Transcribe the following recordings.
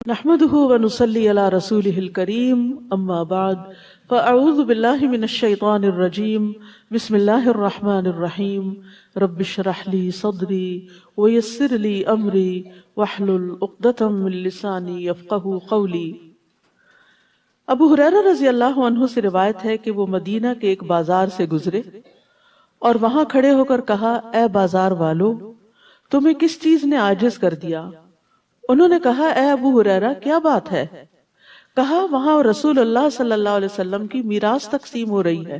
نحمده ونصلي على رسوله الكريم اما بعد فاعوذ بالله من الشيطان الرجيم بسم الله الرحمن الرحيم رب اشرح لي صدري ويسر لي امري واحلل عقدة من لساني يفقهوا قولي۔ ابو ہریرہ رضی اللہ عنہ سے روایت ہے کہ وہ مدینہ کے ایک بازار سے گزرے اور وہاں کھڑے ہو کر کہا، اے بازار والو، تمہیں کس چیز نے عاجز کر دیا؟ انہوں نے کہا، اے ابو ہریرہ کیا بات ہے؟ کہا، وہاں رسول اللہ صلی اللہ علیہ وسلم کی میراث تقسیم ہو رہی ہے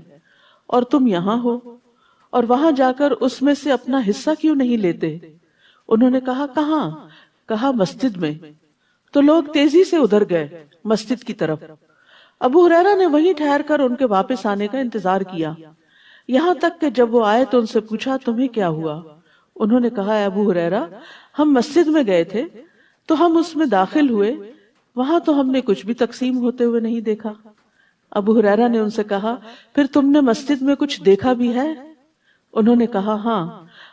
اور تم یہاں ہو، اور وہاں جا کر اس میں سے اپنا حصہ کیوں نہیں لیتے؟ انہوں نے کہا، کہاں؟ کہا، مسجد میں۔ تو لوگ تیزی سے ادھر گئے مسجد کی طرف۔ ابو ہریرہ نے وہیں ٹھہر کر ان کے واپس آنے کا انتظار کیا، یہاں تک کہ جب وہ آئے تو ان سے پوچھا، تمہیں کیا ہوا؟ انہوں نے کہا، اے ابو ہریرہ، ہم مسجد میں گئے تھے تو ہم اس میں داخل ہوئے، وہاں تو ہم نے کچھ بھی تقسیم ہوتے ہوئے نہیں دیکھا۔ ابو ہریرہ نے ان سے کہا، پھر تم نے مسجد میں کچھ دیکھا بھی ہے؟ انہوں نے کہا، ہاں،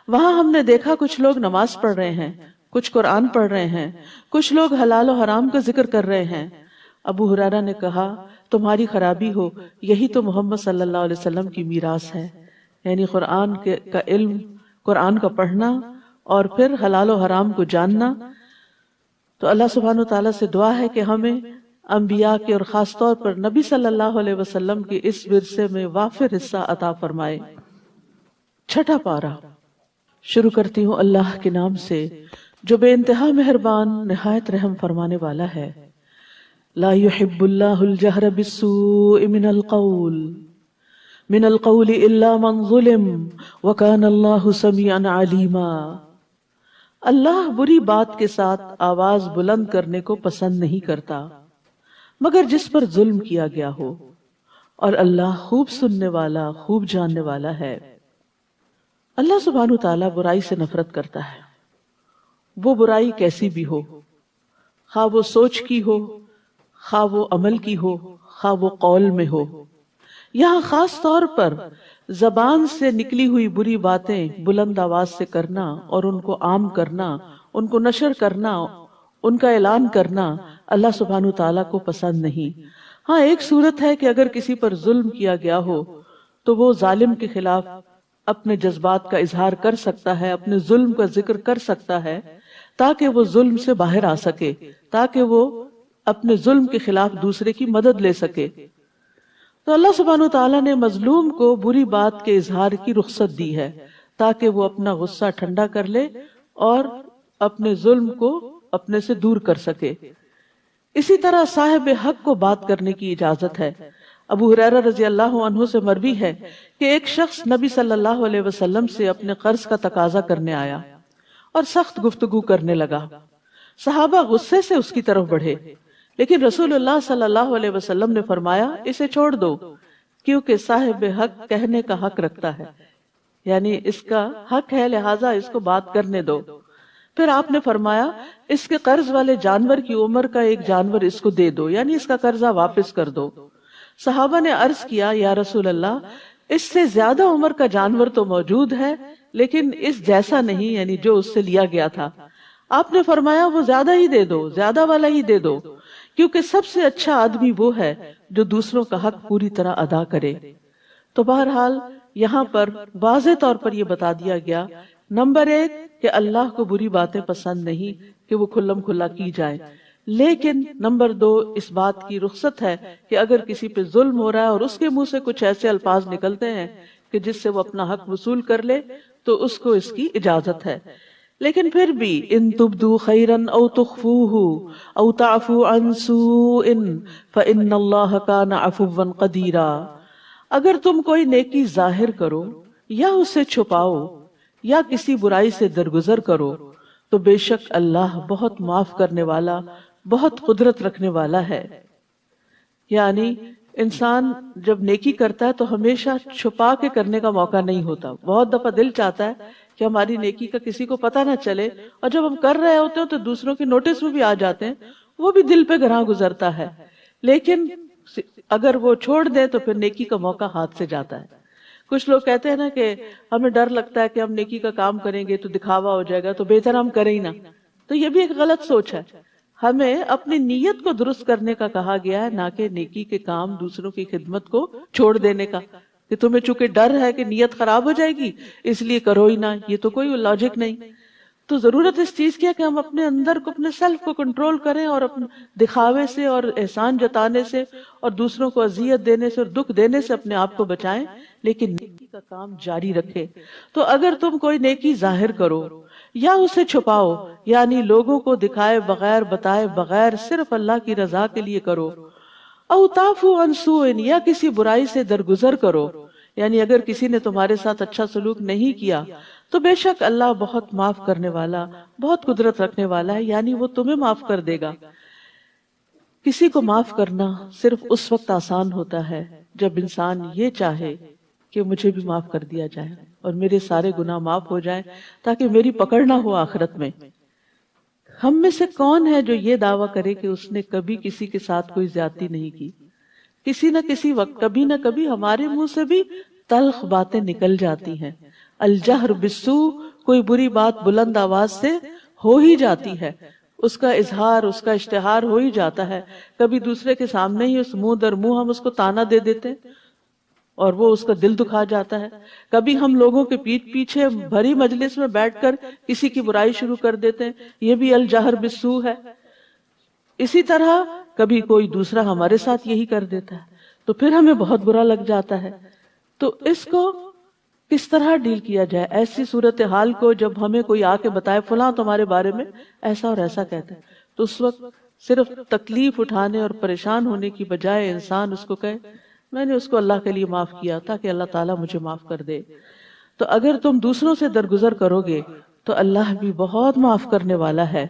وہاں ہم نے دیکھا کچھ لوگ نماز پڑھ رہے ہیں، کچھ قرآن پڑھ رہے ہیں، کچھ لوگ حلال و حرام کا ذکر کر رہے ہیں۔ ابو ہریرہ نے کہا، تمہاری خرابی ہو، یہی تو محمد صلی اللہ علیہ وسلم کی میراث ہے، یعنی قرآن کا علم، قرآن کا پڑھنا اور پھر حلال و حرام کو جاننا۔ تو اللہ سبحانہ وتعالیٰ سے دعا ہے کہ ہمیں انبیاء کے اور خاص طور پر نبی صلی اللہ علیہ وسلم کے اس ورثے میں وافر حصہ عطا فرمائے۔ چھٹا پارہ شروع کرتی ہوں اللہ کے نام سے جو بے انتہا مہربان نہایت رحم فرمانے والا ہے۔ لا يحب اللہ الجہر بالسوء من القول الا من ظلم وکان اللہ سمیعا علیما۔ اللہ بری بات کے ساتھ آواز بلند کرنے کو پسند نہیں کرتا مگر جس پر ظلم کیا گیا ہو، اور اللہ خوب سننے والا، خوب جاننے والا ہے۔ اللہ سبحانہ وتعالیٰ برائی سے نفرت کرتا ہے، وہ برائی کیسی بھی ہو، خواہ وہ سوچ کی ہو، خواہ وہ عمل کی ہو، خواہ وہ قول میں ہو۔ یہاں خاص طور پر زبان سے نکلی ہوئی بری باتیں بلند آواز سے کرنا اور ان کو عام کرنا، ان کو نشر کرنا، ان کا اعلان کرنا اللہ سبحانہ تعالیٰ کو پسند نہیں۔ ہاں، ایک صورت ہے کہ اگر کسی پر ظلم کیا گیا ہو تو وہ ظالم کے خلاف اپنے جذبات کا اظہار کر سکتا ہے، اپنے ظلم کا ذکر کر سکتا ہے تاکہ وہ ظلم سے باہر آ سکے، تاکہ وہ اپنے ظلم کے خلاف دوسرے کی مدد لے سکے۔ تو اللہ سبحانہ تعالیٰ نے مظلوم کو بری بات کے اظہار کی رخصت دی ہے تاکہ وہ اپنا غصہ ٹھنڈا کر لے اور اپنے ظلم کو اپنے سے دور کر سکے۔ اسی طرح صاحب حق کو بات کرنے کی اجازت ہے۔ ابو ہریرہ رضی اللہ عنہ سے مروی ہے کہ ایک شخص نبی صلی اللہ علیہ وسلم سے اپنے قرض کا تقاضا کرنے آیا اور سخت گفتگو کرنے لگا۔ صحابہ غصے سے اس کی طرف بڑھے، لیکن رسول اللہ صلی اللہ علیہ وسلم نے فرمایا، اسے چھوڑ دو کیونکہ صاحب حق کہنے کا حق رکھتا ہے، یعنی اس کا حق ہے، لہٰذا اس کو بات کرنے دو۔ پھر آپ نے فرمایا، اس کے قرض والے جانور کی عمر کا ایک جانور اس کو دے دو، یعنی اس کا قرضہ واپس کر دو۔ صحابہ نے عرض کیا، یا رسول اللہ، اس سے زیادہ عمر کا جانور تو موجود ہے لیکن اس جیسا نہیں، یعنی جو اس سے لیا گیا تھا۔ آپ نے فرمایا، وہ زیادہ ہی دے دو، زیادہ والا ہی دے دو، کیونکہ سب سے اچھا آدمی وہ ہے جو دوسروں کا حق پوری طرح ادا کرے۔ تو بہرحال یہاں پر واضح طور پر یہ بتا دیا گیا، نمبر ایک کہ اللہ کو بری باتیں پسند نہیں کہ وہ کھلم کھلا کی جائے، لیکن نمبر دو اس بات کی رخصت ہے کہ اگر کسی پہ ظلم ہو رہا ہے اور اس کے منہ سے کچھ ایسے الفاظ نکلتے ہیں کہ جس سے وہ اپنا حق وصول کر لے تو اس کو اس کی اجازت ہے۔ لیکن پھر بھی ان تبدو خیرن او تخفوہ او تعفو عن سوء فإن اللہ کان عفوا قدیرا، اگر تم کوئی نیکی ظاہر کرو یا اسے چھپاؤ یا کسی برائی سے درگزر کرو تو بے شک اللہ بہت معاف کرنے والا، بہت قدرت رکھنے والا ہے۔ یعنی انسان جب نیکی کرتا ہے تو ہمیشہ چھپا کے کرنے کا موقع نہیں ہوتا۔ بہت دفعہ دل چاہتا ہے کہ ہماری نیکی کا کسی کو پتہ نہ چلے، اور جب ہم کر رہے ہوتے ہیں تو دوسروں کے نوٹس میں بھی آ جاتے ہیں، وہ بھی دل پہ گراں گزرتا ہے، لیکن اگر وہ چھوڑ دیں تو پھر نیکی کا موقع ہاتھ سے جاتا ہے۔ کچھ لوگ کہتے ہیں نا کہ ہمیں ڈر لگتا ہے کہ ہم نیکی کا کام کریں گے تو دکھاوا ہو جائے گا، تو بہتر ہم کریں ہی نہ۔ تو یہ بھی ایک غلط سوچ ہے۔ ہمیں اپنی نیت کو درست کرنے کا کہا گیا ہے، نہ کہ نیکی کے کام، دوسروں کی خدمت کو چھوڑ دینے کا، کہ تمہیں چونکہ ڈر ہے کہ نیت خراب ہو جائے گی اس لیے کرو ہی نہ، یہ تو کوئی لاجک نہیں۔ تو ضرورت اس چیز کی ہے کہ ہم اپنے اندر کو، اپنے سیلف کو کنٹرول کریں، اور اپنے دکھاوے سے اور احسان جتانے سے اور دوسروں کو اذیت دینے سے اور دکھ دینے سے اپنے آپ کو بچائیں، لیکن نیکی کا کام جاری رکھیں۔ تو اگر تم کوئی نیکی ظاہر کرو یا اسے چھپاؤ، یعنی لوگوں کو دکھائے بغیر، بتائے بغیر، صرف اللہ کی رضا کے لیے کرو، او تعفو عن سوء، یا کسی برائی سے درگزر کرو، یعنی اگر کسی نے تمہارے ساتھ اچھا سلوک نہیں کیا تو بے شک اللہ بہت معاف کرنے والا، بہت قدرت رکھنے والا ہے، یعنی وہ تمہیں معاف کر دے گا۔ کسی کو معاف کرنا صرف اس وقت آسان ہوتا ہے جب انسان یہ چاہے کہ مجھے بھی معاف کر دیا جائے اور میرے سارے گناہ معاف ہو جائیں تاکہ میری پکڑ نہ ہو آخرت میں۔ ہم میں سے کون ہے جو یہ دعویٰ کرے کہ اس نے کبھی کسی کے ساتھ کوئی زیادتی نہیں کی؟ کسی نہ کسی وقت، کبھی نہ کبھی ہمارے منہ سے بھی تلخ باتیں نکل جاتی ہیں۔ الجہر بالسوء، کوئی بری بات بلند آواز سے ہو ہی جاتی ہے، اس کا اظہار، اس کا اشتہار ہو ہی جاتا ہے۔ کبھی دوسرے کے سامنے ہی اس منہ در منہ ہم اس کو تانا دے دیتے ہیں اور وہ اس کا دل دکھا جاتا ہے۔ کبھی ہم لوگوں کے پیٹھ پیچھے بھری مجلس میں بیٹھ کر کسی کی برائی شروع کر دیتے ہیں، یہ بھی الجہر بالسوء ہے۔ اسی طرح کبھی کوئی دوسرا ہمارے ساتھ یہی کر دیتا ہے تو پھر ہمیں بہت برا لگ جاتا ہے۔ تو اس کو کس طرح ڈیل کیا جائے ایسی صورتحال کو، جب ہمیں کوئی آ کے بتائے فلاں تمہارے بارے میں ایسا اور ایسا کہتا ہے، تو اس وقت صرف تکلیف اٹھانے اور پریشان ہونے کی بجائے انسان اس کو کہے میں نے اس کو اللہ کے لیے معاف کیا تاکہ اللہ تعالیٰ مجھے معاف کر دے۔ تو اگر تم دوسروں سے درگزر کرو گے تو اللہ بھی بہت معاف کرنے والا ہے۔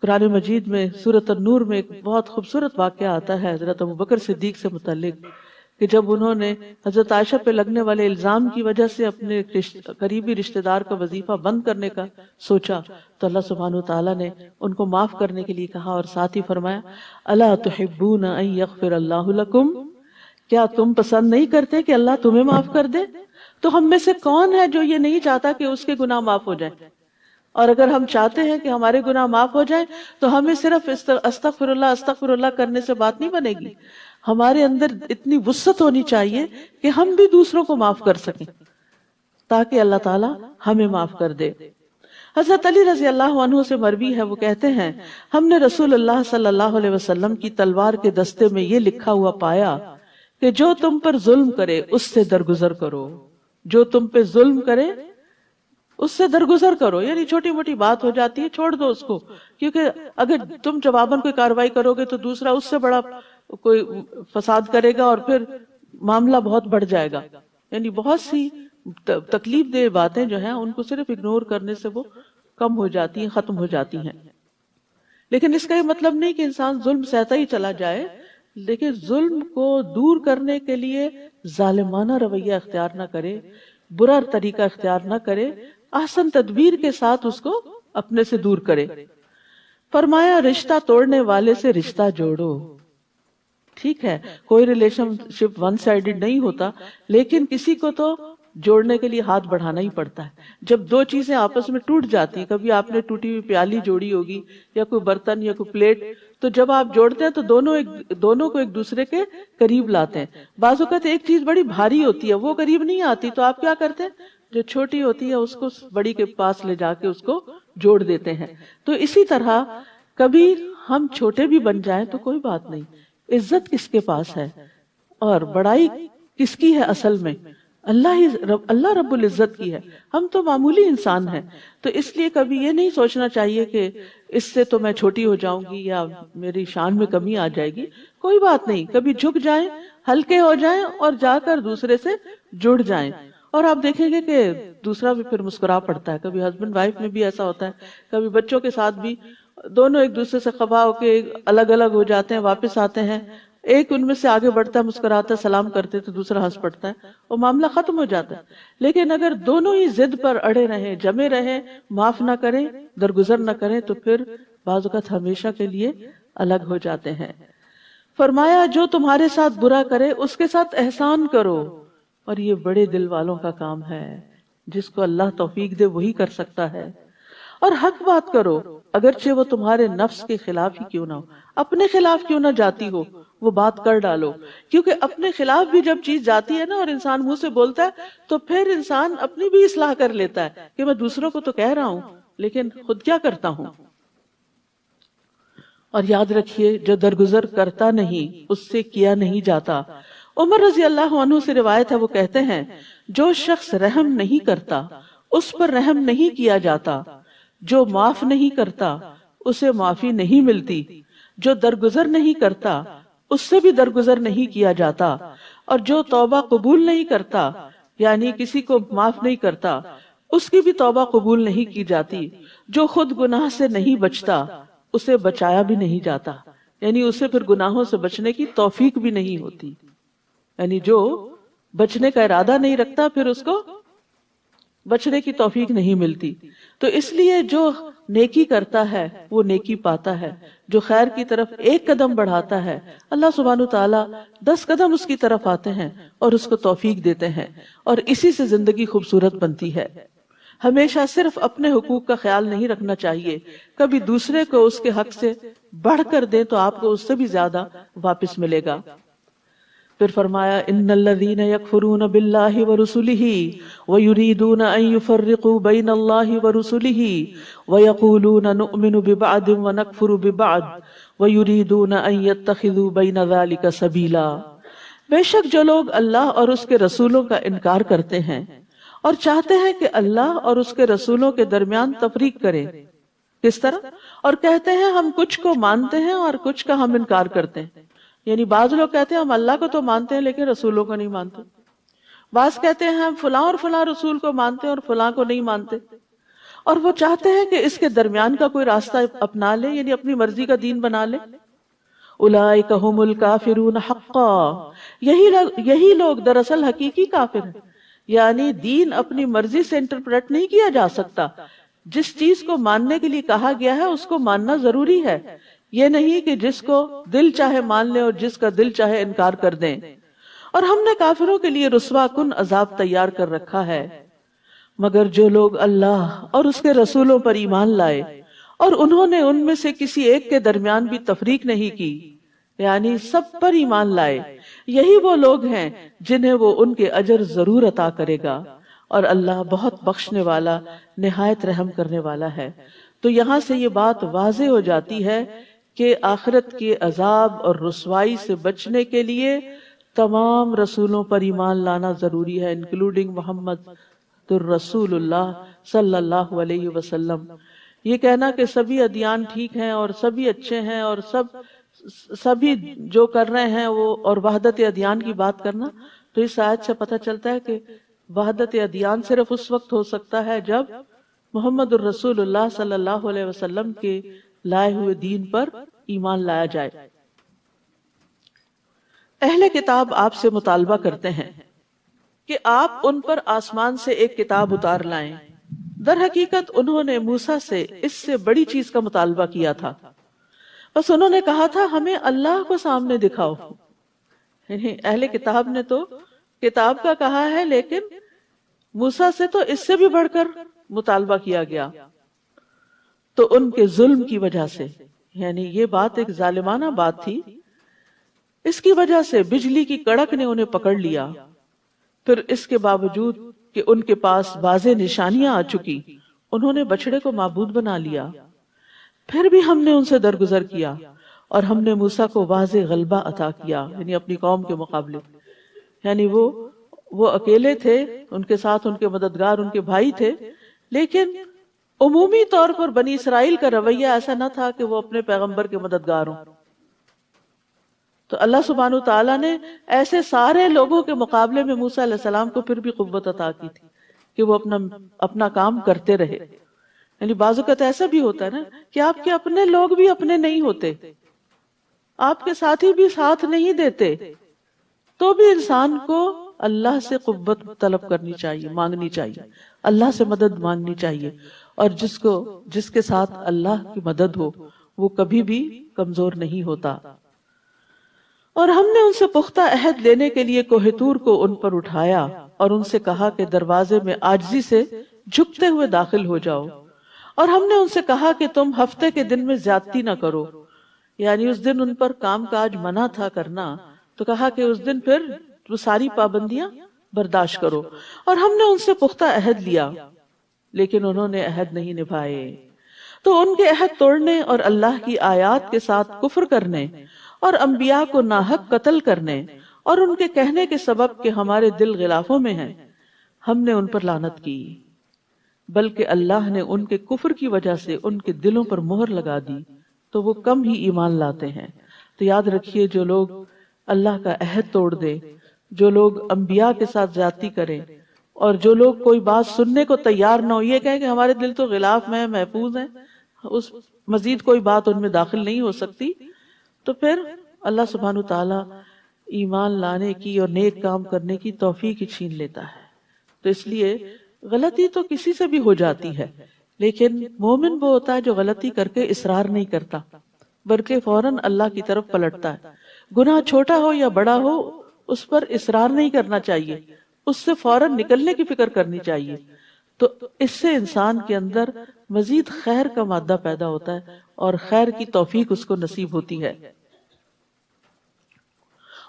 قرآن مجید میں سورۃ النور میں ایک بہت خوبصورت واقعہ آتا ہے حضرت ابوبکر صدیق سے متعلق، کہ جب انہوں نے حضرت عائشہ پہ لگنے والے الزام کی وجہ سے اپنے قریبی رشتہ دار کا وظیفہ بند کرنے کا سوچا تو اللہ سبحانہ وتعالیٰ نے ان کو معاف کرنے کے لیے کہا، اور ساتھ ہی فرمایا الا تحبون ان یغفر اللہ لکم، کیا تم پسند نہیں کرتے کہ اللہ تمہیں معاف کر دے؟ تو ہم میں سے کون ہے جو یہ نہیں چاہتا کہ اس کے گناہ معاف ہو جائیں؟ اور اگر ہم چاہتے ہیں کہ ہمارے گناہ معاف ہو جائیں تو ہمیں صرف استغفر اللہ کرنے سے بات نہیں بنے گی، ہمارے اندر اتنی وسعت ہونی چاہیے کہ ہم بھی دوسروں کو معاف کر سکیں تاکہ اللہ تعالیٰ ہمیں معاف کر دے۔ حضرت علی رضی اللہ عنہ سے مروی ہے، وہ کہتے ہیں ہم نے رسول اللہ صلی اللہ علیہ وسلم کی تلوار کے دستے میں یہ لکھا ہوا پایا کہ جو تم پر ظلم کرے اس سے درگزر کرو، جو تم پہ ظلم کرے اس سے درگزر کرو، یعنی چھوٹی موٹی بات ہو جاتی ہے چھوڑ دو اس کو، کیونکہ اگر تم جواباً کوئی کاروائی کرو گے تو دوسرا اس سے بڑا کوئی فساد کرے گا اور پھر معاملہ بہت بڑھ جائے گا۔ یعنی بہت سی تکلیف دہ باتیں جو ہیں ان کو صرف اگنور کرنے سے وہ کم ہو جاتی ہیں، ختم ہو جاتی ہیں۔ لیکن اس کا یہ مطلب نہیں کہ انسان ظلم سہتا ہی چلا جائے، لیکن ظلم کو دور کرنے کے لیے ظالمانہ رویہ اختیار نہ کرے، برا طریقہ اختیار نہ کرے، احسن تدبیر کے ساتھ اس کو اپنے سے دور کرے۔ فرمایا رشتہ توڑنے والے سے رشتہ جوڑو۔ ٹھیک ہے، کوئی ریلیشن شپ ون سائیڈڈ نہیں ہوتا، لیکن کسی کو تو جوڑنے کے لیے ہاتھ بڑھانا ہی پڑتا ہے۔ جب دو چیزیں آپس میں ٹوٹ جاتی ہیں، کبھی آپ نے ٹوٹی ہوئی پیالی جوڑی ہوگی یا کوئی برتن یا کوئی پلیٹ، تو جب آپ جوڑتے ہیں تو دونوں کو ایک دوسرے کے قریب لاتے ہیں۔ بعض اوقات ایک چیز بڑی بھاری ہوتی ہے، وہ قریب نہیں آتی، تو آپ کیا کرتے ہیں، جو چھوٹی ہوتی ہے اس کو بڑی کے پاس لے جا کے اس کو جوڑ دیتے ہیں۔ تو اسی طرح کبھی ہم چھوٹے بھی بن جائیں تو کوئی بات نہیں، عزت کس کے پاس ہے اور بڑائی کس کی ہے؟ اصل میں اللہ رب العزت کی ہے، ہم تو معمولی انسان ہیں۔ تو اس لیے کبھی یہ نہیں سوچنا چاہیے کہ اس سے تو میں چھوٹی ہو جاؤں گی یا میری شان میں کمی آ جائے گی۔ کوئی بات نہیں، کبھی جھک جائیں، ہلکے ہو جائیں اور جا کر دوسرے سے جڑ جائیں، اور آپ دیکھیں گے کہ دوسرا بھی پھر مسکرا پڑتا ہے۔ کبھی ہسبینڈ وائف میں بھی ایسا ہوتا ہے، کبھی بچوں کے ساتھ بھی، دونوں ایک دوسرے سے خفا ہو کے الگ الگ ہو جاتے ہیں، واپس آتے ہیں، ایک ان میں سے آگے بڑھتا ہے، مسکراتا ہے، سلام کرتے تو دوسرا ہنس پڑتا ہے اور معاملہ ختم ہو جاتا ہے۔ لیکن اگر دونوں ہی ضد پر اڑے رہیں، جمے رہیں، معاف نہ کریں، درگزر نہ کریں، تو پھر بعض اوقات ہمیشہ کے لیے الگ ہو جاتے ہیں۔ فرمایا جو تمہارے ساتھ برا کرے اس کے ساتھ احسان کرو، اور یہ بڑے دل والوں کا کام ہے، جس کو اللہ توفیق دے وہی کر سکتا ہے۔ اور حق بات کرو اگرچہ وہ تمہارے نفس کے خلاف ہی کیوں نہ ہو، اپنے خلاف کیوں نہ جاتی ہو وہ بات کر ڈالو، کیونکہ اپنے خلاف بھی جب چیز جاتی ہے نا اور انسان منہ سے بولتا ہے تو پھر انسان اپنی بھی اصلاح کر لیتا ہے کہ میں دوسروں کو تو کہہ رہا ہوں لیکن خود کیا کرتا ہوں۔ اور یاد رکھیے جو درگزر کرتا نہیں اس سے کیا نہیں جاتا۔ عمر رضی اللہ عنہ سے روایت ہے، وہ کہتے ہیں جو شخص رحم نہیں کرتا اس پر رحم نہیں کیا جاتا، جو معاف نہیں کرتا اسے معافی نہیں ملتی، جو درگزر نہیں کرتا اس سے بھی درگزر نہیں کیا جاتا، اور جو توبہ قبول نہیں کرتا یعنی کسی کو معاف نہیں کرتا اس کی بھی توبہ قبول نہیں کی جاتی، جو خود گناہ سے نہیں بچتا اسے بچایا بھی نہیں جاتا، یعنی اسے پھر گناہوں سے بچنے کی توفیق بھی نہیں ہوتی، یعنی جو بچنے کا ارادہ نہیں رکھتا پھر اس کو بچنے کی توفیق نہیں ملتی۔ تو اس لیے جو نیکی کرتا ہے وہ نیکی پاتا ہے، جو خیر کی طرف ایک قدم بڑھاتا ہے اللہ سبحانہ تعالیٰ 10 قدم اس کی طرف آتے ہیں اور اس کو توفیق دیتے ہیں، اور اسی سے زندگی خوبصورت بنتی ہے۔ ہمیشہ صرف اپنے حقوق کا خیال نہیں رکھنا چاہیے، کبھی دوسرے کو اس کے حق سے بڑھ کر دیں تو آپ کو اس سے بھی زیادہ واپس ملے گا۔ پھر فرمایا ان الذین یکفرون باللہ ورسلہ ویریدون ان یفرقوا بین اللہ ورسلہ ویقولون نؤمن ببعض ونکفر ببعض ویریدون ان یتخذوا بین ذلک سبیلا۔ بے شک جو لوگ اللہ اور اس کے رسولوں کا انکار کرتے ہیں اور چاہتے ہیں کہ اللہ اور اس کے رسولوں کے درمیان تفریق کریں، کس طرح؟ اور کہتے ہیں ہم کچھ کو مانتے ہیں اور کچھ کا ہم انکار کرتے ہیں، یعنی بعض لوگ کہتے ہیں ہم اللہ کو تو مانتے ہیں لیکن رسولوں کو نہیں مانتے، بعض کہتے ہیں ہم فلاں اور فلاں رسول کو مانتے ہیں اور فلاں کو نہیں مانتے، اور وہ چاہتے ہیں کہ اس کے درمیان کا کوئی راستہ اپنا لے، یعنی اپنی مرضی کا دین بنا لے۔ اولئک ھم الکافرون حقا، یہی لوگ دراصل حقیقی کافر ہیں، یعنی دین اپنی مرضی سے انٹرپریٹ نہیں کیا جا سکتا، جس چیز کو ماننے کے لیے کہا گیا ہے اس کو ماننا ضروری ہے، یہ نہیں کہ جس کو دل چاہے مان لیں اور جس کا دل چاہے انکار کر دیں۔ اور ہم نے کافروں کے لیے رسوا کن عذاب تیار کر رکھا ہے، مگر جو لوگ اللہ اور اس کے رسولوں پر ایمان لائے اور انہوں نے ان میں سے کسی ایک کے درمیان بھی تفریق نہیں کی، یعنی سب پر ایمان لائے، یہی وہ لوگ ہیں جنہیں وہ ان کے اجر ضرور عطا کرے گا، اور اللہ بہت بخشنے والا نہایت رحم کرنے والا ہے۔ تو یہاں سے یہ بات واضح ہو جاتی ہے کہ آخرت کے عذاب اور رسوائی سے بچنے کے لیے تمام رسولوں پر ایمان لانا ضروری ہے، انکلوڈنگ محمد رسول اللہ صلی اللہ علیہ وسلم۔ یہ کہنا کہ سبھی ادیان ٹھیک ہیں اور سبھی اچھے ہیں اور سبھی جو کر رہے ہیں وہ، اور وحدت ادیان کی بات کرنا، تو اس آیت سے پتہ چلتا ہے کہ وحدت ادیان صرف اس وقت ہو سکتا ہے جب محمد الرسول اللہ صلی اللہ علیہ وسلم کے لائے ہوئے دین پر ایمان لایا جائے۔ اہل کتاب آپ سے مطالبہ کرتے ہیں کہ آپ ان پر آسمان سے ایک کتاب اتار لائیں۔ در حقیقت انہوں نے موسیٰ سے اس سے بڑی چیز کا مطالبہ کیا تھا، بس انہوں نے کہا تھا ہمیں اللہ کو سامنے دکھاؤ۔ اہل کتاب نے تو کتاب کا کہا ہے، لیکن موسیٰ سے تو اس سے بھی بڑھ کر مطالبہ کیا گیا۔ تو ان کے ظلم کی وجہ سے، یعنی یہ بات ایک ظالمانہ بات تھی، اس کی وجہ سے بجلی کی کڑک نے انہیں پکڑ لیا۔ پھر اس کے باوجود کہ ان کے پاس واضح نشانیاں آ چکی، انہوں نے بچڑے کو معبود بنا لیا۔ پھر بھی ہم نے ان سے درگزر کیا اور ہم نے موسیٰ کو واضح غلبہ عطا کیا، یعنی اپنی قوم کے مقابلے، یعنی وہ اکیلے تھے، ان کے ساتھ ان کے مددگار ان کے بھائی تھے، لیکن عمومی طور پر بنی اسرائیل کا رویہ ایسا نہ تھا کہ وہ اپنے پیغمبر کے مددگار ہوں۔ تو اللہ سبحانہ تعالیٰ نے ایسے سارے لوگوں کے مقابلے میں موسیٰ علیہ السلام کو پھر بھی قوت عطا کی تھی کہ وہ اپنا کام کرتے رہے۔ یعنی بعض اوقات ایسا بھی ہوتا ہے نا کہ آپ کے اپنے لوگ بھی اپنے نہیں ہوتے، آپ کے ساتھی بھی ساتھ نہیں دیتے، تو بھی انسان کو اللہ سے قوت طلب کرنی چاہیے، مانگنی چاہیے، اللہ سے مدد مانگنی چاہیے، اور جس کے ساتھ اللہ کی مدد ہو وہ کبھی بھی کمزور نہیں ہوتا۔ اور ہم نے ان سے پختہ عہد لینے کے لیے کوہ طور کو ان پر اٹھایا اور ان سے کہا کہ دروازے میں عاجزی سے جھکتے ہوئے داخل ہو جاؤ، اور ہم نے ان سے کہا کہ تم ہفتے کے دن میں زیادتی نہ کرو، یعنی اس دن ان پر کام کاج منع تھا کرنا، تو کہا کہ اس دن پھر وہ ساری پابندیاں برداشت کرو۔ اور ہم نے ان سے پختہ عہد لیا لیکن انہوں نے عہد نہیں نبھائے، تو ان کے عہد توڑنے اور اللہ کی آیات کے ساتھ کفر کرنے اور انبیاء کو ناحق قتل کرنے اور ان کے کہنے کے سبب کہ ہمارے دل غلافوں میں ہیں، ہم نے ان پر لعنت کی، بلکہ اللہ نے ان کے کفر کی وجہ سے ان کے دلوں پر مہر لگا دی تو وہ کم ہی ایمان لاتے ہیں۔ تو یاد رکھیے، جو لوگ اللہ کا عہد توڑ دے، جو لوگ انبیاء کے ساتھ زیادتی کریں، اور جو لوگ کوئی بات سننے کو تیار نہ ہو، یہ کہیں کہ ہمارے دل تو غلاف میں محفوظ ہیں، اس مزید کوئی بات ان میں داخل نہیں ہو سکتی، تو پھر اللہ سبحانہ تعالیٰ ایمان لانے کی اور نیک کام کرنے کی توفیق ہی چھین لیتا ہے۔ تو اس لیے غلطی تو کسی سے بھی ہو جاتی ہے، لیکن مومن وہ ہوتا ہے جو غلطی کر کے اصرار نہیں کرتا بلکہ فوراً اللہ کی طرف پلٹتا ہے۔ گناہ چھوٹا ہو یا بڑا ہو، اس پر اصرار نہیں کرنا چاہیے، اس سے فوراً نکلنے کی فکر کرنی چاہیے، تو اس سے انسان کے اندر مزید خیر کا مادہ پیدا ہوتا ہے اور خیر کی توفیق اس کو نصیب ہوتی ہے۔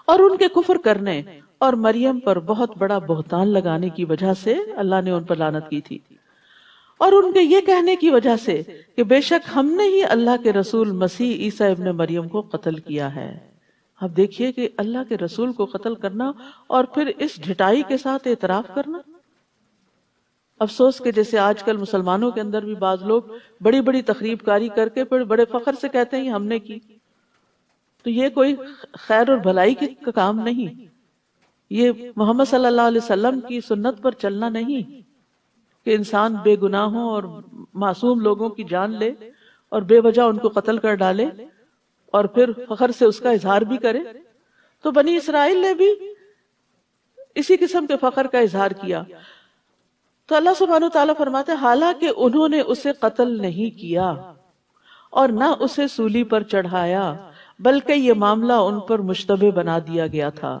اور ان کے کفر کرنے اور مریم پر بہت بڑا بہتان لگانے کی وجہ سے اللہ نے ان پر لعنت کی تھی، اور ان کے یہ کہنے کی وجہ سے کہ بے شک ہم نے ہی اللہ کے رسول مسیح عیسیٰ ابن مریم کو قتل کیا ہے۔ اب دیکھیے کہ اللہ کے رسول کو قتل کرنا اور پھر اس ڈھٹائی کے ساتھ اعتراف کرنا۔ افسوس کہ جیسے آج کل مسلمانوں کے اندر بھی بعض لوگ بڑی بڑی تخریب کاری کر کے پھر بڑے فخر سے کہتے ہیں ہم نے کی، تو یہ کوئی خیر اور بھلائی کا کام نہیں، یہ محمد صلی اللہ علیہ وسلم کی سنت پر چلنا نہیں کہ انسان بے گناہوں اور معصوم لوگوں کی جان لے اور بے وجہ ان کو قتل کر ڈالے اور پھر فخر سے اس کا اظہار بھی کرے۔ تو بنی اسرائیل نے بھی اسی قسم کے فخر کا اظہار کیا۔ تو اللہ سبحانہ تعالیٰ فرماتے ہیں حالانکہ انہوں نے اسے قتل نہیں کیا اور نہ اسے سولی پر چڑھایا، بلکہ یہ معاملہ ان پر مشتبہ بنا دیا گیا تھا۔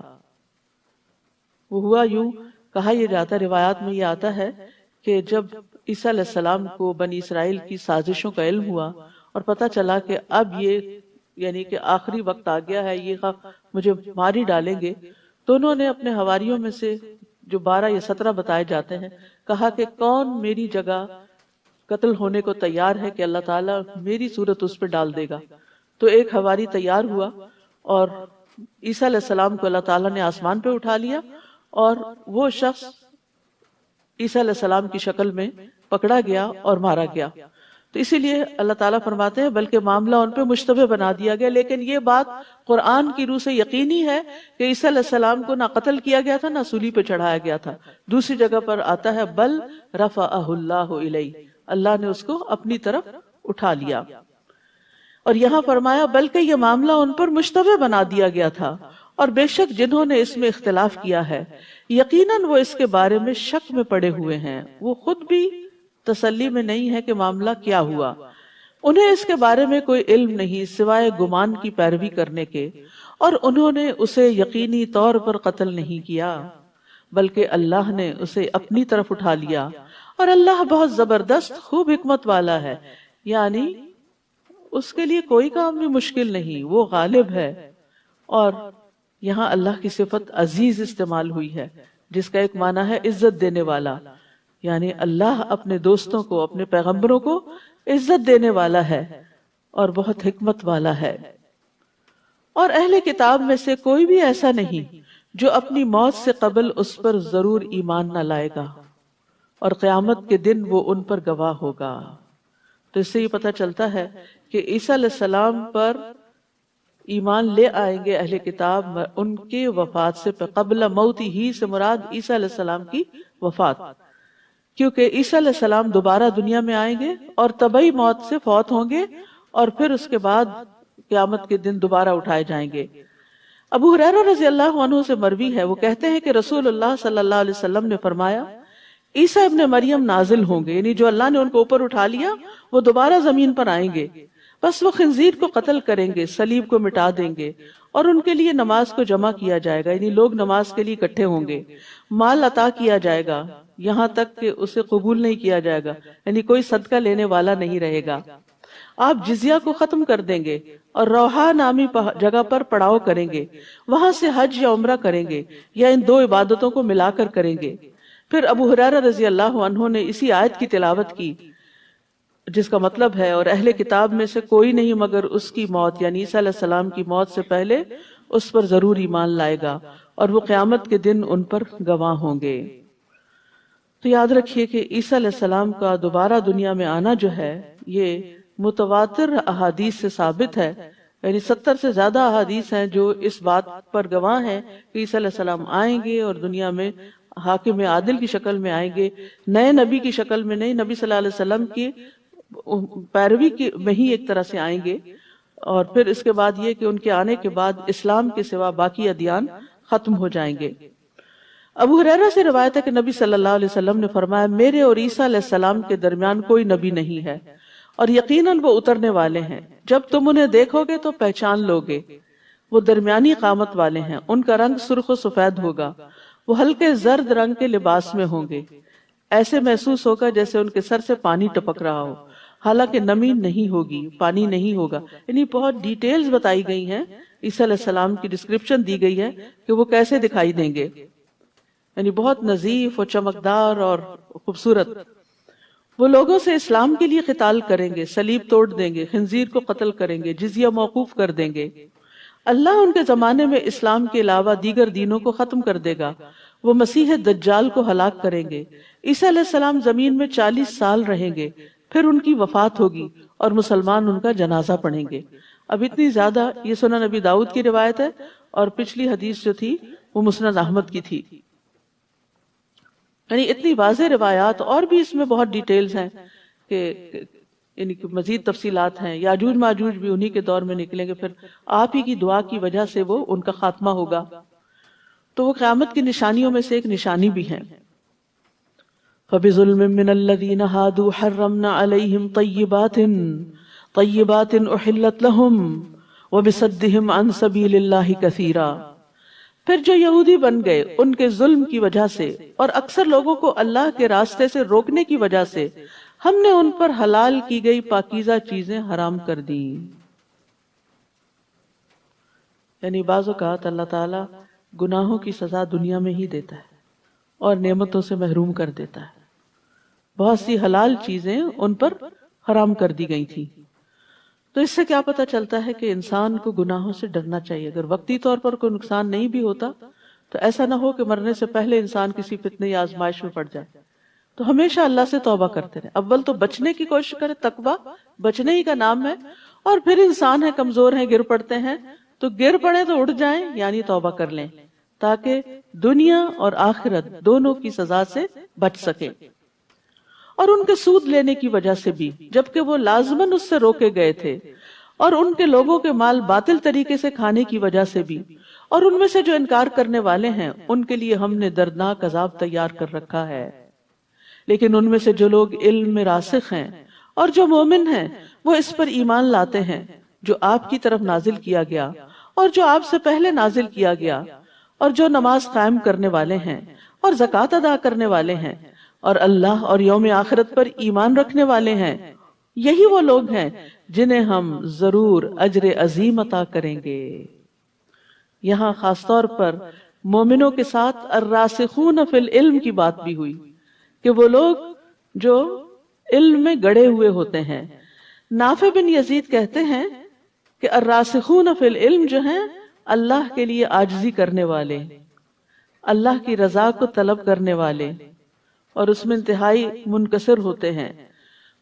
وہ ہوا یوں، کہا یہ جاتا، روایات میں یہ آتا ہے کہ جب عیسیٰ علیہ السلام کو بنی اسرائیل کی سازشوں کا علم ہوا اور پتہ چلا کہ اب یہ یعنی کہ آخری وقت آ گیا ہے، یہ مجھے مار ہی ڈالیں گے، تو انہوں نے اپنے حواریوں میں سے جو 12 یا 17 بتائے جاتے ہیں کہا کہ کون میری جگہ قتل ہونے کو تیار ہے کہ اللہ تعالیٰ میری صورت اس پہ ڈال دے گا۔ تو ایک حواری تیار ہوا اور عیسیٰ علیہ السلام کو اللہ تعالیٰ نے آسمان پہ اٹھا لیا، اور وہ شخص عیسیٰ علیہ السلام کی شکل میں پکڑا گیا اور مارا گیا۔ تو اسی لیے اللہ تعالیٰ فرماتے ہیں بلکہ معاملہ ان پہ مشتبہ بنا دیا گیا، لیکن یہ بات قرآن کی روح سے یقینی ہے کہ عیسیٰ علیہ السلام کو نہ قتل کیا گیا تھا نہ سولی پہ چڑھایا گیا تھا۔ دوسری جگہ پر آتا ہے بل رفعہ اللہ الیہ، اللہ نے اس کو اپنی طرف اٹھا لیا۔ اور یہاں فرمایا بلکہ یہ معاملہ ان پر مشتبہ بنا دیا گیا تھا، اور بے شک جنہوں نے اس میں اختلاف کیا ہے یقیناً وہ اس کے بارے میں شک میں پڑے ہوئے ہیں، وہ خود بھی تسلی میں نہیں ہے کہ معاملہ کیا ہوا، انہیں اس کے بارے میں کوئی علم نہیں سوائے گمان کی پیروی کرنے کے، اور انہوں نے اسے یقینی طور پر قتل نہیں کیا بلکہ اللہ نے اسے اپنی طرف اٹھا لیا، اور اللہ بہت زبردست خوب حکمت والا ہے، یعنی اس کے لیے کوئی کام بھی مشکل نہیں، وہ غالب ہے۔ اور یہاں اللہ کی صفت عزیز استعمال ہوئی ہے جس کا ایک معنی ہے عزت دینے والا، یعنی اللہ اپنے دوستوں کو، اپنے پیغمبروں کو عزت دینے والا ہے اور بہت حکمت والا ہے۔ اور اہل کتاب میں سے کوئی بھی ایسا نہیں جو اپنی موت سے قبل اس پر ضرور ایمان نہ لائے گا، اور قیامت کے دن وہ ان پر گواہ ہوگا۔ تو اس سے یہ پتہ چلتا ہے کہ عیسیٰ علیہ السلام پر ایمان لے آئیں گے اہل کتاب ان کے وفات سے قبل موتی ہی سے مراد عیسیٰ علیہ السلام کی وفات، کیونکہ عیسیٰ علیہ السلام دوبارہ دنیا میں آئیں گے اور طبعی موت سے فوت ہوں گے، اور پھر اس کے بعد قیامت کے دن دوبارہ اٹھائے جائیں گے۔ ابو ہریرہ رضی اللہ عنہ سے مروی ہے، وہ کہتے ہیں کہ رسول اللہ صلی اللہ علیہ وسلم نے فرمایا عیسیٰ ابن مریم نازل ہوں گے، یعنی جو اللہ نے ان کو اوپر اٹھا لیا وہ دوبارہ زمین پر آئیں گے، بس وہ خنزیر کو قتل کریں گے، صلیب کو مٹا دیں گے، اور ان کے لیے نماز کو جمع کیا جائے گا، یعنی لوگ نماز کے لیے اکٹھے ہوں گے، مال عطا کیا جائے گا یہاں تک کہ اسے قبول نہیں کیا جائے گا، یعنی کوئی صدقہ لینے والا نہیں رہے گا۔ آپ جزیہ کو ختم کر دیں گے اور روحا نامی جگہ پر پڑاؤ کریں گے، وہاں سے حج یا عمرہ کریں گے یا ان دو عبادتوں کو ملا کر کریں گے۔ پھر ابو ہریرہ رضی اللہ عنہ نے اسی آیت کی تلاوت کی، جس کا مطلب ہے اور اہل کتاب میں سے کوئی نہیں مگر اس کی موت یعنی عیسیٰ علیہ السلام کی موت سے پہلے اس پر ضرور ایمان لائے گا اور وہ قیامت کے دن ان پر گواہ ہوں گے۔ تو یاد رکھیے کہ عیسیٰ علیہ السلام کا دوبارہ دنیا میں آنا جو ہے یہ متواتر احادیث سے ثابت ہے، یعنی 70 سے زیادہ احادیث ہیں جو اس بات پر گواہ ہیں کہ عیسیٰ علیہ السلام آئیں گے اور دنیا میں حاکم عادل کی شکل میں آئیں گے، نئے نبی کی شکل میں نہیں، نبی صلی اللہ علیہ وسلم کی پیروی میں ہی ایک طرح سے آئیں گے، اور پھر اس کے بعد یہ کہ ان کے آنے کے بعد اسلام کے سوا باقی ادیان ختم ہو جائیں گے۔ ابو ہریرہ سے روایت ہے کہ نبی صلی اللہ علیہ وسلم نے فرمایا، میرے اور عیسیٰ علیہ السلام کے درمیان کوئی نبی نہیں ہے اور یقیناً وہ اترنے والے ہیں، جب تم انہیں دیکھو گے تو پہچان لوگے، وہ درمیانی قامت والے ہیں، ان کا رنگ سرخ و سفید ہوگا، وہ ہلکے زرد رنگ کے لباس میں ہوں گے، ایسے محسوس ہوگا جیسے ان کے سر سے پانی ٹپک رہا ہو، حالانکہ نمی نہیں ہوگی، پانی نہیں ہوگا، یعنی بہت ڈیٹیلز بتائی گئی ہیں، عیسیٰ علیہ السلام کی ڈسکرپشن دی گئی ہے کہ وہ کیسے دکھائی دیں گے، یعنی بہت نظیف و چمکدار اور خوبصورت۔ وہ لوگوں سے اسلام کے لیے قتال کریں گے، صلیب توڑ دیں گے، خنزیر کو قتل کریں گے، جزیہ موقوف کر دیں گے۔ اللہ ان کے زمانے میں اسلام کے علاوہ دیگر دینوں کو ختم کر دے گا، وہ مسیح دجال کو ہلاک کریں گے۔ عیسیٰ علیہ السلام زمین میں 40 سال رہیں گے، پھر ان کی وفات ہوگی اور مسلمان ان کا جنازہ پڑھیں گے۔ اب اتنی زیادہ، یہ سنن نبی داؤد کی روایت ہے اور پچھلی حدیث جو تھی وہ مسند احمد کی تھی، یعنی اتنی واضح روایات، اور بھی اس میں بہت ڈیٹیلز ہیں کہ یعنی مزید تفصیلات ہیں۔ یاجوج ماجوج بھی انہی کے دور میں نکلیں گے، پھر آپ ہی کی دعا کی وجہ سے وہ ان کا خاتمہ ہوگا، تو وہ قیامت کی نشانیوں میں سے ایک نشانی بھی ہیں۔ فَبِظُلْمٍ مِّنَ الَّذِينَ هَادُوا حَرَّمْنَا عَلَيْهِمْ طَيِّبَاتٍ أُحِلَّتْ لَهُمْ وَبِصَدِّهِمْ عَنْ سَبِيلِ اللَّهِ كَثِيرًا۔ پھر جو یہودی بن گئے ان کے ظلم کی وجہ سے اور اکثر لوگوں کو اللہ کے راستے سے روکنے کی وجہ سے ہم نے ان پر حلال کی گئی پاکیزہ چیزیں حرام کر دی۔ یعنی بعض اوقات اللہ تعالیٰ گناہوں کی سزا دنیا میں ہی دیتا ہے اور نعمتوں سے محروم کر دیتا ہے۔ بہت سی حلال چیزیں ان پر حرام کر دی گئی تھی، تو اس سے کیا پتہ چلتا ہے کہ انسان کو گناہوں سے ڈرنا چاہیے۔ اگر وقتی طور پر کوئی نقصان نہیں بھی ہوتا تو ایسا نہ ہو کہ مرنے سے پہلے انسان کسی فتنے یا آزمائش میں پڑ جائے، تو ہمیشہ اللہ سے توبہ کرتے رہے۔ اول تو بچنے کی کوشش کرے، تقویٰ بچنے ہی کا نام ہے، اور پھر انسان ہے، کمزور ہیں، گر پڑتے ہیں تو گر پڑے تو اٹھ جائیں، یعنی توبہ کر لیں، تاکہ دنیا اور آخرت دونوں کی سزا سے بچ سکے۔ اور ان کے سود لینے کی وجہ سے بھی، جبکہ وہ لازماً اس سے روکے گئے تھے، اور ان کے لوگوں کے مال باطل طریقے سے کھانے کی وجہ سے بھی، اور ان میں سے جو انکار کرنے والے ہیں ان کے لیے ہم نے دردناک عذاب تیار کر رکھا ہے۔ لیکن ان میں سے جو لوگ علم میں راسخ ہیں اور جو مومن ہیں وہ اس پر ایمان لاتے ہیں جو آپ کی طرف نازل کیا گیا اور جو آپ سے پہلے نازل کیا گیا، اور جو نماز قائم کرنے والے ہیں اور زکوٰۃ ادا کرنے والے ہیں اور اللہ اور یوم آخرت پر ایمان رکھنے والے ہیں، یہی وہ لوگ ہیں جنہیں ہم ضرور اجر عظیم عطا کریں گے۔ یہاں خاص طور پر مومنوں کے ساتھ الراسخون فی العلم کی بات بھی ہوئی کہ وہ لوگ جو علم میں گڑے ہوئے ہوتے ہیں۔ نافع بن یزید کہتے ہیں کہ الراسخون فی العلم جو ہیں اللہ کے لیے عاجزی کرنے والے، اللہ کی رضا کو طلب کرنے والے، اور اس میں انتہائی منکسر ہوتے ہیں۔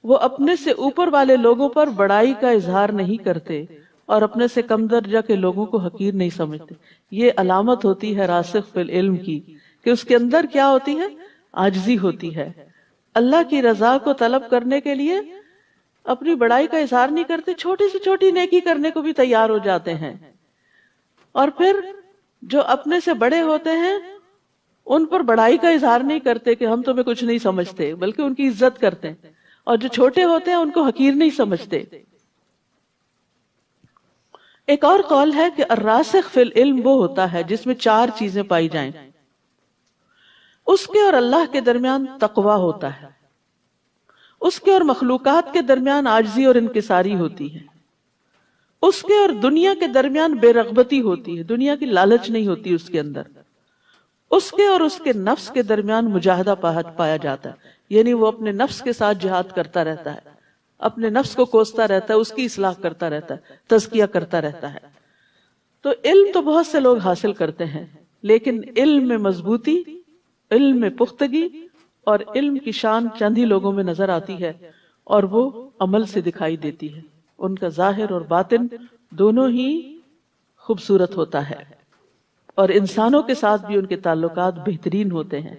وہ اپنے سے اوپر والے لوگوں پر بڑائی کا اظہار نہیں کرتے اور اپنے سے کم درجہ کے لوگوں کو حقیر نہیں سمجھتے۔ یہ علامت ہوتی ہے راسخ فی العلم کی کہ اس کے اندر کیا ہوتی ہے؟ عاجزی ہوتی ہے۔ اللہ کی رضا کو طلب کرنے کے لیے اپنی بڑائی کا اظہار نہیں کرتے، چھوٹی سے چھوٹی نیکی کرنے کو بھی تیار ہو جاتے ہیں، اور پھر جو اپنے سے بڑے ہوتے ہیں ان پر بڑائی کا اظہار نہیں کرتے کہ ہم تمہیں کچھ نہیں سمجھتے، بلکہ ان کی عزت کرتے ہیں، اور جو چھوٹے ہوتے ہیں ان کو حقیر نہیں سمجھتے۔ ایک اور قول ہے کہ الراسخ فی العلم وہ ہوتا ہے جس میں 4 چیزیں پائی جائیں. اس کے اور اللہ کے درمیان تقوی ہوتا ہے، اس کے اور مخلوقات کے درمیان عاجزی اور انکساری ہوتی ہے، اس کے اور دنیا کے درمیان بے رغبتی ہوتی ہے، دنیا کی لالچ نہیں ہوتی اس کے اندر، اس کے اور اس کے نفس کے درمیان مجاہدہ پایا جاتا ہے، یعنی وہ اپنے نفس کے ساتھ جہاد کرتا رہتا ہے، اپنے نفس کو کوستا رہتا ہے، اس کی اصلاح کرتا رہتا ہے، تزکیہ کرتا رہتا ہے. تو علم تو بہت سے لوگ حاصل کرتے ہیں، لیکن علم میں مضبوطی، علم میں پختگی اور علم کی شان چند ہی لوگوں میں نظر آتی ہے، اور وہ عمل سے دکھائی دیتی ہے. ان کا ظاہر اور باطن دونوں ہی خوبصورت ہوتا ہے، اور انسانوں کے ساتھ بھی ان کے تعلقات بہترین ہوتے ہیں.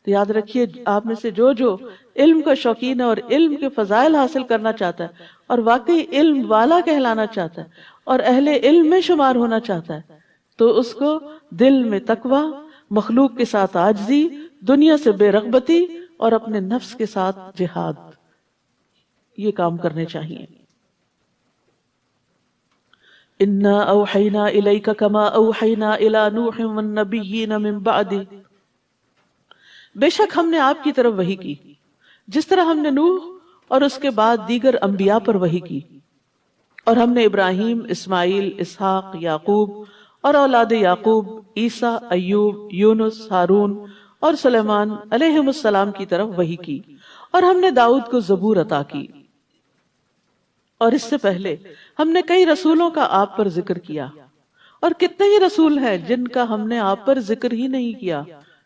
تو یاد رکھیے، آپ میں سے جو علم کا شوقین ہے اور علم کے فضائل حاصل کرنا چاہتا ہے اور واقعی علم والا کہلانا چاہتا ہے اور اہل علم میں شمار ہونا چاہتا ہے، تو اس کو دل میں تقوی، مخلوق کے ساتھ عاجزی، دنیا سے بے رغبتی اور اپنے نفس کے ساتھ جہاد، یہ کام کرنے چاہیے. انا اوحینا الیک کما اوحینا الی نوح والنبیین من بعدہ، بے شک ہم نے آپ کی طرف وحی کی جس طرح ہم نے نوح اور اس کے بعد دیگر انبیاء پر وحی کی، اور ہم نے ابراہیم، اسماعیل، اسحاق، یعقوب اور اولاد یعقوب، عیسیٰ، ایوب، یونس، ہارون اور سلیمان علیہم السلام کی طرف وحی کی، اور ہم نے داؤد کو زبور عطا کی. اور اس سے پہلے ہم نے کئی رسولوں کا آپ پر ذکر کیا، اور کتنے ہی رسول ہیں جن کا ہم نے آپ پر ذکر ہی نہیں کیا.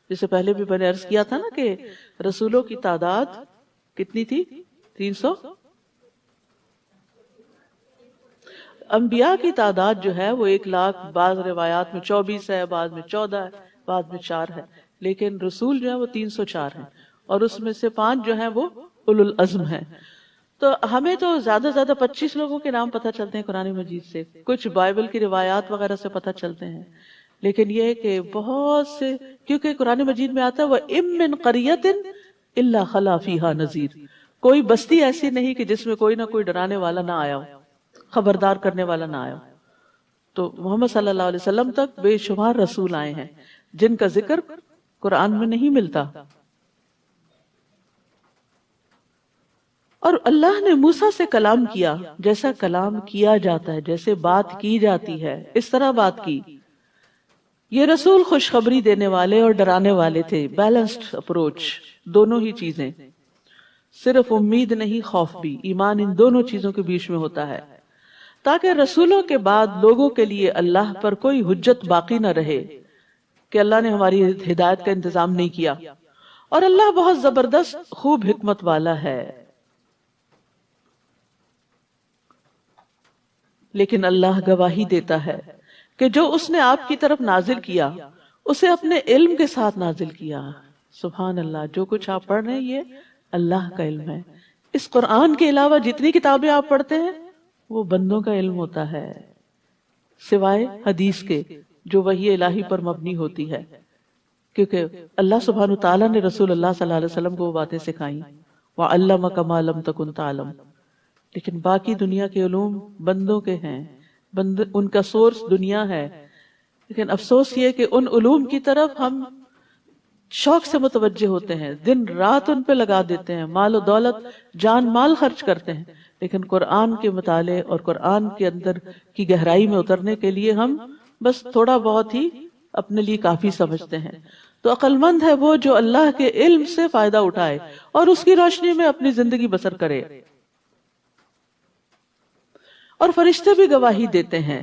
جسے پہلے بھی میں نے عرض کیا تھا نا کہ رسولوں کی تعداد کتنی تھی؟ 300. انبیاء کی تعداد جو ہے وہ 1,00,000، بعض روایات میں 24 ہے، بعض میں 14 ہے، بعض میں 4 ہے، لیکن رسول جو ہے وہ 304 ہیں، اور اس میں سے 5 جو ہیں وہ اولو العزم ہیں. تو ہمیں تو زیادہ سے زیادہ 25 لوگوں کے نام پتہ چلتے ہیں قرآن مجید سے، کچھ بائبل کی روایات وغیرہ سے پتہ چلتے ہیں، لیکن یہ کہ بہت سے، کیونکہ قرآن مجید میں آتا ہے وَإِن مِّن قَرْيَةٍ إِلَّا خَلَا فِيهَا نَذِيرٌ، کوئی بستی ایسی نہیں کہ جس میں کوئی نہ کوئی ڈرانے والا نہ آیا ہو، خبردار کرنے والا نہ آیا ہو. تو محمد صلی اللہ علیہ وسلم تک بے شمار رسول آئے ہیں جن کا ذکر قرآن میں نہیں ملتا. اور اللہ نے موسیٰ سے کلام کیا جیسا کلام کیا جاتا ہے، جیسے بات کی جاتی ہے اس طرح بات کی. یہ رسول خوشخبری دینے والے اور ڈرانے والے تھے، بیلنسڈ اپروچ، دونوں ہی چیزیں، صرف امید نہیں خوف بھی، ایمان ان دونوں چیزوں کے بیچ میں ہوتا ہے، تاکہ رسولوں کے بعد لوگوں کے لیے اللہ پر کوئی حجت باقی نہ رہے کہ اللہ نے ہماری ہدایت کا انتظام نہیں کیا. اور اللہ بہت زبردست خوب حکمت والا ہے. لیکن اللہ گواہی دیتا ہے کہ جو اس نے آپ کی طرف نازل کیا اسے اپنے علم کے ساتھ نازل کیا. سبحان اللہ، جو کچھ آپ پڑھ رہے ہیں یہ اللہ کا علم ہے. اس قرآن کے علاوہ جتنی کتابیں آپ پڑھتے ہیں وہ بندوں کا علم ہوتا ہے، سوائے حدیث کے جو وحی الہی پر مبنی ہوتی ہے، کیونکہ اللہ سبحانہ تعالیٰ نے رسول اللہ صلی اللہ علیہ وسلم کو وہ باتیں سکھائیں، وَعَلَّمَكَ مَا لَمْ تَكُنْ تَعْلَمُ. لیکن باقی دنیا کے علوم بندوں کے ہیں، ان کا سورس دنیا ہے. لیکن افسوس یہ کہ ان علوم کی طرف ہم شوق سے متوجہ ہوتے ہیں، دن رات ان پہ لگا دیتے ہیں، مال و دولت، جان مال خرچ کرتے ہیں، لیکن قرآن کے مطالعے اور قرآن کے اندر کی گہرائی میں اترنے کے لیے ہم بس تھوڑا بہت ہی اپنے لیے کافی سمجھتے ہیں. تو عقل مند ہے وہ جو اللہ کے علم سے فائدہ اٹھائے اور اس کی روشنی میں اپنی زندگی بسر کرے. اور فرشتے بھی گواہی دیتے ہیں،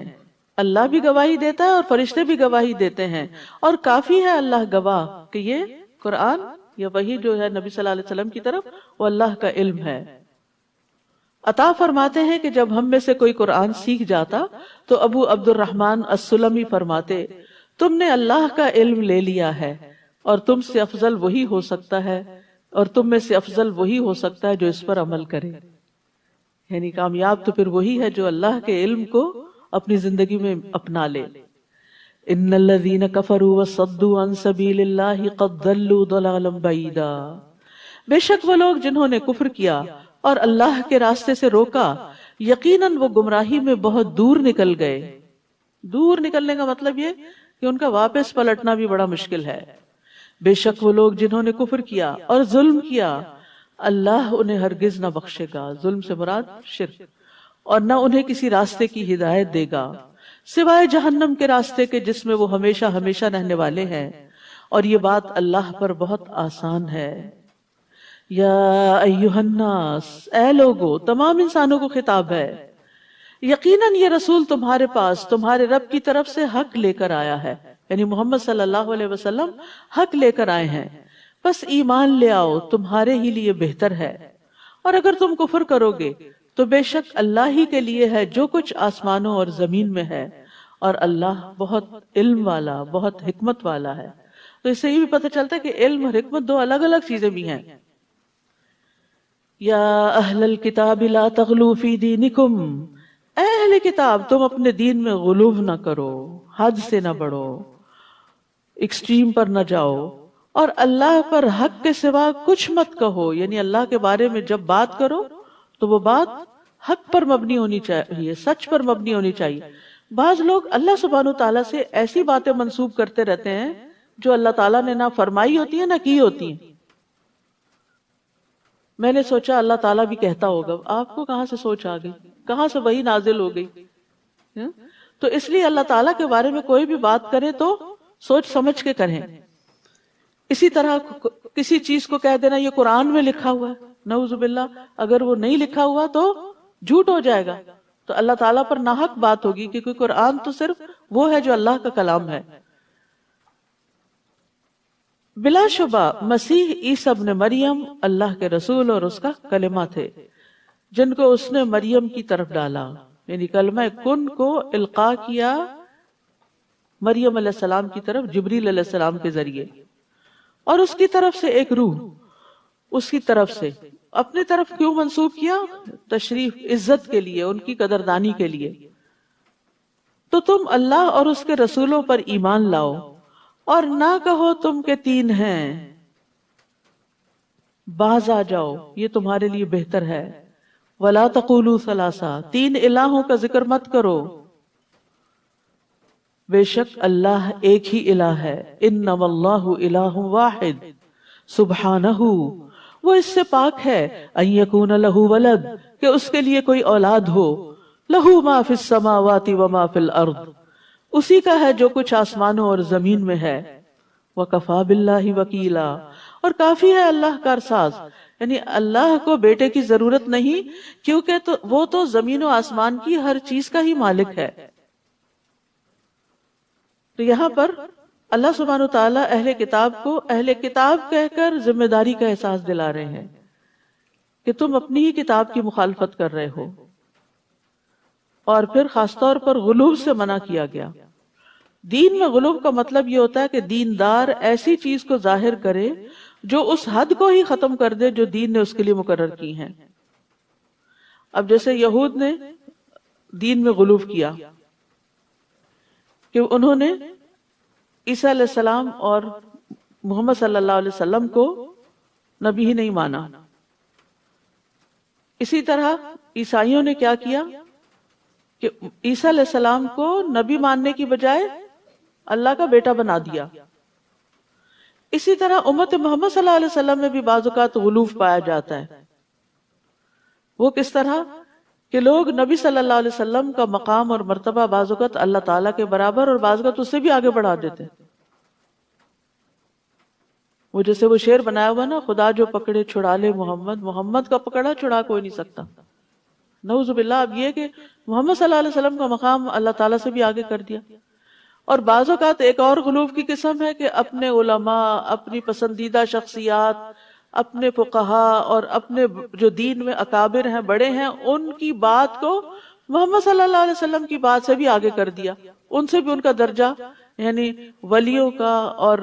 اللہ بھی گواہی دیتا ہے اور فرشتے بھی گواہی دیتے ہیں، اور کافی ہے اللہ گواہ کہ یہ قرآن یا وحی جو ہے نبی صلی اللہ علیہ وسلم کی طرف وہ اللہ کا علم ہے. عطا فرماتے ہیں کہ جب ہم میں سے کوئی قرآن سیکھ جاتا تو ابو عبد الرحمن السلمی فرماتے تم نے اللہ کا علم لے لیا ہے اور تم سے افضل وہی ہو سکتا ہے، اور تم میں سے افضل وہی ہو سکتا ہے جو اس پر عمل کرے. یعنی کامیاب تو پھر وہی ہے جو اللہ کے علم کو اپنی زندگی میں اپنا لے. ان الذین کفروا وصدوا عن سبیل اللہ قد ضلوا ضلالا بعیدا، بے شک وہ لوگ جنہوں نے کفر کیا اور اللہ کے راستے سے روکا، یقیناً وہ گمراہی میں بہت دور نکل گئے. دور نکلنے کا مطلب یہ کہ ان کا واپس پلٹنا بھی بڑا مشکل ہے. بے شک وہ لوگ جنہوں نے کفر کیا اور ظلم کیا اللہ انہیں ہرگز نہ بخشے گا. ظلم سے مراد شرک. اور نہ انہیں کسی راستے کی ہدایت دے گا سوائے جہنم کے راستے کے جس میں وہ ہمیشہ ہمیشہ رہنے والے ہیں. اور یہ بات اللہ پر بہت آسان ہے. یا ایہا الناس، اے لوگو، تمام انسانوں کو خطاب ہے. یقیناً یہ رسول تمہارے پاس تمہارے رب کی طرف سے حق لے کر آیا ہے، یعنی محمد صلی اللہ علیہ وسلم حق لے کر آئے ہیں. بس ایمان لے آؤ، تمہارے ہی لیے بہتر ہے. اور اگر تم کفر کرو گے تو بے شک اللہ ہی کے لیے ہے جو کچھ آسمانوں اور زمین میں ہے، اور اللہ بہت علم والا، بہت حکمت والا ہے. تو اس سے یہ بھی پتہ چلتا ہے کہ علم اور حکمت دو الگ الگ چیزیں بھی ہیں. یا اہل الکتاب لا تغلوا فی دینکم، اے اہل کتاب تم اپنے دین میں غلو نہ کرو، حد سے نہ بڑھو، ایکسٹریم پر نہ جاؤ. اور اللہ پر حق کے سوا کچھ مت کہو، یعنی اللہ کے بارے میں جب بات کرو تو وہ بات حق پر مبنی ہونی چاہیے، سچ پر مبنی ہونی چاہیے. بعض لوگ اللہ سبحانہ تعالیٰ سے ایسی باتیں منسوب کرتے رہتے ہیں جو اللہ تعالیٰ نے نہ فرمائی ہوتی ہیں نہ کی ہوتی ہیں. میں نے سوچا اللہ تعالیٰ بھی کہتا ہوگا. آپ کو کہاں سے سوچ آ گئی؟ کہاں سے وہی نازل ہو گئی؟ تو اس لیے اللہ تعالیٰ کے بارے میں کوئی بھی بات کرے تو سوچ سمجھ کے کریں. اسی طرح کسی چیز کو کہہ دینا یہ قرآن میں لکھا ہوا ہے، نعوذ باللہ، اگر وہ نہیں لکھا ہوا تو جھوٹ ہو جائے گا، تو اللہ تعالیٰ پر ناحق بات ہوگی، کیونکہ قرآن تو صرف وہ ہے جو اللہ کا کلام ہے. بلا شبہ مسیح عیسیٰ ابن مریم اللہ کے رسول اور اس کا کلمہ تھے جن کو اس نے مریم کی طرف ڈالا، یعنی کلمہ کن کو القاء کیا مریم علیہ السلام کی طرف جبریل علیہ السلام کے ذریعے، اور اس کی طرف سے ایک روح اس کی طرف سے. اپنی طرف کیوں منسوب کیا؟ تشریف، عزت کے لیے، ان کی قدردانی کے لیے. تو تم اللہ اور اس کے رسولوں پر ایمان لاؤ اور نہ کہو تم کے تین ہیں، باز آ جاؤ، یہ تمہارے لیے بہتر ہے. وَلَا تَقُولُوا ثَلَاثَةً، تین الہوں کا ذکر مت کرو، بے شک اللہ ایک ہی الہ ہے. اِنَّمَا اللَّهُ إِلَٰهٌ وَاحِدٌ سُبْحَانَهُ، وہ اس سے پاک ہے ان یکون لہ ولد، کہ اس کے لیے کوئی اولاد ہو. لہ ما فی السماوات وما فی الارض، اسی کا ہے جو کچھ آسمانوں اور زمین میں ہے. وکفی باللہ وکیلا، اور کافی ہے اللہ کارساز، یعنی اللہ کو بیٹے کی ضرورت نہیں، کیونکہ وہ تو زمین و آسمان کی ہر چیز کا ہی مالک ہے. تو یہاں پر اللہ سبحانہ وتعالی اہل کتاب کو اہل کتاب کہہ کر ذمہ داری کا احساس دلا رہے ہیں کہ تم اپنی ہی کتاب کی مخالفت کر رہے ہو. اور پھر خاص طور پر غلو سے منع کیا گیا. دین میں غلو کا مطلب یہ ہوتا ہے کہ دیندار ایسی چیز کو ظاہر کرے جو اس حد کو ہی ختم کر دے جو دین نے اس کے لیے مقرر کی ہیں. اب جیسے یہود نے دین میں غلو کیا کہ انہوں نے عیسیٰ علیہ السلام اور محمد صلی اللہ علیہ وسلم کو نبی ہی نہیں مانا. اسی طرح عیسائیوں نے کیا کیا کہ عیسیٰ علیہ السلام کو نبی ماننے کی بجائے اللہ کا بیٹا بنا دیا. اسی طرح امت محمد صلی اللہ علیہ وسلم میں بھی بعض اوقات غلو پایا جاتا ہے. وہ کس طرح کہ لوگ نبی صلی اللہ علیہ وسلم کا مقام اور مرتبہ بعض اوقات اللہ تعالیٰ کے برابر اور بعض اوقات اس سے بھی آگے بڑھا دیتے. وہ جیسے وہ شعر بنایا ہوا نا، خدا جو پکڑے چھڑا لے محمد، محمد کا پکڑا چھڑا کوئی نہیں سکتا. نعوذ باللہ. اب یہ کہ محمد صلی اللہ علیہ وسلم کا مقام اللہ تعالیٰ سے بھی آگے کر دیا. اور بعض اوقات ایک اور غلو کی قسم ہے کہ اپنے علماء، اپنی پسندیدہ شخصیات، اپنے فقہا اور اپنے جو دین میں اکابر ہیں، بڑے ہیں، ان کی بات کو محمد صلی اللہ علیہ وسلم کی بات سے بھی آگے کر دیا. ان سے بھی ان کا درجہ، یعنی ولیوں کا اور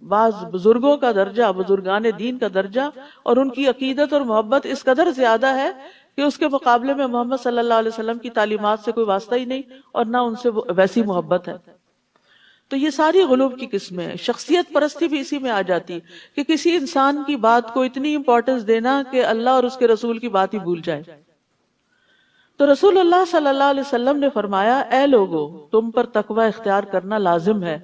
بعض بزرگوں کا درجہ، بزرگان دین کا درجہ اور ان کی عقیدت اور محبت اس قدر زیادہ ہے کہ اس کے مقابلے میں محمد صلی اللہ علیہ وسلم کی تعلیمات سے کوئی واسطہ ہی نہیں اور نہ ان سے ویسی محبت ہے. تو یہ ساری غلو کی قسمیں ہیں. شخصیت پرستی بھی اسی میں آ جاتی کہ کسی انسان کی بات کو اتنی امپورٹنس دینا کہ اللہ اور اس کے رسول کی بات ہی بھول جائے. تو رسول اللہ صلی اللہ علیہ وسلم نے فرمایا اے لوگو تم پر تقوی اختیار کرنا لازم ہے،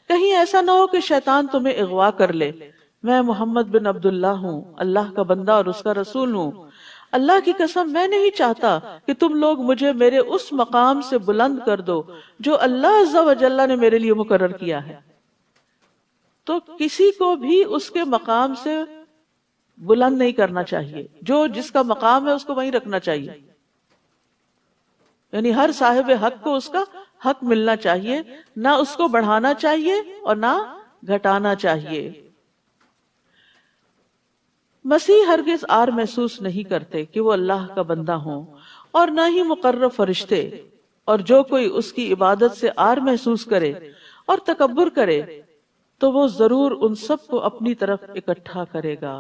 کہیں ایسا نہ ہو کہ شیطان تمہیں اغوا کر لے۔ میں محمد بن عبداللہ ہوں، اللہ کا بندہ اور اس کا رسول ہوں۔ اللہ کی قسم میں نہیں چاہتا کہ تم لوگ مجھے میرے اس مقام سے بلند کر دو جو اللہ عز و جل نے میرے لیے مقرر کیا ہے۔ تو کسی کو بھی اس کے مقام سے بلند نہیں کرنا چاہیے، جو جس کا مقام ہے اس کو وہیں رکھنا چاہیے، یعنی ہر صاحب حق کو اس کا حق ملنا چاہیے، نہ اس کو بڑھانا چاہیے اور نہ گھٹانا چاہیے۔ مسیح ہرگز آر محسوس نہیں کرتے کہ وہ اللہ کا بندہ ہوں، اور نہ ہی مقرب فرشتے، اور جو کوئی اس کی عبادت سے آر محسوس کرے اور تکبر کرے تو وہ ضرور ان سب کو اپنی طرف اکٹھا کرے گا۔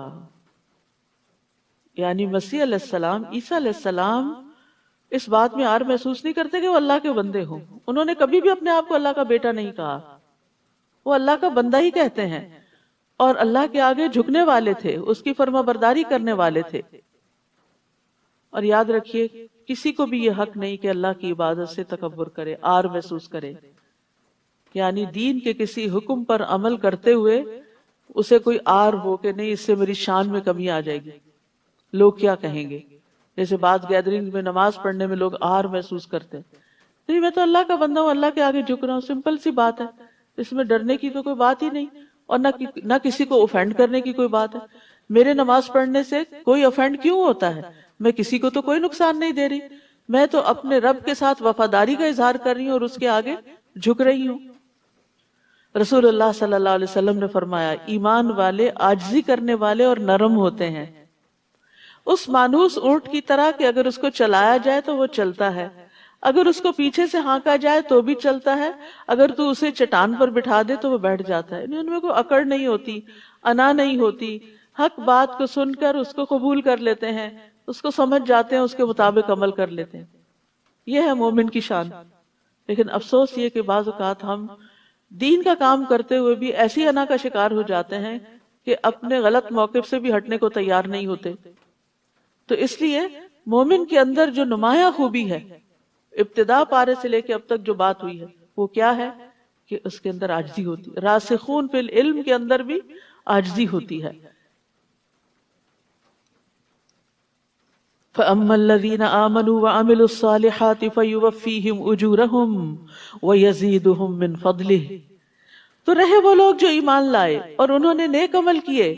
یعنی مسیح علیہ السلام، عیسیٰ علیہ السلام اس بات میں آر محسوس نہیں کرتے کہ وہ اللہ کے بندے ہوں۔ انہوں نے کبھی بھی اپنے آپ کو اللہ کا بیٹا نہیں کہا، وہ اللہ کا بندہ ہی کہتے ہیں، اور اللہ کے آگے جھکنے والے تھے، اس کی فرما برداری کرنے والے تھے۔ اور یاد رکھیے کسی کو بھی یہ حق نہیں کہ اللہ کی عبادت سے تکبر کرے، آر محسوس کرے، یعنی دین کے کسی حکم پر عمل کرتے ہوئے اسے کوئی آر ہو کہ نہیں اس سے میری شان میں کمی آ جائے گی، لوگ کیا کہیں گے۔ جیسے بعض گیدرنگ میں نماز پڑھنے میں لوگ آر محسوس کرتے ہیں، نہیں میں تو اللہ کا بندہ ہوں، اللہ کے آگے جھک رہا ہوں، سمپل سی بات ہے، اس میں ڈرنے کی تو کوئی بات ہی نہیں، اور نہ کسی کو اوفینڈ کرنے کی کوئی بات ہے۔ میرے نماز پڑھنے سے کوئی اوفینڈ کیوں ہوتا ہے؟ میں کسی کو تو کوئی نقصان نہیں دے رہی، میں تو اپنے رب کے ساتھ وفاداری کا اظہار کر رہی ہوں اور اس کے آگے جھک رہی ہوں۔ رسول اللہ صلی اللہ علیہ وسلم نے فرمایا ایمان والے عاجزی کرنے والے اور نرم ہوتے ہیں، اس مانوس اونٹ کی طرح کہ اگر اس کو چلایا جائے تو وہ چلتا ہے، اگر اس کو پیچھے سے ہانکا جائے تو بھی چلتا ہے، اگر تو اسے چٹان پر بٹھا دے تو وہ بیٹھ جاتا ہے۔ ان میں کوئی اکڑ نہیں ہوتی، انا نہیں ہوتی، حق بات کو سن کر اس کو قبول کر لیتے ہیں، اس کو سمجھ جاتے ہیں، اس کے مطابق عمل کر لیتے ہیں۔ یہ ہے مومن کی شان۔ لیکن افسوس یہ کہ بعض اوقات ہم دین کا کام کرتے ہوئے بھی ایسی انا کا شکار ہو جاتے ہیں کہ اپنے غلط موقف سے بھی ہٹنے کو تیار نہیں ہوتے۔ تو اس لیے مومن کے اندر جو نمایاں خوبی ہے، ابتدا پارے سے لے کے اب تک جو بات ہوئی ہے، وہ کیا ہے کہ اس کے اندر عاجزی ہوتی ہے۔ راسخون فی العلم کے اندر بھی عاجزی ہوتی ہے۔ فَأَمَّا الَّذِينَ آمَنُوا وَعَمِلُوا الصَّالِحَاتِ فَيُوَفِّيهِمْ أُجُورَهُمْ وَيَزِيدُهُمْ مِنْ فَضْلِهِ، تو رہے وہ لوگ جو ایمان لائے اور انہوں نے نیک عمل کیے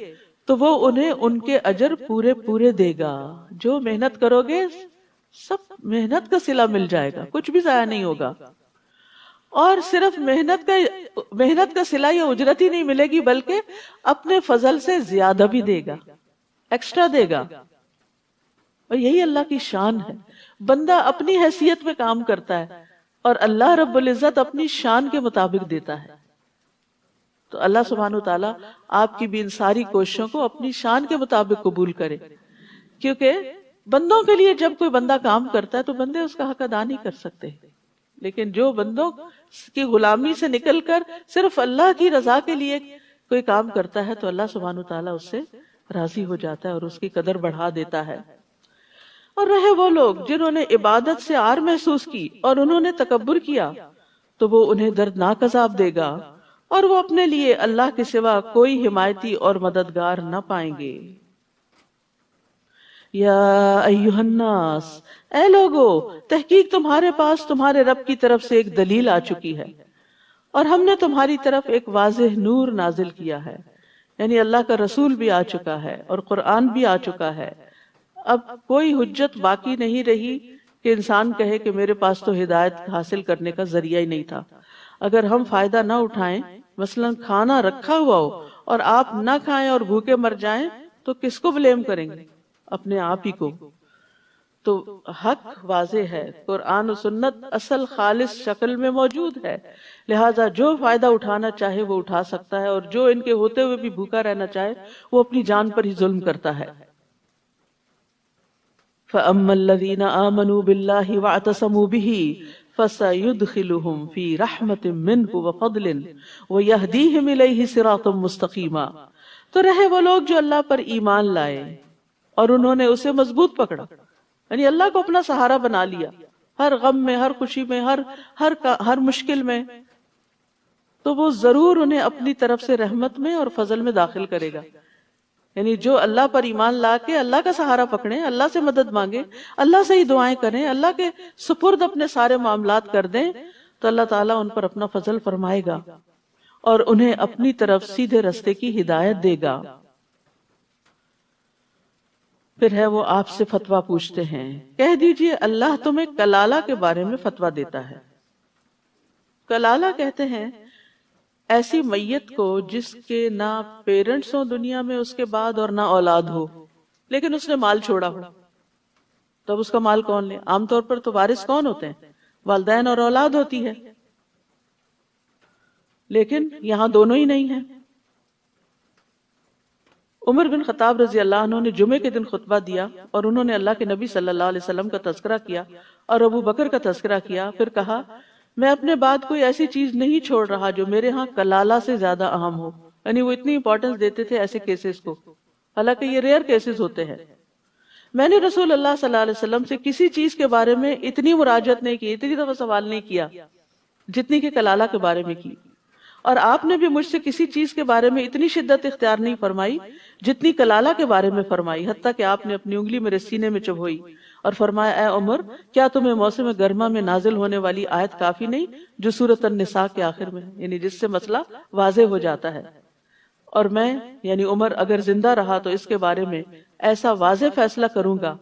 تو وہ انہیں ان کے اجر پورے پورے دے گا۔ جو محنت کرو گے سب محنت کا صلہ مل جائے گا، کچھ بھی ضائع نہیں ہوگا، اور صرف محنت کا صلہ یا اجرت ہی نہیں ملے گی بلکہ اپنے فضل سے زیادہ بھی دے گا، ایکسٹرا دے گا۔ اور یہی اللہ کی شان ہے، بندہ اپنی حیثیت میں کام کرتا ہے اور اللہ رب العزت اپنی شان کے مطابق دیتا ہے۔ تو اللہ سبحانہ وتعالیٰ آپ کی بھی ان ساری کوششوں کو اپنی شان کے مطابق قبول کرے، کیونکہ بندوں کے لیے جب کوئی بندہ کام کرتا ہے تو بندے اس کا حق ادا نہیں کر سکتے، لیکن جو بندوں کی غلامی سے نکل کر صرف اللہ کی رضا کے لیے کوئی کام کرتا ہے تو اللہ سبحانہ وتعالیٰ اس سے راضی ہو جاتا ہے اور اس کی قدر بڑھا دیتا ہے۔ اور رہے وہ لوگ جنہوں نے عبادت سے آر محسوس کی اور انہوں نے تکبر کیا تو وہ انہیں دردناک عذاب دے گا، اور وہ اپنے لیے اللہ کے سوا کوئی حمایتی اور مددگار نہ پائیں گے۔ یا ایھا الناس، اے لوگو، تحقیق تمہارے پاس تمہارے رب کی طرف سے ایک دلیل آ چکی ہے، اور ہم نے تمہاری طرف ایک واضح نور نازل کیا ہے، یعنی اللہ کا رسول بھی آ چکا ہے اور قرآن بھی آ چکا ہے۔ اب کوئی حجت باقی نہیں رہی کہ انسان کہے کہ میرے پاس تو ہدایت حاصل کرنے کا ذریعہ ہی نہیں تھا۔ اگر ہم فائدہ نہ اٹھائیں، مثلا کھانا رکھا ہوا ہو اور آپ نہ کھائیں اور بھوکے مر جائیں تو کس کو بلیم کریں گے؟ اپنے آپ ہی کو۔ تو حق واضح ہے، قرآن و سنت اصل خالص شکل میں موجود ہے، لہٰذا جو فائدہ اٹھانا چاہے وہ اٹھا سکتا ہے، اور جو ان کے ہوتے ہوئے بھی بھوکا رہنا چاہے وہ اپنی جان پر ہی ظلم کرتا ہے۔ فَأَمَّا الَّذِينَ آمَنُوا بِاللَّهِ وَاعْتَصَمُوا بِهِ فَسَيُدْخِلُهُمْ فِي رَحْمَةٍ مِّنْهُ وَفَضْلٍ وَيَهْدِيهِمْ إِلَيْهِ صِرَاطًا مُسْتَقِيمًا، تو رہے وہ لوگ جو اللہ پر ایمان لائے اور انہوں نے اسے مضبوط پکڑا، یعنی اللہ کو اپنا سہارا بنا لیا ہر غم میں، ہر خوشی میں، ہر مشکل میں، تو وہ ضرور انہیں اپنی طرف سے رحمت میں اور فضل میں داخل کرے گا. یعنی جو اللہ پر ایمان لا کے اللہ کا سہارا پکڑیں، اللہ سے مدد مانگیں، اللہ سے ہی دعائیں کریں، اللہ کے سپرد اپنے سارے معاملات کر دیں، تو اللہ تعالیٰ ان پر اپنا فضل فرمائے گا اور انہیں اپنی طرف سیدھے رستے کی ہدایت دے گا. پھر ہے وہ آپ سے فتویٰ پوچھتے ہیں، کہہ دیجئے اللہ تمہیں کلالہ کے بارے میں فتویٰ دیتا ہے. کلالہ کہتے ہیں ایسی میت کو جس کے نہ پیرنٹس ہوں دنیا میں اس کے بعد اور نہ اولاد ہو، لیکن اس نے مال چھوڑا ہو. تو اب اس کا مال کون لے؟ عام طور پر تو وارث کون ہوتے ہیں؟ والدین اور اولاد ہوتی ہے، لیکن یہاں دونوں ہی نہیں ہیں. عمر بن خطاب رضی اللہ عنہ نے جمعے کے دن خطبہ دیا اور انہوں نے اللہ کے نبی صلی اللہ علیہ وسلم کا تذکرہ کیا اور ابو بکر کا تذکرہ کیا. پھر کہا میں اپنے بعد کوئی ایسی چیز نہیں چھوڑ رہا جو میرے ہاں کلالہ سے زیادہ اہم ہو. یعنی وہ اتنی امپورٹنس دیتے تھے ایسے کیسز کو، حالانکہ یہ ریئر کیسز ہوتے ہیں. میں نے رسول اللہ صلی اللہ علیہ وسلم سے کسی چیز کے بارے میں اتنی مراجعت نہیں کی، اتنی دفعہ سوال نہیں کیا جتنی کہ کلالہ کے بارے میں کی، اور آپ نے بھی مجھ سے کسی چیز کے بارے میں اتنی شدت اختیار نہیں فرمائی جتنی کلالہ کے بارے میں فرمائی، حتیٰ کہ آپ نے اپنی انگلی میرے سینے میں چبھوئی اور فرمایا اے عمر، کیا تمہیں موسم گرما میں نازل ہونے والی آیت کافی نہیں جو سورۃ النساء کے آخر میں ہے، یعنی جس سے مسئلہ واضح ہو جاتا ہے. اور میں یعنی عمر اگر زندہ رہا تو اس کے بارے میں ایسا واضح فیصلہ کروں گا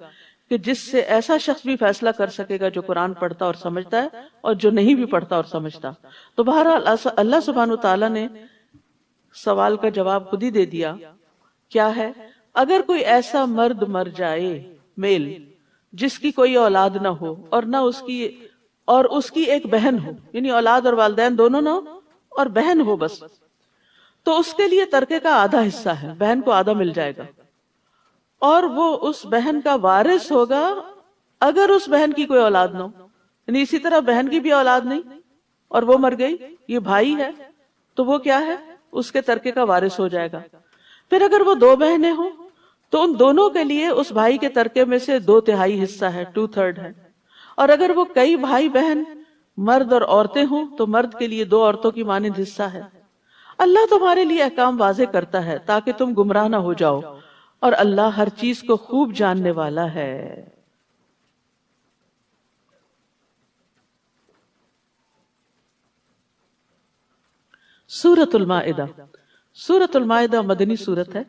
کہ جس سے ایسا شخص بھی فیصلہ کر سکے گا جو قرآن پڑھتا اور سمجھتا ہے اور جو نہیں بھی پڑھتا اور سمجھتا. تو بہرحال اللہ سبحانہ وتعالیٰ نے سوال کا جواب خود ہی دے دیا. کیا ہے؟ اگر کوئی ایسا مرد مر جائے میل جس کی کوئی اولاد نہ ہو اور نہ اس کی ایک بہن ہو، یعنی اولاد اور والدین دونوں نہ ہو اور بہن ہو بس، تو اس کے لیے ترکے کا آدھا حصہ ہے، بہن کو آدھا مل جائے گا، اور وہ اس بہن کا وارث ہوگا اگر اس بہن کی کوئی اولاد نہ ہو. یعنی اسی طرح بہن کی بھی اولاد نہیں اور وہ مر گئی، یہ بھائی ہے تو وہ کیا ہے؟ اس کے ترکے کا وارث ہو جائے گا. پھر اگر وہ دو بہنیں ہوں تو ان دونوں کے لیے اس بھائی کے ترکے میں سے 2/3 حصہ ہے، 2/3 ہے. اور اگر وہ کئی بھائی بہن مرد اور عورتیں ہوں تو مرد کے لیے 2 عورتوں کی مانند حصہ ہے. اللہ تمہارے لیے احکام واضح کرتا ہے تاکہ تم گمراہ نہ ہو جاؤ، اور اللہ ہر چیز کو خوب جاننے والا ہے. سورۃ المائدہ. سورۃ المائدہ مدنی سورت ہے،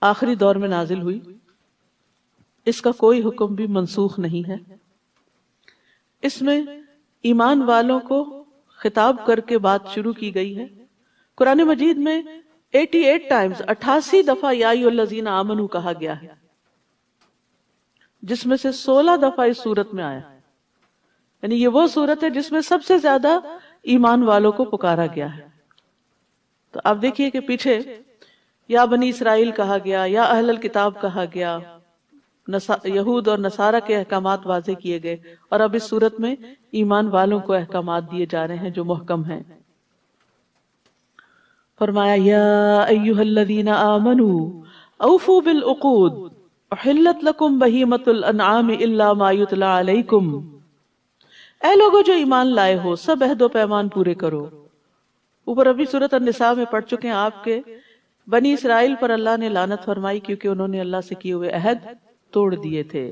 آخری دور میں نازل ہوئی. اس کا کوئی حکم بھی منسوخ نہیں ہے. اس میں ایمان والوں کو خطاب کر کے بات شروع کی گئی ہے. قرآن مجید میں 88 ٹائمز 88 دفعہ یا ایھا الذین آمنوا کہا گیا ہے، جس میں سے 16 دفعہ اس سورت میں آیا. یعنی یہ وہ سورت ہے جس میں سب سے زیادہ ایمان والوں کو پکارا گیا ہے. تو آپ دیکھیے کہ پیچھے یا بنی اسرائیل کہا گیا، یا اہل الکتاب کہا گیا، یہود اور نصارہ کے احکامات واضح کیے گئے، اور اب اس صورت میں ایمان والوں کو احکامات دیے جا رہے ہیں جو محکم ہیں. فرمایا یا ایھا الذین آمنوا اوفوا بالعقود احلت لکم بہیمۃ الانعام الا ما یتلی علیکم. اے لوگوں جو ایمان لائے ہو، سب عہد و پیمان پورے کرو. اوپر ابھی سورۃ النساء میں پڑھ چکے ہیں آپ کے بنی اسرائیل پر اللہ نے لعنت فرمائی کیونکہ انہوں نے اللہ سے کیے ہوئے عہد توڑ دیے تھے.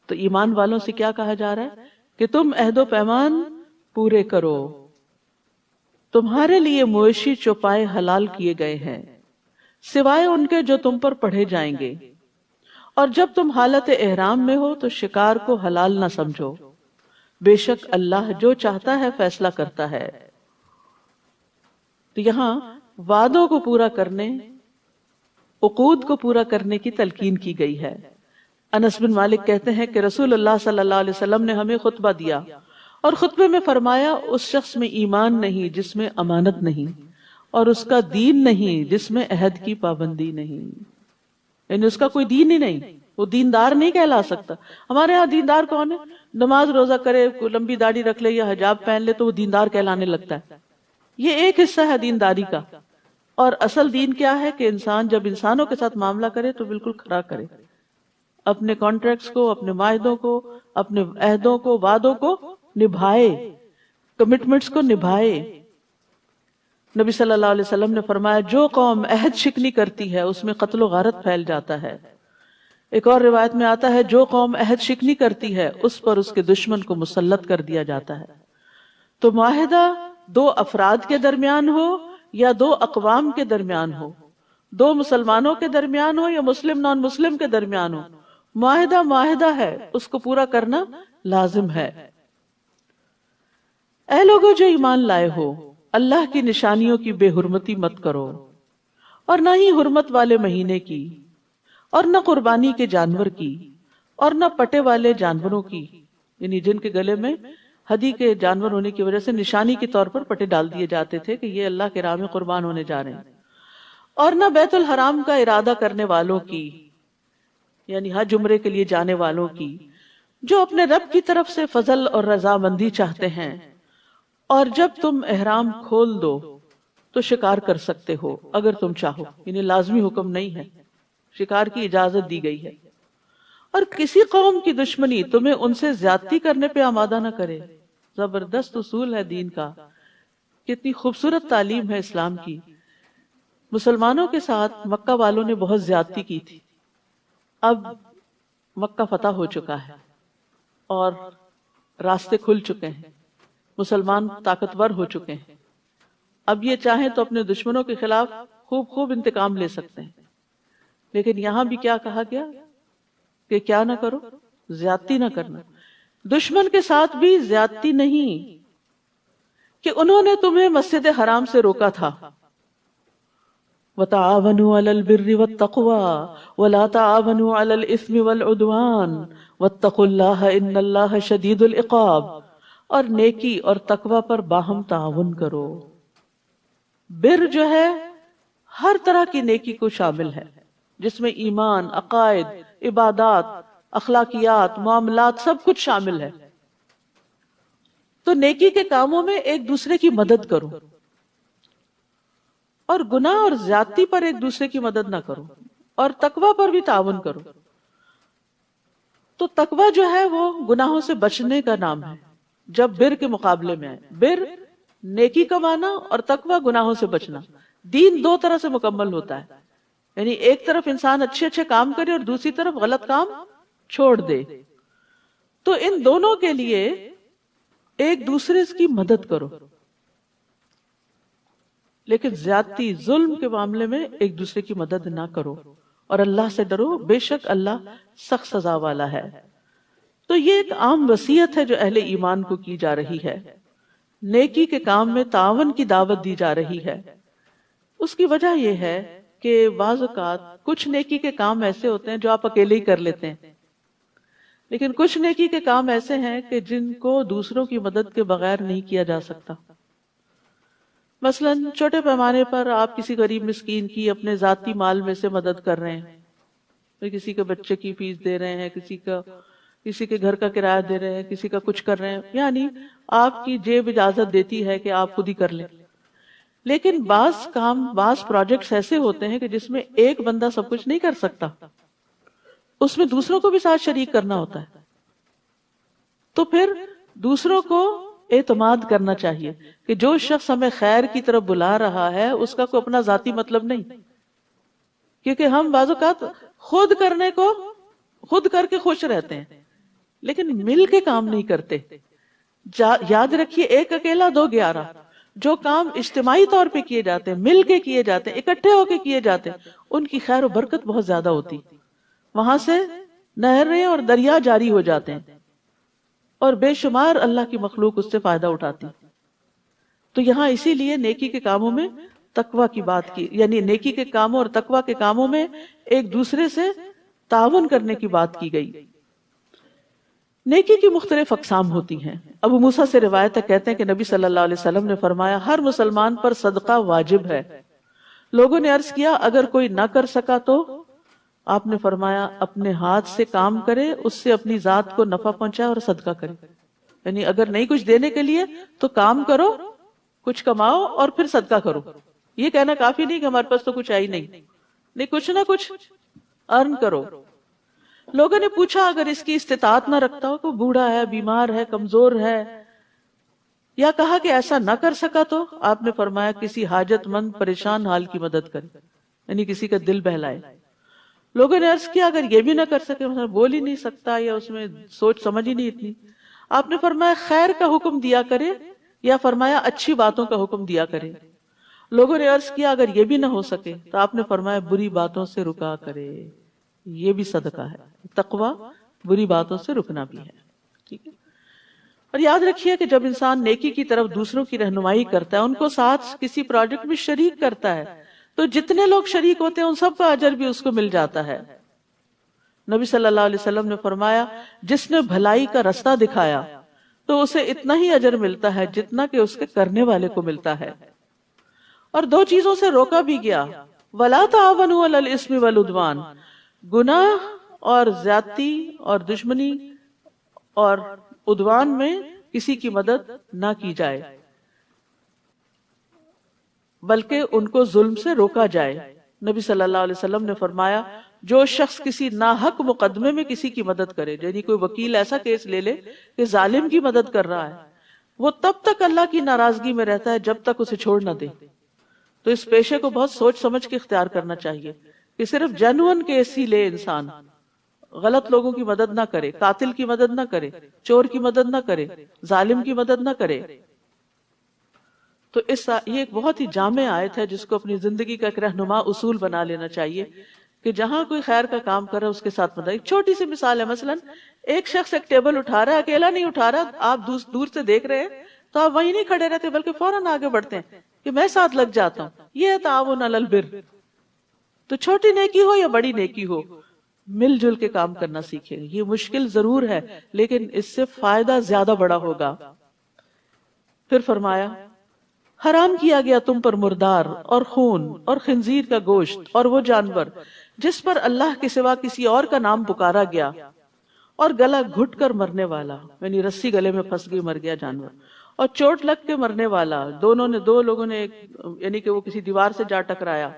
تو ایمان والوں سے کیا کہا جا رہا ہے کہ تم عہد و پیمان پورے کرو. تمہارے لیے مویشی چوپائے حلال کیے گئے ہیں سوائے ان کے جو تم پر پڑھے جائیں گے، اور جب تم حالت احرام میں ہو تو شکار کو حلال نہ سمجھو، بے شک اللہ جو چاہتا ہے فیصلہ کرتا ہے. تو یہاں وعدوں کو پورا کرنے، عقود کو پورا کرنے کی تلقین کی گئی ہے. انس بن مالک کہتے ہیں کہ رسول اللہ صلی اللہ علیہ وسلم نے ہمیں خطبہ دیا اور خطبے میں فرمایا اس شخص میں ایمان نہیں جس میں امانت نہیں، اور اس کا دین نہیں جس میں عہد کی پابندی نہیں. یعنی اس کا کوئی دین ہی نہیں، وہ دیندار نہیں کہلا سکتا. ہمارے ہاں دیندار کون ہے؟ نماز روزہ کرے، کوئی لمبی داڑھی رکھ لے یا حجاب پہن لے تو وہ دیندار کہلانے لگتا ہے. یہ ایک حصہ ہے دینداری کا، اور اصل دین کیا ہے کہ انسان جب انسانوں کے ساتھ معاملہ کرے تو بالکل کھرا کرے، اپنے کانٹریکٹس کو، اپنے معاہدوں کو، اپنے عہدوں کو، وعدوں کو نبھائے، کمٹمنٹس کو نبھائے۔ نبی صلی اللہ علیہ وسلم نے فرمایا جو قوم عہد شکنی کرتی ہے اس میں قتل و غارت پھیل جاتا ہے۔ ایک اور روایت میں آتا ہے جو قوم عہد شکنی کرتی ہے اس پر اس کے دشمن کو مسلط کر دیا جاتا ہے۔ تو معاہدہ دو افراد کے درمیان ہو یا دو اقوام کے درمیان ہو، دو مسلمانوں کے درمیان ہو یا مسلم نان مسلم کے درمیان ہو، معاہدہ معاہدہ ہے، اس کو پورا کرنا لازم ہے۔ اے لوگو جو ایمان لائے ہو، اللہ کی نشانیوں کی بے حرمتی مت کرو، اور نہ ہی حرمت والے مہینے کی، اور نہ قربانی کے جانور کی، اور نہ پٹے والے جانوروں کی، یعنی جن کے گلے میں ہدی کے جانور ہونے کی وجہ سے نشانی کے طور پر پٹے ڈال دیے جاتے تھے کہ یہ اللہ کے راہ میں قربان ہونے جا رہے ہیں، اور نہ بیت الحرام کا ارادہ کرنے والوں کی، یعنی حج عمرے کے لیے جانے والوں کی، جو اپنے رب کی طرف سے فضل اور رضامندی چاہتے ہیں، اور جب تم احرام کھول دو تو شکار کر سکتے ہو اگر تم چاہو، یعنی لازمی حکم نہیں ہے، شکار کی اجازت دی گئی ہے۔ اور کسی قوم کی دشمنی تمہیں ان سے زیادتی کرنے پہ آمادہ نہ کرے۔ زبردست اصول ہے دین کا، کتنی خوبصورت تعلیم ہے اسلام کی۔ مسلمانوں کے ساتھ مکہ والوں نے بہت زیادتی کی تھی، اب مکہ فتح ہو چکا ہے اور راستے کھل چکے ہیں، مسلمان طاقتور ہو چکے ہیں، اب یہ چاہیں تو اپنے دشمنوں کے خلاف خوب انتقام لے سکتے ہیں۔ لیکن یہاں بھی کیا کہا گیا کہ کیا نہ کرو، زیادتی نہ کرنا۔ دشمن کے ساتھ بھی زیادتی نہیں کہ انہوں نے تمہیں مسجد حرام سے روکا تھا، وَتَعَاوَنُوا عَلَى الْبِرِّ وَالتَّقْوَى وَلَا تَعَاوَنُوا عَلَى الْإِثْمِ وَالْعُدْوَانِ وَاتَّقُوا اللَّهَ إِنَّ اللَّهَ شَدِيدُ الْعِقَابِ، اور نیکی اور تقوی پر باہم تعاون کرو۔ بر جو ہے ہر طرح کی نیکی کو شامل ہے، جس میں ایمان، عقائد، عبادات، اخلاقیات، معاملات سب کچھ شامل ہے۔ تو نیکی کے کاموں میں ایک دوسرے کی مدد کرو، اور گناہ اور زیادتی پر ایک دوسرے کی مدد نہ کرو، اور تقوی پر بھی تعاون کرو۔ تو تقوی جو ہے وہ گناہوں سے بچنے کا نام ہے، جب بر کے مقابلے میں ہے۔ بر نیکی کمانا اور تقوی گناہوں سے بچنا۔ دین دو طرح سے مکمل ہوتا ہے، یعنی ایک طرف انسان اچھے کام کرے اور دوسری طرف غلط کام چھوڑ دے۔ تو ان دونوں کے لیے ایک دوسرے کی مدد کرو، لیکن زیادتی، ظلم کے معاملے میں ایک دوسرے کی مدد نہ کرو، اور اللہ سے ڈرو، بے شک اللہ سخت سزا والا ہے۔ تو یہ ایک عام وصیت ہے جو اہل ایمان کو کی جا رہی ہے۔ نیکی کے کام میں تعاون کی دعوت دی جا رہی ہے۔ اس کی وجہ یہ ہے کہ بعض اوقات کچھ نیکی کے کام ایسے ہوتے ہیں جو آپ اکیلے ہی کر لیتے ہیں، لیکن کچھ نیکی کے کام ایسے ہیں کہ جن کو دوسروں کی مدد کے بغیر نہیں کیا جا سکتا۔ مثلا چھوٹے پیمانے پر آپ کسی غریب مسکین کی اپنے ذاتی مال میں سے مدد کر رہے ہیں، کسی کے بچے کی فیس دے رہے ہیں، کسی کے گھر کا کرایہ دے رہے ہیں، کسی کا کچھ کر رہے ہیں، یعنی آپ کی جیب اجازت دیتی ہے کہ آپ خود ہی کر لیں۔ لیکن بعض پروجیکٹس ایسے ہوتے ہیں کہ جس میں ایک بندہ سب کچھ نہیں کر سکتا، اس میں دوسروں کو بھی ساتھ شریک کرنا ہوتا ہے۔ تو پھر دوسروں کو اعتماد کرنا چاہیے کہ جو شخص ہمیں خیر کی طرف بلا رہا ہے اس کا کوئی اپنا ذاتی مطلب نہیں، کیونکہ ہم بعض اوقات خود کر کے خوش رہتے ہیں لیکن مل کے کام نہیں کرتے۔ یاد رکھیے، ایک اکیلا دو 11۔ جو کام اجتماعی طور پہ کیے جاتے ہیں، مل کے کیے جاتے ہیں، اکٹھے ہو کے کیے جاتے ہیں، ان کی خیر و برکت بہت زیادہ ہوتی، وہاں سے نہریں اور دریا جاری ہو جاتے ہیں، اور بے شمار اللہ کی مخلوق اس سے فائدہ اٹھاتی۔ تو یہاں اسی لیے نیکی کے کاموں میں تقوی کی بات کی، یعنی نیکی کے کاموں اور تقوی کے کاموں میں ایک دوسرے سے تعاون کرنے کی بات کی گئی۔ نیکی کی مختلف اقسام ہوتی ہیں۔ ابو موسیٰ سے روایت ہے، کہتے ہیں کہ نبی صلی اللہ علیہ وسلم نے فرمایا، ہر مسلمان پر صدقہ واجب ہے۔ لوگوں نے عرض کیا اگر کوئی نہ کر سکا تو؟ آپ نے فرمایا اپنے ہاتھ سے کام کرے، اس سے اپنی ذات کو نفع پہنچائے اور صدقہ کرے۔ یعنی اگر نہیں کچھ دینے کے لیے تو کام کرو، کچھ کماؤ اور پھر صدقہ کرو۔ یہ کہنا کافی نہیں کہ ہمارے پاس تو کچھ ہے ہی نہیں، کچھ نہ کچھ ارن کرو۔ لوگوں نے پوچھا اگر اس کی استطاعت نہ رکھتا ہو، کوئی بوڑھا ہے، بیمار ہے، کمزور ہے، یا کہا کہ ایسا نہ کر سکا تو آپ نے فرمایا کسی حاجت مند پریشان حال کی مدد کرے، یعنی کسی کا دل بہلائے۔ لوگوں نے عرض کیا اگر یہ بھی نہ کر سکے، مثلا بول ہی نہیں سکتا یا اس میں سوچ سمجھ ہی نہیں اتنی، آپ نے فرمایا خیر کا حکم دیا کرے، یا فرمایا اچھی باتوں کا حکم دیا کرے۔ لوگوں نے عرض کیا اگر یہ بھی نہ ہو سکے تو آپ نے فرمایا بری باتوں سے رکا کرے، یہ بھی صدقہ ہے، تقوی بری باتوں سے رکنا بھی ہے، ٹھیک ہے۔ اور یاد رکھیے کہ جب انسان نیکی کی طرف دوسروں کی رہنمائی کرتا ہے، ان کو ساتھ کسی پروجیکٹ میں شریک کرتا ہے، تو جتنے لوگ شریک ہوتے ہیں ان سب کا اجر بھی اس کو مل جاتا ہے۔ نبی صلی اللہ علیہ وسلم نے فرمایا جس نے بھلائی کا رستہ دکھایا تو اسے اتنا ہی اجر ملتا ہے جتنا کہ اس کے کرنے والے کو ملتا ہے۔ اور دو چیزوں سے روکا بھی گیا، وَلَا تَعَاوَنُوا عَلَى الْإِثْمِ وَالْعُدْوَانِ، گناہ اور زیادتی اور دشمنی اور عدوان میں کسی کی مدد نہ کی جائے، بلکہ ان کو ظلم سے روکا جائے۔ نبی صلی اللہ علیہ وسلم نے فرمایا جو شخص کسی ناحق مقدمے میں کسی کی مدد کرے، یعنی کوئی وکیل ایسا کیس لے لے کہ ظالم کی مدد کر رہا ہے، وہ تب تک اللہ کی ناراضگی میں رہتا ہے جب تک اسے چھوڑ نہ دے۔ تو اس پیشے کو بہت سوچ سمجھ کے اختیار کرنا چاہیے کہ صرف جینوئن کیس ہی لے انسان، غلط لوگوں کی مدد نہ کرے، قاتل کی مدد نہ کرے، چور کی مدد نہ کرے، ظالم کی مدد نہ کرے۔ تو یہ ایک بہت ہی جامع آیت ہے جس کو اپنی زندگی کا ایک رہنما اصول بنا لینا چاہیے کہ جہاں کوئی خیر کا کام کر رہا ہے اس کے ساتھ مدد۔ ایک چھوٹی سی مثال ہے، مثلا ایک شخص ایک ٹیبل اٹھا رہا ہے، اکیلا نہیں اٹھا رہا، آپ دور سے دیکھ رہے ہیں تو آپ وہیں نہیں کھڑے رہتے بلکہ فوراً آگے بڑھتے ہیں کہ میں ساتھ لگ جاتا ہوں۔ یہ ہے تعاون علی البر۔ تو چھوٹی نیکی ہو یا بڑی نیکی ہو، مل جل کے کام کرنا سیکھیں۔ یہ مشکل ضرور ہے لیکن اس سے فائدہ زیادہ بڑا ہوگا۔ پھر فرمایا حرام کیا گیا تم پر مردار اور خون اور خنزیر کا گوشت اور وہ جانور جس پر اللہ کے سوا کسی اور کا نام پکارا گیا، اور گلا گھٹ کر مرنے والا، یعنی رسی گلے میں پھنس گئی مر گیا جانور، اور چوٹ لگ کے مرنے والا، دو لوگوں نے یعنی کہ وہ کسی دیوار سے جا ٹکرایا،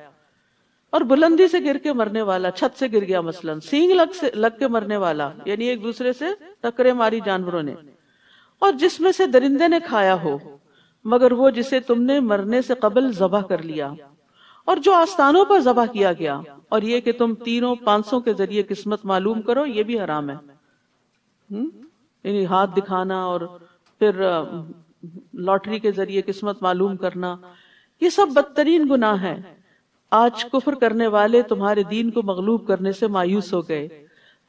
اور بلندی سے گر کے مرنے والا، چھت سے گر گیا مثلا، سینگ لگ کے مرنے والا، یعنی ایک دوسرے سے ٹکرے ماری جانوروں نے، اور جس میں سے درندے نے کھایا ہو مگر وہ جسے تم نے مرنے سے قبل ذبح کر لیا، اور جو آستانوں پر ذبح کیا گیا، اور یہ کہ تم تینوں پانسوں کے ذریعے قسمت معلوم کرو، یہ بھی حرام ہے۔ یعنی ہاتھ دکھانا اور پھر لاٹری کے ذریعے قسمت معلوم کرنا، یہ سب بدترین گناہ ہے۔ آج کفر کرنے والے تمہارے دین کو مغلوب کرنے سے مایوس ہو گئے،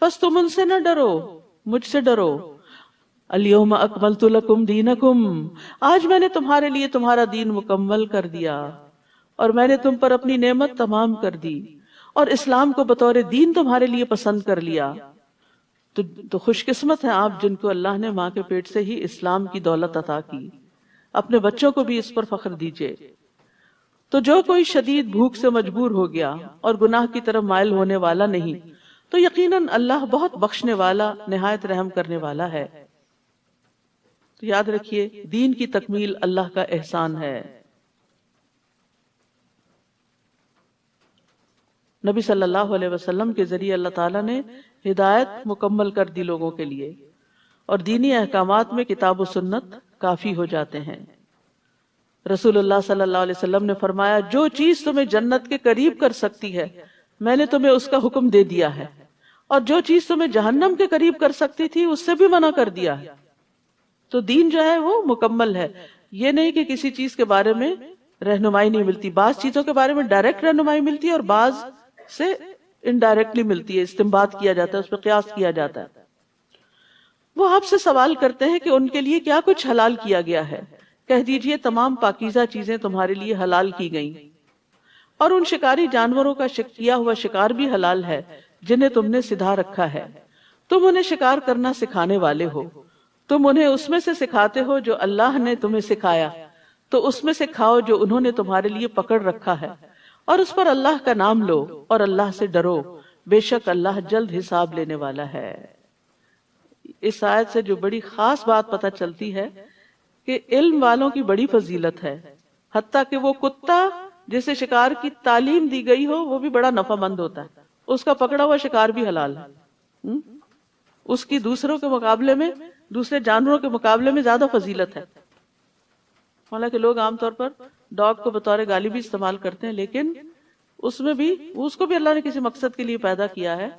بس تم ان سے نہ ڈرو، مجھ سے ڈرو۔ الیوم اکملت لکم دینکم، آج میں نے تمہارے لیے تمہارا دین مکمل کر دیا، اور میں نے تم پر اپنی نعمت تمام کر دی، اور اسلام کو بطور دین تمہارے لیے پسند کر لیا۔ تو خوش قسمت ہیں آپ جن کو اللہ نے ماں کے پیٹ سے ہی اسلام کی دولت عطا کی۔ اپنے بچوں کو بھی اس پر فخر دیجئے۔ تو جو کوئی شدید بھوک سے مجبور ہو گیا اور گناہ کی طرف مائل ہونے والا نہیں، تو یقیناً اللہ بہت بخشنے والا، نہایت رحم کرنے والا ہے۔ تو یاد رکھیے دین کی تکمیل اللہ کا احسان ہے۔ نبی صلی اللہ علیہ وسلم کے ذریعے اللہ تعالیٰ نے ہدایت مکمل کر دی لوگوں کے لیے، اور دینی احکامات میں کتاب و سنت کافی ہو جاتے ہیں۔ رسول اللہ صلی اللہ علیہ وسلم نے فرمایا جو چیز تمہیں جنت کے قریب کر سکتی ہے میں نے تمہیں اس کا حکم دے دیا ہے، اور جو چیز تمہیں جہنم کے قریب کر سکتی تھی اس سے بھی منع کر دیا ہے۔ تو دین جو ہے وہ مکمل ہے۔ یہ نہیں کہ کسی چیز کے بارے میں رہنمائی نہیں ملتی، بعض چیزوں کے بارے میں ڈائریکٹ رہنمائی ملتی ہے اور بعض سے انڈائریکٹلی ملتی ہے، استنباط کیا جاتا ہے، اس پہ قیاس کیا جاتا ہے۔ وہ آپ سے سوال کرتے ہیں کہ ان کے لیے کیا کچھ حلال کیا گیا ہے، کہہ دیجئے تمام پاکیزہ چیزیں تمہارے لیے حلال کی گئیں، اور ان شکاری جانوروں کا کیا ہوا شکار بھی حلال ہے جنہیں تم نے سدھا رکھا ہے۔ تم انہیں شکار کرنا سکھانے والے ہو، تم انہیں اس میں سے سکھاتے ہو جو اللہ نے تمہیں سکھایا، تو اس میں سے کھاؤ جو انہوں نے تمہارے لیے پکڑ رکھا ہے، اور اس پر اللہ کا نام لو اور اللہ سے ڈرو، بے شک اللہ جلد حساب لینے والا ہے۔ اس آیت سے جو بڑی خاص بات پتہ چلتی ہے کہ علم والوں کی بڑی فضیلت ہے، حتیٰ کہ وہ کتا جسے شکار کی تعلیم دی گئی ہو وہ بھی بڑا نفع مند ہوتا ہے، اس کا پکڑا ہوا شکار بھی حلال ہے۔ اس کی دوسروں کے مقابلے میں، دوسرے جانوروں کے مقابلے میں زیادہ فضیلت ہے. حالانکہ لوگ عام طور پر ڈاگ کو بطور گالی بھی استعمال کرتے ہیں، لیکن اس میں بھی اس کو بھی اللہ نے کسی مقصد کے لیے پیدا کیا ہے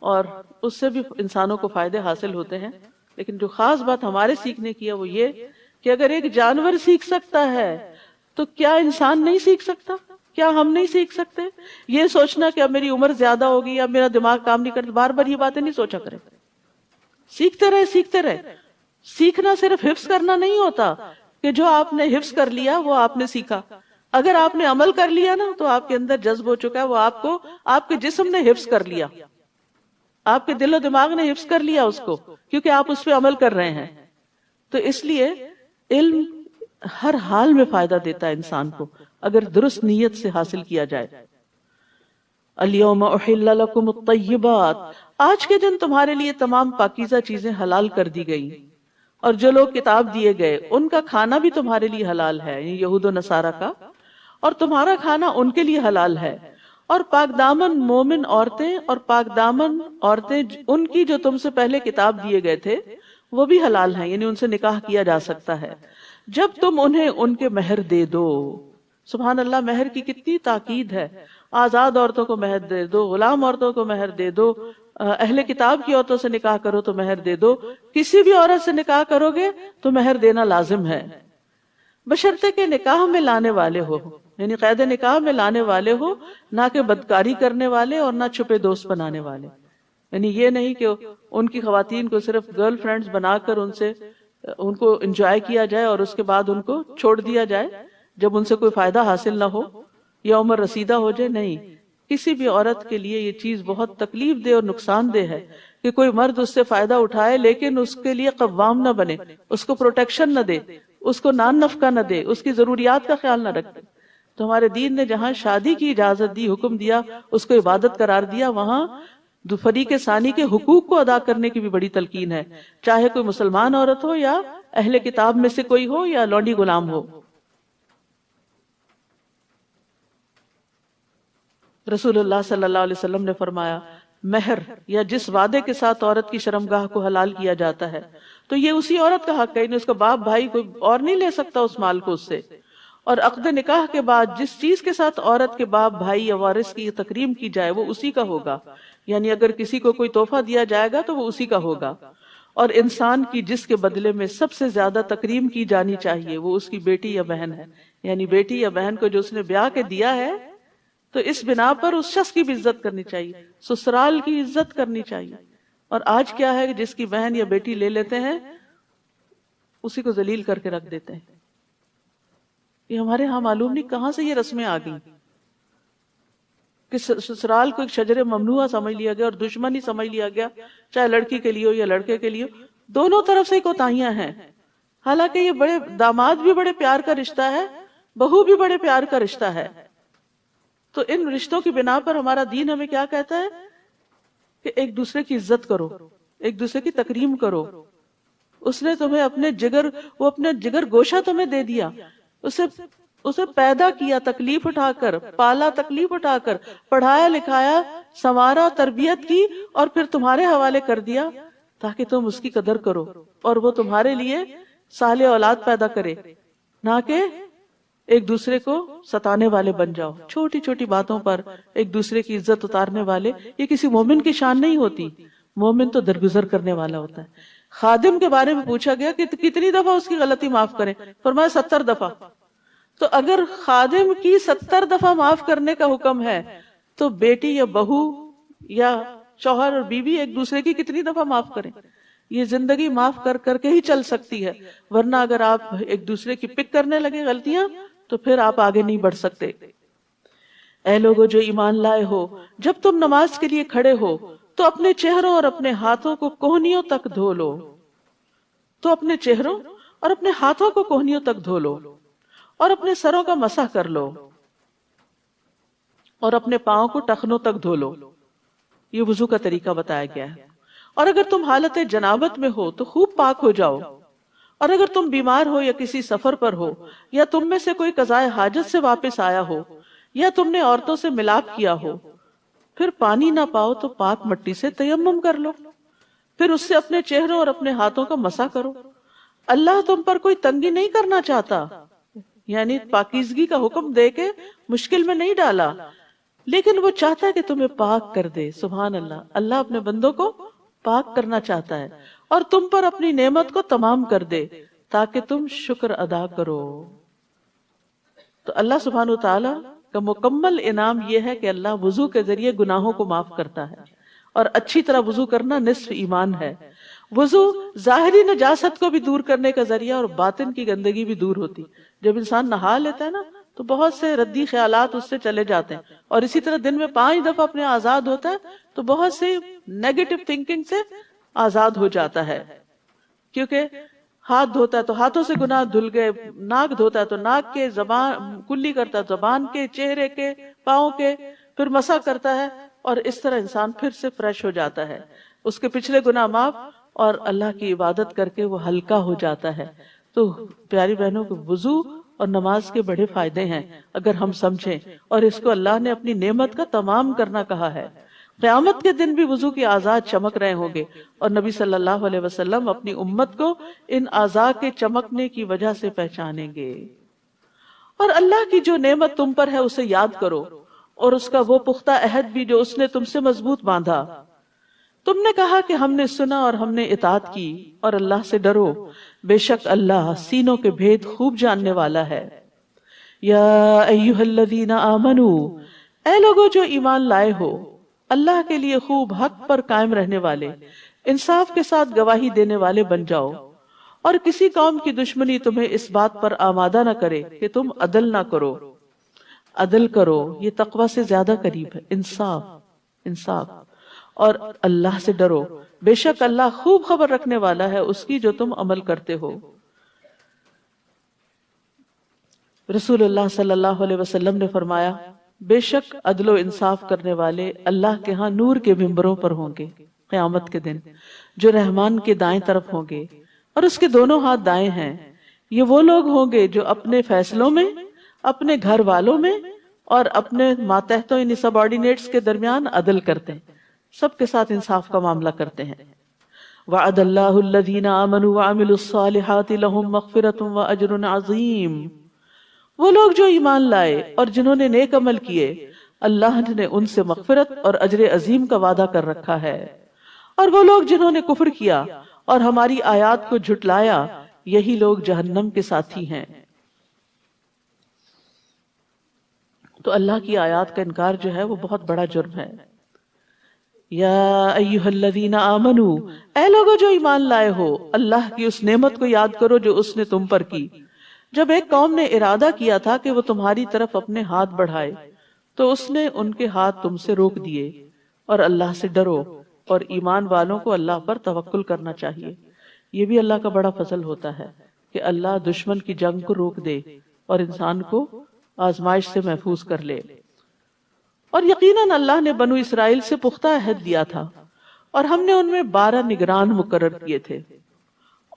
اور اس سے بھی انسانوں کو فائدے حاصل ہوتے ہیں. لیکن جو خاص بات ہمارے سیکھنے کی ہے وہ یہ کہ اگر ایک جانور سیکھ سکتا ہے تو کیا انسان نہیں سیکھ سکتا؟ کیا ہم نہیں سیکھ سکتے؟ یہ سوچنا کہ اب میری عمر زیادہ ہوگی یا میرا دماغ کام نہیں کرتا، بار بار یہ باتیں نہیں سوچا کرے. سیکھتے رہے سیکھتے رہے. سیکھنا صرف حفظ کرنا نہیں ہوتا کہ جو آپ نے حفظ کر لیا وہ آپ نے سیکھا. اگر آپ نے عمل کر لیا نا تو آپ کے اندر جذب ہو چکا ہے، وہ آپ کو آپ کے جسم نے حفظ کر لیا، آپ کے دل و دماغ نے حفظ کر لیا اس کو، کیونکہ آپ اس پہ عمل کر رہے ہیں. تو اس لیے علم ہر حال میں فائدہ دیتا ہے انسان کو اگر درست نیت سے حاصل کیا جائے. الیوم احل لکم الطیبات، آج کے دن تمہارے لیے تمام پاکیزہ چیزیں حلال کر دی گئی، اور جو لوگ کتاب دیے گئے ان کا کھانا بھی تمہارے لیے حلال ہے، یعنی یہود و نصارہ کا، اور تمہارا کھانا ان کے لیے حلال ہے. اور پاک دامن مومن عورتیں اور پاک دامن عورتیں ان کی جو تم سے پہلے کتاب دیے گئے تھے وہ بھی حلال ہیں، یعنی ان سے نکاح کیا جا سکتا ہے جب تم انہیں ان کے مہر دے دو. سبحان اللہ، مہر کی کتنی تاکید ہے. آزاد عورتوں کو مہر دے دو، غلام عورتوں کو مہر دے دو، اہل کتاب کی عورتوں سے نکاح کرو تو مہر دے دو. کسی بھی عورت سے نکاح کرو گے تو مہر دینا لازم ہے، بشرطے کہ نکاح میں لانے والے ہو، یعنی قید نکاح میں لانے والے ہو، نہ کہ بدکاری کرنے والے اور نہ چھپے دوست بنانے والے. یعنی یہ نہیں کہ ان کی خواتین کو صرف گرل فرینڈز بنا کر ان کو انجوائے کیا جائے اور اس کے بعد ان کو چھوڑ دیا جائے جب ان سے کوئی فائدہ حاصل نہ ہو یا عمر رسیدہ ہو جائے. نہیں، کسی بھی عورت کے لیے یہ چیز بہت تکلیف دہ اور نقصان دہ ہے کہ کوئی مرد اس سے فائدہ اٹھائے لیکن اس کے لیے قوام نہ بنے، اس کو پروٹیکشن نہ دے، اس کو نان نفقہ نہ دے، اس کی ضروریات کا خیال نہ رکھے. تو ہمارے دین نے جہاں شادی کی اجازت دی، حکم دیا، اس کو عبادت قرار دیا، وہاں فریق ثانی کے حقوق کو ادا کرنے کی بھی بڑی تلقین ہے، چاہے کوئی مسلمان عورت ہو یا اہل کتاب میں سے کوئی ہو یا لونڈی غلام ہو. رسول اللہ صلی اللہ علیہ وسلم نے فرمایا، مہر یا جس وعدے کے ساتھ عورت کی شرمگاہ کو حلال کیا جاتا ہے تو یہ اسی عورت کا حق ہے، اس کا باپ بھائی کوئی اور نہیں لے سکتا اس مال کو اس سے. اور عقد نکاح کے بعد جس چیز کے ساتھ عورت کے باپ بھائی یا وارث کی تکریم کی جائے وہ اسی کا ہوگا، یعنی اگر کسی کو کوئی تحفہ دیا جائے گا تو وہ اسی کا ہوگا. اور انسان کی جس کے بدلے میں سب سے زیادہ تکریم کی جانی چاہیے وہ اس کی بیٹی یا بہن ہے، یعنی بیٹی یا بہن کو جو اس نے بیاہ کے دیا ہے تو اس بنا پر اس شخص کی بھی عزت کرنی چاہیے، سسرال کی عزت کرنی چاہیے. اور آج کیا ہے کہ جس کی بہن یا بیٹی لے لیتے ہیں اسی کو ذلیل کر کے رکھ دیتے ہیں. یہ ہمارے ہاں معلوم نہیں کہاں سے یہ رسمیں آ گئی کہ سسرال کو ایک شجر ممنوعہ سمجھ لیا گیا اور دشمن ہی سمجھ لیا گیا، چاہے لڑکی کے لیے ہو یا لڑکے کے لیے، دونوں طرف سے کوتاہیاں ہیں. حالانکہ یہ بڑے داماد بھی بڑے پیار کا رشتہ ہے، بہو بھی بڑے پیار کا رشتہ ہے. تو ان رشتوں کی بنا پر ہمارا دین ہمیں کیا کہتا ہے کہ ایک دوسرے کی عزت کرو، ایک دوسرے کی تکریم کرو. اس نے تمہیں اپنے جگر گوشہ تمہیں دے دیا، اسے پیدا کیا تکلیف اٹھا کر، پالا تکلیف اٹھا کر، پڑھایا لکھایا، سنوارا، تربیت کی اور پھر تمہارے حوالے کر دیا تاکہ تم اس کی قدر کرو اور وہ تمہارے لیے صالح اولاد پیدا کرے، نہ کہ ایک دوسرے کو ستانے والے بن جاؤ، چھوٹی چھوٹی باتوں پر ایک دوسرے کی عزت اتارنے والے. یہ کسی مومن کی شان نہیں ہوتی، مومن تو درگزر کرنے والا ہوتا ہے. خادم کے بارے میں پوچھا گیا کہ کتنی دفعہ اس کی غلطی معاف کریں، فرمایا 70 دفعہ. تو اگر خادم کی 70 دفعہ معاف کرنے کا حکم ہے تو بیٹی یا بہو یا شوہر اور بیوی ایک دوسرے کی کتنی دفعہ معاف کریں. یہ زندگی معاف کر کر کے ہی چل سکتی ہے، ورنہ اگر آپ ایک دوسرے کی پک کرنے لگے غلطیاں تو پھر آپ آگے نہیں بڑھ سکتے. اے لوگو جو ایمان لائے ہو، جب تم نماز کے لیے کھڑے ہو تو اپنے چہروں اور اپنے ہاتھوں کو کوہنیوں تک دھو لو. تو اپنے چہروں اور اپنے ہاتھوں کو کوہنیوں تک دھو لو اور اپنے سروں کا مسح کر لو اور اپنے پاؤں کو ٹخنوں تک دھو لو. یہ وضو کا طریقہ بتایا گیا ہے. اور اگر تم حالت جنابت میں ہو تو خوب پاک ہو جاؤ. اور اگر تم بیمار ہو یا کسی سفر پر ہو یا تم میں سے کوئی قضائے حاجت سے واپس آیا ہو یا تم نے عورتوں سے ملاپ کیا ہو پھر پانی نہ پاؤ تو پاک مٹی سے تیمم کر لو، پھر اس سے اپنے چہروں اور اپنے ہاتھوں کا مسح کرو۔ اللہ تم پر کوئی تنگی نہیں کرنا چاہتا، یعنی پاکیزگی کا حکم دے کے مشکل میں نہیں ڈالا، لیکن وہ چاہتا ہے کہ تمہیں پاک کر دے۔ سبحان اللہ، اللہ اپنے بندوں کو پاک کرنا چاہتا ہے اور تم پر اپنی نعمت کو تمام کر دے تاکہ تم شکر ادا کرو۔ تو اللہ سبحانہ وتعالی کا مکمل انعام یہ ہے کہ اللہ وضو کے ذریعے گناہوں کو معاف کرتا ہے، اور اچھی طرح وضو کرنا نصف ایمان ہے۔ وضو ظاہری نجاست کو بھی دور کرنے کا ذریعہ اور باطن کی گندگی بھی دور ہوتی۔ جب انسان نہا لیتا ہے نا تو بہت سے ردی خیالات اس سے چلے جاتے ہیں، اور اسی طرح دن میں 5 دفعہ اپنے آزاد ہوتا ہے تو بہت سے نیگیٹو تھنکنگ سے آزاد ہو جاتا ہے، کیونکہ ہاتھ دھوتا ہے تو ہاتھوں سے گناہ دھل گئے، ناک دھوتا ہے تو ناک کے، زبان کلی کرتا ہے زبان کے، چہرے کے، پاؤں کے، پھر مسح کرتا ہے، اور اس طرح انسان پھر سے فریش ہو جاتا ہے، اس کے پچھلے گناہ معاف، اور اللہ کی عبادت کر کے وہ ہلکا ہو جاتا ہے۔ تو پیاری بہنوں کو وضو اور نماز کے بڑے فائدے ہیں اگر ہم سمجھیں، اور اس کو اللہ نے اپنی نعمت کا تمام کرنا کہا ہے۔ قیامت کے دن بھی وضو کے اعضاء چمک رہے ہوں گے، اور نبی صلی اللہ علیہ وسلم اپنی امت کو ان اعضاء کے چمکنے کی وجہ سے پہچانیں گے۔ اور اللہ کی جو نعمت تم پر ہے اسے یاد کرو، اور اس کا وہ پختہ عہد بھی جو اس نے تم سے مضبوط باندھا۔ تم نے کہا کہ ہم نے سنا اور ہم نے اطاعت کی، اور اللہ سے ڈرو، بے شک اللہ سینوں کے بھید خوب جاننے والا ہے۔ یا ایھا الذین آمنو، اے لوگو جو ایمان لائے ہو، اللہ کے لیے خوب حق پر قائم رہنے والے، انصاف کے ساتھ گواہی دینے والے بن جاؤ، اور کسی قوم کی دشمنی تمہیں اس بات پر آمادہ نہ کرے کہ تم عدل نہ کرو۔ عدل کرو، یہ تقوی سے زیادہ قریب ہے، انصاف، اور اللہ سے ڈرو، بے شک اللہ خوب خبر رکھنے والا ہے اس کی جو تم عمل کرتے ہو۔ رسول اللہ صلی اللہ علیہ وسلم نے فرمایا، بے شک عدل و انصاف کرنے والے اللہ کے ہاں نور کے ممبروں پر ہوں گے قیامت کے دن، جو رحمان کے دائیں طرف ہوں گے اور اس کے دونوں ہاتھ دائیں ہیں۔ یہ وہ لوگ ہوں گے جو اپنے فیصلوں میں، اپنے گھر والوں میں اور اپنے ماتحتوں یعنی سب آرڈینیٹس کے درمیان عدل کرتے ہیں، سب کے ساتھ انصاف کا معاملہ کرتے ہیں۔ وعد اللہ الذین آمنوا وعملوا الصالحات لہم مغفرۃ واجر عظیم، وہ لوگ جو ایمان لائے اور جنہوں نے نیک عمل کیے، اللہ نے ان سے مغفرت اور اجر عظیم کا وعدہ کر رکھا ہے۔ اور وہ لوگ جنہوں نے کفر کیا اور ہماری آیات کو جھٹلایا، یہی لوگ جہنم کے ساتھی ہیں۔ تو اللہ کی آیات کا انکار جو ہے وہ بہت بڑا جرم ہے۔ یا ایھا الذین آمنو، اے لوگو جو ایمان لائے ہو، اللہ کی اس نعمت کو یاد کرو جو اس نے تم پر کی۔ جب ایک قوم نے ارادہ کیا تھا کہ وہ تمہاری طرف اپنے ہاتھ بڑھائے تو اس نے ان کے ہاتھ تم سے روک دیے، اور اللہ سے ڈرو، اور ایمان والوں کو اللہ پر توکل کرنا چاہیے۔ یہ بھی اللہ کا بڑا فضل ہوتا ہے کہ اللہ دشمن کی جنگ کو روک دے اور انسان کو آزمائش سے محفوظ کر لے۔ اور یقیناً اللہ نے بنو اسرائیل سے پختہ عہد دیا تھا، اور ہم نے ان میں 12 نگران مقرر کیے تھے۔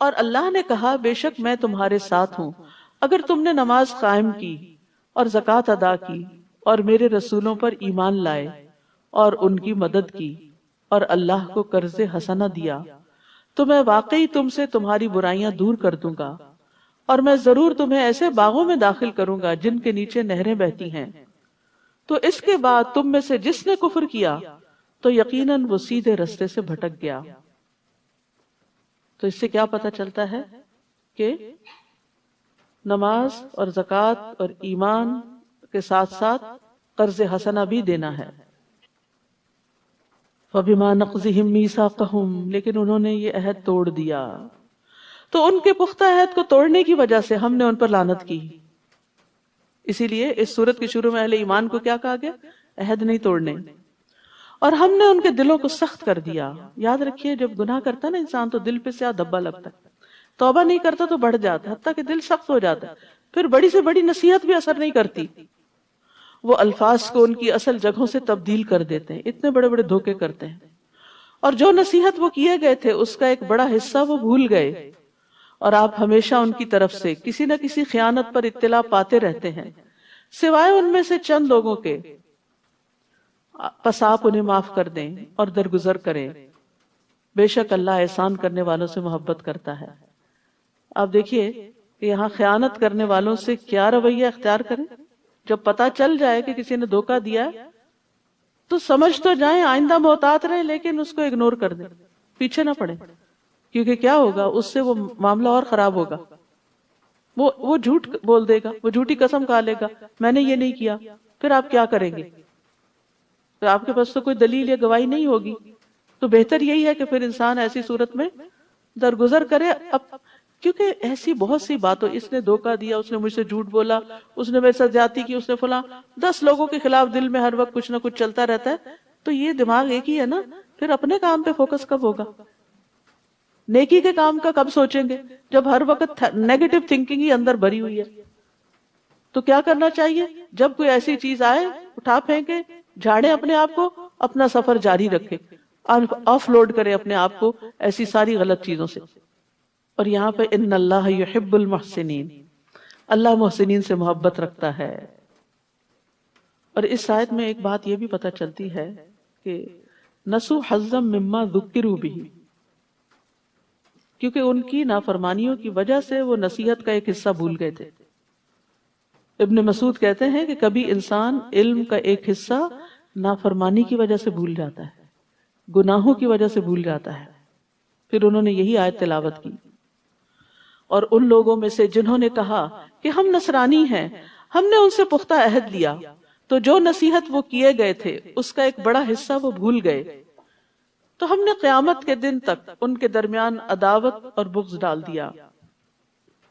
اور اللہ نے کہا، بے شک میں تمہارے ساتھ ہوں اگر تم نے نماز قائم کی اور زکوٰۃ ادا کی اور میرے رسولوں پر ایمان لائے اور ان کی مدد کی اور اللہ کو قرض حسنہ دیا، تو میں واقعی تم سے تمہاری برائیاں دور کر دوں گا، اور میں ضرور تمہیں ایسے باغوں میں داخل کروں گا جن کے نیچے نہریں بہتی ہیں۔ تو اس کے بعد تم میں سے جس نے کفر کیا تو یقیناً وہ سیدھے رستے سے بھٹک گیا۔ تو اس سے کیا پتہ چلتا ہے کہ نماز اور زکوٰۃ اور ایمان کے ساتھ ساتھ قرض حسنہ بھی دینا ہے۔ فَبِمَا نَقْضِهِمْ مِيثَاقَهُمْ، لیکن انہوں نے یہ عہد توڑ دیا، تو ان کے پختہ عہد کو توڑنے کی وجہ سے ہم نے ان پر لعنت کی۔ اسی لیے اس سورت کے شروع میں اہل ایمان کو کیا کہا گیا؟ عہد نہیں توڑنے۔ اور ہم نے ان کے دلوں کو سخت کر دیا۔ یاد رکھیے جب گناہ کرتا ہے نا انسان تو دل پہ سیاہ دھبا لگتا ہے، توبہ نہیں کرتا تو بڑھ جاتا ہے، حتیٰ کہ دل سخت ہو جاتا ہے، پھر بڑی سے بڑی نصیحت بھی اثر نہیں کرتی، وہ الفاظ کو ان کی اصل جگہوں سے تبدیل کر دیتے ہیں، اتنے بڑے بڑے دھوکے کرتے ہیں، اور جو نصیحت وہ کیے گئے تھے اس کا ایک بڑا حصہ وہ بھول گئے، اور آپ ہمیشہ ان کی طرف سے کسی نہ کسی خیانت پر اطلاع پاتے رہتے ہیں، سوائے ان میں سے چند لوگوں کے۔ پس آپ انہیں معاف کر دیں اور درگزر کریں، بے شک اللہ احسان کرنے والوں سے محبت کرتا ہے۔ آپ دیکھیے کہ یہاں خیانت کرنے والوں سے کیا رویہ اختیار کریں۔ جب پتا چل جائے کہ کسی نے دھوکہ دیا تو سمجھ تو جائیں، آئندہ محتاط رہیں، لیکن اس کو اگنور کر دیں، پیچھے نہ پڑیں، کیونکہ کیا ہوگا اس سے وہ معاملہ اور خراب ہوگا۔ وہ جھوٹ بول دے گا، وہ جھوٹی قسم کھا لے گا، میں نے یہ نہیں کیا، پھر آپ کیا کریں گے؟ تو آپ کے پاس تو کوئی دلیل یا گواہی نہیں ہوگی۔ تو بہتر یہی ہے کہ پھر انسان ایسی صورت میں درگزر کرے، کیونکہ ایسی بہت سی باتوں، اس نے دھوکہ دیا، اس نے مجھ سے جھوٹ بولا، اس نے میرے ساتھ زیادتی کی، اس نے فلاں 10 لوگوں کے خلاف دل میں ہر وقت کچھ نہ کچھ چلتا رہتا ہے۔ تو یہ دماغ ایک ہی ہے نا، پھر اپنے کام پہ فوکس کب ہوگا؟ نیکی کے کام کا کب سوچیں گے جب ہر وقت نیگیٹو تھنکنگ ہی اندر بھری ہوئی ہے؟ تو کیا کرنا چاہیے؟ جب کوئی ایسی چیز آئے اٹھا پھینکے، جھاڑے اپنے آپ کو، اپنا سفر جاری رکھے، آف لوڈ کرے اپنے آپ کو ایسی ساری غلط چیزوں سے۔ اور یہاں پہ ان اللہ یحب المحسنین، اللہ محسنین سے محبت رکھتا ہے۔ اور اس آیت میں ایک بات یہ بھی پتہ چلتی ہے کہ نسوا حظا مما ذکروا بہ، کیونکہ ان کی نافرمانیوں کی وجہ سے وہ نصیحت کا ایک حصہ بھول گئے تھے۔ ابن مسعود کہتے ہیں کہ کبھی انسان علم کا ایک حصہ نافرمانی کی وجہ سے بھول جاتا ہے، گناہوں کی وجہ سے بھول جاتا ہے۔ پھر انہوں نے یہی آیت تلاوت کی، اور ان لوگوں میں سے جنہوں نے کہا کہ ہم نصرانی ہیں، ہم نے ان سے پختہ عہد لیا، تو جو نصیحت وہ کیے گئے تھے اس کا ایک بڑا حصہ وہ بھول گئے، تو ہم نے قیامت کے دن تک ان کے درمیان عداوت اور بغض ڈال دیا،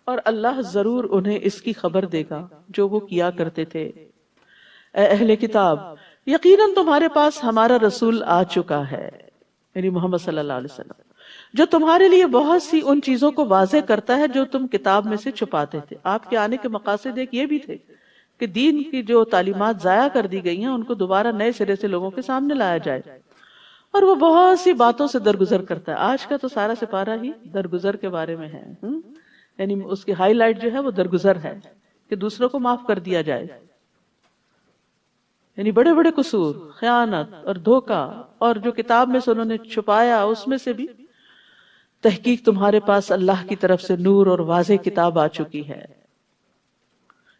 اور اللہ ضرور انہیں اس کی خبر دے گا جو وہ کیا کرتے تھے۔ اے اہل کتاب، یقیناً تمہارے پاس ہمارا رسول آ چکا ہے، یعنی محمد صلی اللہ علیہ وسلم، جو تمہارے لیے بہت سی ان چیزوں کو واضح کرتا ہے جو تم کتاب میں سے چھپاتے تھے۔ آپ کے آنے کے مقاصد ایک یہ بھی تھے کہ دین کی جو تعلیمات ضائع کر دی گئی ہیں ان کو دوبارہ نئے سرے سے لوگوں کے سامنے لایا جائے، اور وہ بہت سی باتوں سے درگزر کرتا ہے۔ آج کا تو سارا سپارہ ہی درگزر کے بارے میں ہے، یعنی اس کی ہائی لائٹ جو ہے وہ درگزر ہے، کہ دوسروں کو معاف کر دیا جائے۔ یعنی بڑے بڑے قصور، خیانت اور دھوکہ، اور جو کتاب میں سے انہوں نے چھپایا اس میں سے بھی، تحقیق تمہارے پاس اللہ کی طرف سے نور اور واضح کتاب آ چکی ہے۔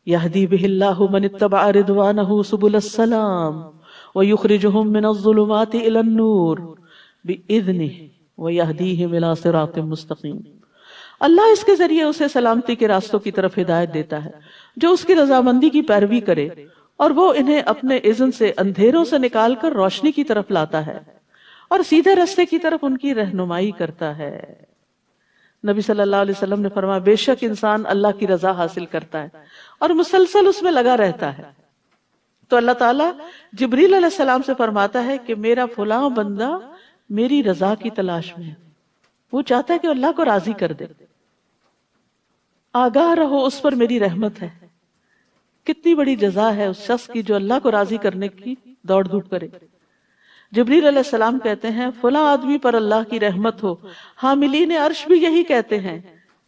یہدی بہ اللہ من اتبع رضوانہ سبل السلام ویخرجہم من الظلمات الی النور بإذنہ ویہدیہم الی صراط مستقیم۔ اللہ اس کے ذریعے اسے سلامتی کے راستوں کی طرف ہدایت دیتا ہے جو اس کی رضامندی کی پیروی کرے، اور وہ انہیں اپنے اذن سے اندھیروں سے نکال کر روشنی کی طرف لاتا ہے، اور سیدھے راستے کی طرف ان کی رہنمائی کرتا ہے۔ نبی صلی اللہ علیہ وسلم نے فرمایا، بے شک انسان اللہ کی رضا حاصل کرتا ہے اور مسلسل اس میں لگا رہتا ہے تو اللہ تعالیٰ جبریل علیہ السلام سے فرماتا ہے کہ میرا فلاں بندہ میری رضا کی تلاش میں ہے، وہ چاہتا ہے کہ اللہ کو راضی کر دے، آگاہ رہو اس پر میری رحمت ہے۔ کتنی بڑی جزا ہے اس شخص کی جو اللہ کو راضی کرنے کی دوڑ دھوپ کرے۔ جبریل علیہ السلام کہتے ہیں فلاں آدمی پر اللہ کی رحمت ہو، حاملین عرش بھی یہی کہتے ہیں،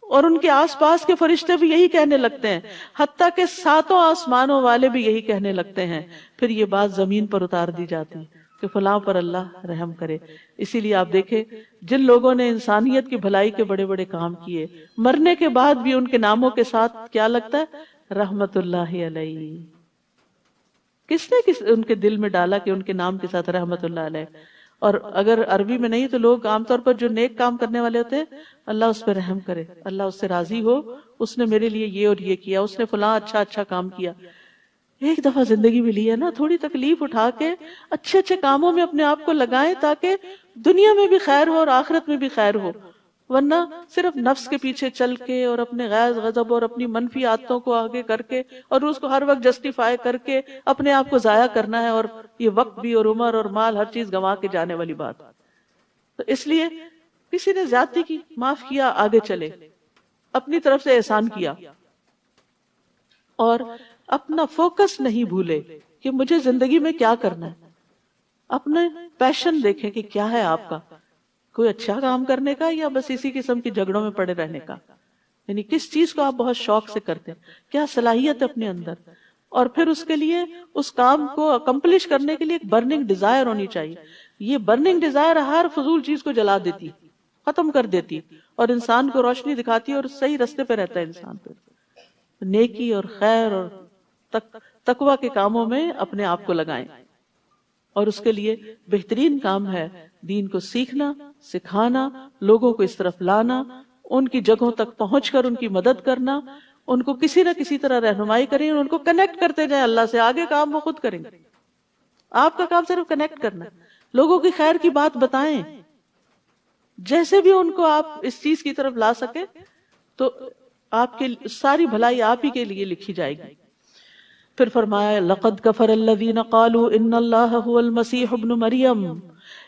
اور ان کے آس پاس کے فرشتے بھی یہی کہنے لگتے ہیں، حتیٰ کہ 7 آسمانوں والے بھی یہی کہنے لگتے ہیں۔ پھر یہ بات زمین پر اتار دی جاتی کہ فلاں پر اللہ رحم کرے۔ اسی لیے آپ دیکھیں جن لوگوں نے انسانیت کی بھلائی کے بڑے بڑے کام کیے، مرنے کے بعد بھی ان کے ناموں کے ساتھ کیا لگتا ہے؟ رحمت اللہ علیہ۔ کس نے ان کے دل میں ڈالا کہ ان کے نام کے ساتھ رحمت اللہ علیہ؟ اور اگر عربی میں نہیں تو لوگ عام طور پر جو نیک کام کرنے والے ہوتے ہیں، اللہ اس پہ رحم کرے، اللہ اس سے راضی ہو، اس نے میرے لیے یہ اور یہ کیا، اس نے فلاں اچھا کام کیا۔ ایک دفعہ زندگی ملی ہے نا، تھوڑی تکلیف اٹھا کے اچھے اچھے کاموں میں اپنے آپ کو لگائیں تاکہ دنیا میں بھی خیر ہو اور آخرت میں بھی خیر ہو، ورنہ صرف نفس کے پیچھے چل کے اور اپنے غیظ غضب اور اپنی منفی عادتوں کو آگے کر کے اور اس کو ہر وقت جسٹیفائی کر کے اپنے آپ کو ضائع کرنا ہے، اور یہ وقت بھی اور عمر اور مال ہر چیز گنوا کے جانے والی بات۔ تو اس لیے کسی نے زیادتی کی، معاف کیا، آگے چلے، اپنی طرف سے احسان کیا، اور اپنا فوکس نہیں بھولے کہ مجھے زندگی میں کیا کرنا ہے۔ اپنے پیشن دیکھیں کہ کیا ہے آپ کا، کوئی اچھا کام کرنے کا یا بس اسی قسم کی جھگڑوں میں پڑے رہنے کا؟ یعنی کس چیز کو آپ بہت شوق سے کرتے ہیں، کیا صلاحیت ہے اپنے اندر، اور پھر اس کے لیے اس کام کو اکمپلش کرنے کے لیے ایک برننگ ڈیزائر ہونی چاہیے. یہ برننگ ڈیزائر ہر فضول چیز کو جلا دیتی، ختم کر دیتی، اور انسان کو روشنی دکھاتی ہے اور صحیح رستے پہ رہتا ہے انسان پہ. نیکی اور خیر اور تقوی کے کاموں میں اپنے آپ کو لگائیں، اور اس کے لیے بہترین کام ہے دین کو سیکھنا، سکھانا، لوگوں کو اس طرف لانا، ان کی جگہوں تک پہنچ کر ان کی مدد کرنا، ان کو کسی نہ کسی طرح رہنمائی کریں، ان کو کنیکٹ کرتے جائیں اللہ سے. آگے کام وہ خود کریں گے، آپ کا کام صرف کنیکٹ کرنا، لوگوں کی خیر کی بات بتائیں، جیسے بھی ان کو آپ اس چیز کی طرف لا سکیں تو آپ کی ساری بھلائی آپ ہی کے لیے لکھی جائے گی. پھر فرمایا لقد کفر الذین قالوا ان اللہ هو المسیح ابن مریم،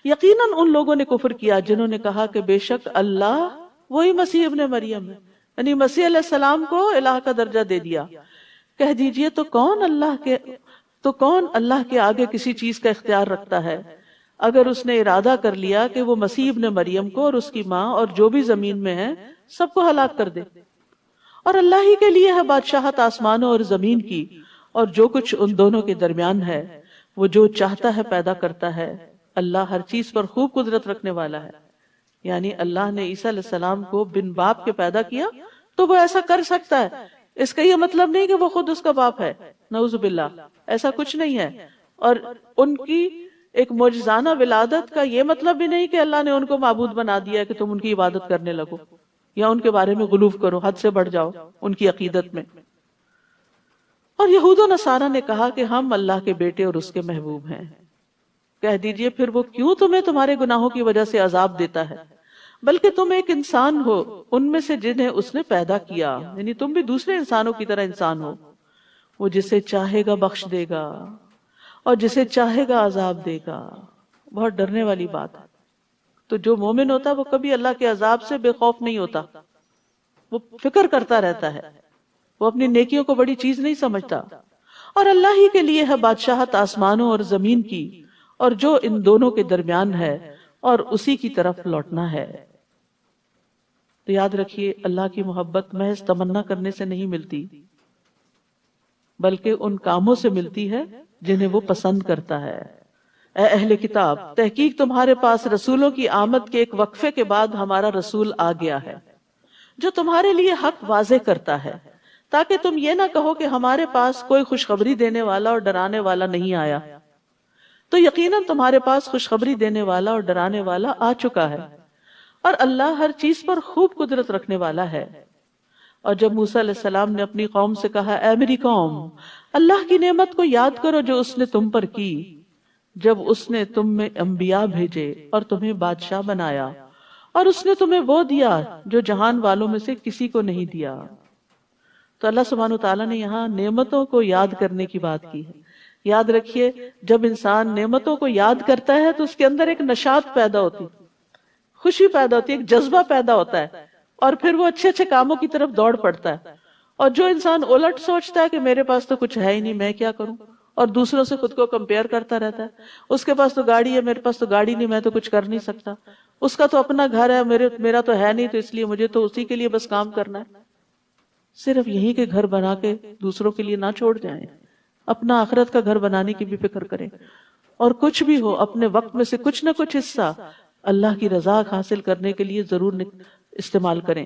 یقیناً ان لوگوں نے کفر کیا جنہوں نے کہا کہ بے شک اللہ وہی مسیح ابن مریم ہے، یعنی مسیح علیہ السلام کو الہ کا درجہ دے دیا. کہہ دیجئے تو کون اللہ کے آگے کسی چیز کا اختیار رکھتا ہے اگر اس نے ارادہ کر لیا کہ وہ مسیح ابن مریم کو اور اس کی ماں اور جو بھی زمین میں ہے سب کو ہلاک کر دے. اور اللہ ہی کے لیے ہے بادشاہت آسمانوں اور زمین کی اور جو کچھ ان دونوں کے درمیان ہے. وہ جو چاہتا ہے پیدا کرتا ہے، اللہ ہر چیز پر خوب قدرت رکھنے والا ہے. یعنی اللہ نے عیسیٰ علیہ السلام کو بن باپ کے پیدا کیا تو وہ ایسا کر سکتا ہے. اس کا یہ مطلب نہیں کہ وہ خود اس کا باپ ہے، نعوذ باللہ، ایسا کچھ نہیں ہے. اور ان کی ایک معجزانہ ولادت کا یہ مطلب بھی نہیں کہ اللہ نے ان کو معبود بنا دیا کہ تم ان کی عبادت کرنے لگو یا ان کے بارے میں غلو کرو، حد سے بڑھ جاؤ ان کی عقیدت میں. اور یہود و نصارہ نے کہا کہ ہم اللہ کے بیٹے اور اس کے محبوب ہیں. کہہ دیجئے پھر وہ کیوں تمہیں تمہارے گناہوں کی وجہ سے عذاب دیتا ہے، بلکہ تم ایک انسان ہو ان میں سے جنہیں اس نے پیدا کیا، یعنی تم بھی دوسرے انسانوں کی طرح انسان ہو. وہ جسے چاہے گا بخش دے گا اور جسے چاہے گا عذاب دے گا. بہت ڈرنے والی بات ہے. تو جو مومن ہوتا ہے وہ کبھی اللہ کے عذاب سے بے خوف نہیں ہوتا، وہ فکر کرتا رہتا ہے، وہ اپنی نیکیوں کو بڑی چیز نہیں سمجھتا. اور اللہ ہی کے لیے ہے بادشاہت آسمانوں اور زمین کی اور جو ان دونوں کے درمیان ہے، اور اسی کی طرف لوٹنا ہے. تو یاد رکھیے اللہ کی محبت محض تمنا کرنے سے نہیں ملتی، بلکہ ان کاموں سے ملتی ہے جنہیں وہ پسند کرتا ہے. اے اہل کتاب، تحقیق تمہارے پاس رسولوں کی آمد کے ایک وقفے کے بعد ہمارا رسول آ گیا ہے جو تمہارے لیے حق واضح کرتا ہے، تاکہ تم یہ نہ کہو کہ ہمارے پاس کوئی خوشخبری دینے والا اور ڈرانے والا نہیں آیا. تو یقیناً تمہارے پاس خوشخبری دینے والا اور ڈرانے والا آ چکا ہے، اور اللہ ہر چیز پر خوب قدرت رکھنے والا ہے. اور جب موسیٰ علیہ السلام نے اپنی قوم سے کہا اے میری قوم، اللہ کی نعمت کو یاد کرو جو اس نے تم پر کی، جب اس نے تم میں انبیاء بھیجے اور تمہیں بادشاہ بنایا، اور اس نے تمہیں وہ دیا جو جہان والوں میں سے کسی کو نہیں دیا. تو اللہ سبحانہ وتعالیٰ نے یہاں نعمتوں کو یاد کرنے کی بات کی ہے. یاد رکھیے جب انسان نعمتوں کو یاد کرتا ہے تو اس کے اندر ایک نشاط پیدا ہوتی، خوشی پیدا ہوتی، ایک جذبہ پیدا ہوتا ہے، اور پھر وہ اچھے اچھے کاموں کی طرف دوڑ پڑتا ہے. اور جو انسان الٹ سوچتا ہے کہ میرے پاس تو کچھ ہے ہی نہیں، میں کیا کروں، اور دوسروں سے خود کو کمپیئر کرتا رہتا ہے، اس کے پاس تو گاڑی ہے، میرے پاس تو گاڑی نہیں، میں تو کچھ کر نہیں سکتا، اس کا تو اپنا گھر ہے، میرا تو ہے نہیں، تو اس لیے مجھے تو اسی کے لیے بس کام کرنا ہے. صرف یہی کے گھر بنا کے دوسروں کے لیے نہ چھوڑ جائیں، اپنا آخرت کا گھر بنانے کی بھی فکر کریں، اور کچھ بھی ہو اپنے وقت میں سے کچھ نہ کچھ حصہ اللہ کی رضا حاصل کرنے کے لیے ضرور استعمال کریں.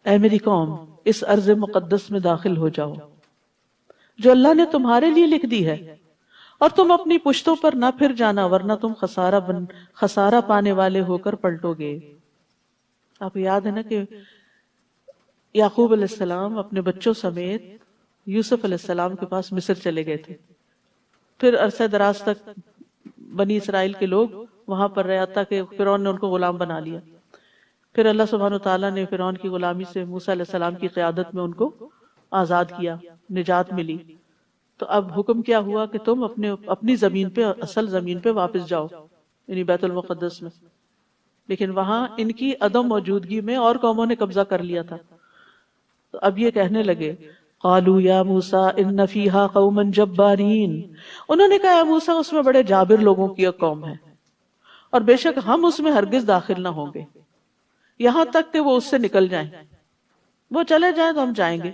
اے میری قوم، اس ارض مقدس میں داخل ہو جاؤ جو اللہ نے تمہارے لیے لکھ دی ہے، اور تم اپنی پشتوں پر نہ پھر جانا، ورنہ تم خسارہ پانے والے ہو کر پلٹو گے. آپ کو یاد ہے نا کہ یعقوب علیہ السلام اپنے بچوں سمیت یوسف علیہ السلام کے پاس مصر چلے گئے تھے. پھر عرصہ دراز تک بنی اسرائیل کے لوگ وہاں پر رہے حتیٰ کہ فرعون نے ان کو غلام بنا لیا. پھر اللہ سبحانہ وتعالیٰ نے فرعون کی غلامی سے موسیٰ علیہ السلام کی قیادت میں ان کو آزاد کیا، نجات ملی. تو اب حکم کیا ہوا کہ تم اپنی زمین پہ، اصل زمین پہ واپس جاؤ، یعنی بیت المقدس میں. لیکن وہاں ان کی عدم موجودگی میں اور قوموں نے قبضہ کر لیا تھا. تو اب یہ کہنے لگے قالوا یا موسیٰ ان فیہا قوما جبارین، انہوں نے کہا اے موسیٰ اس میں بڑے جابر لوگوں کی ایک قوم ہے، اور بے شک ہم اس میں ہرگز داخل نہ ہوں گے یہاں تک کہ وہ اس سے نکل جائیں، وہ چلے جائیں تو ہم جائیں گے.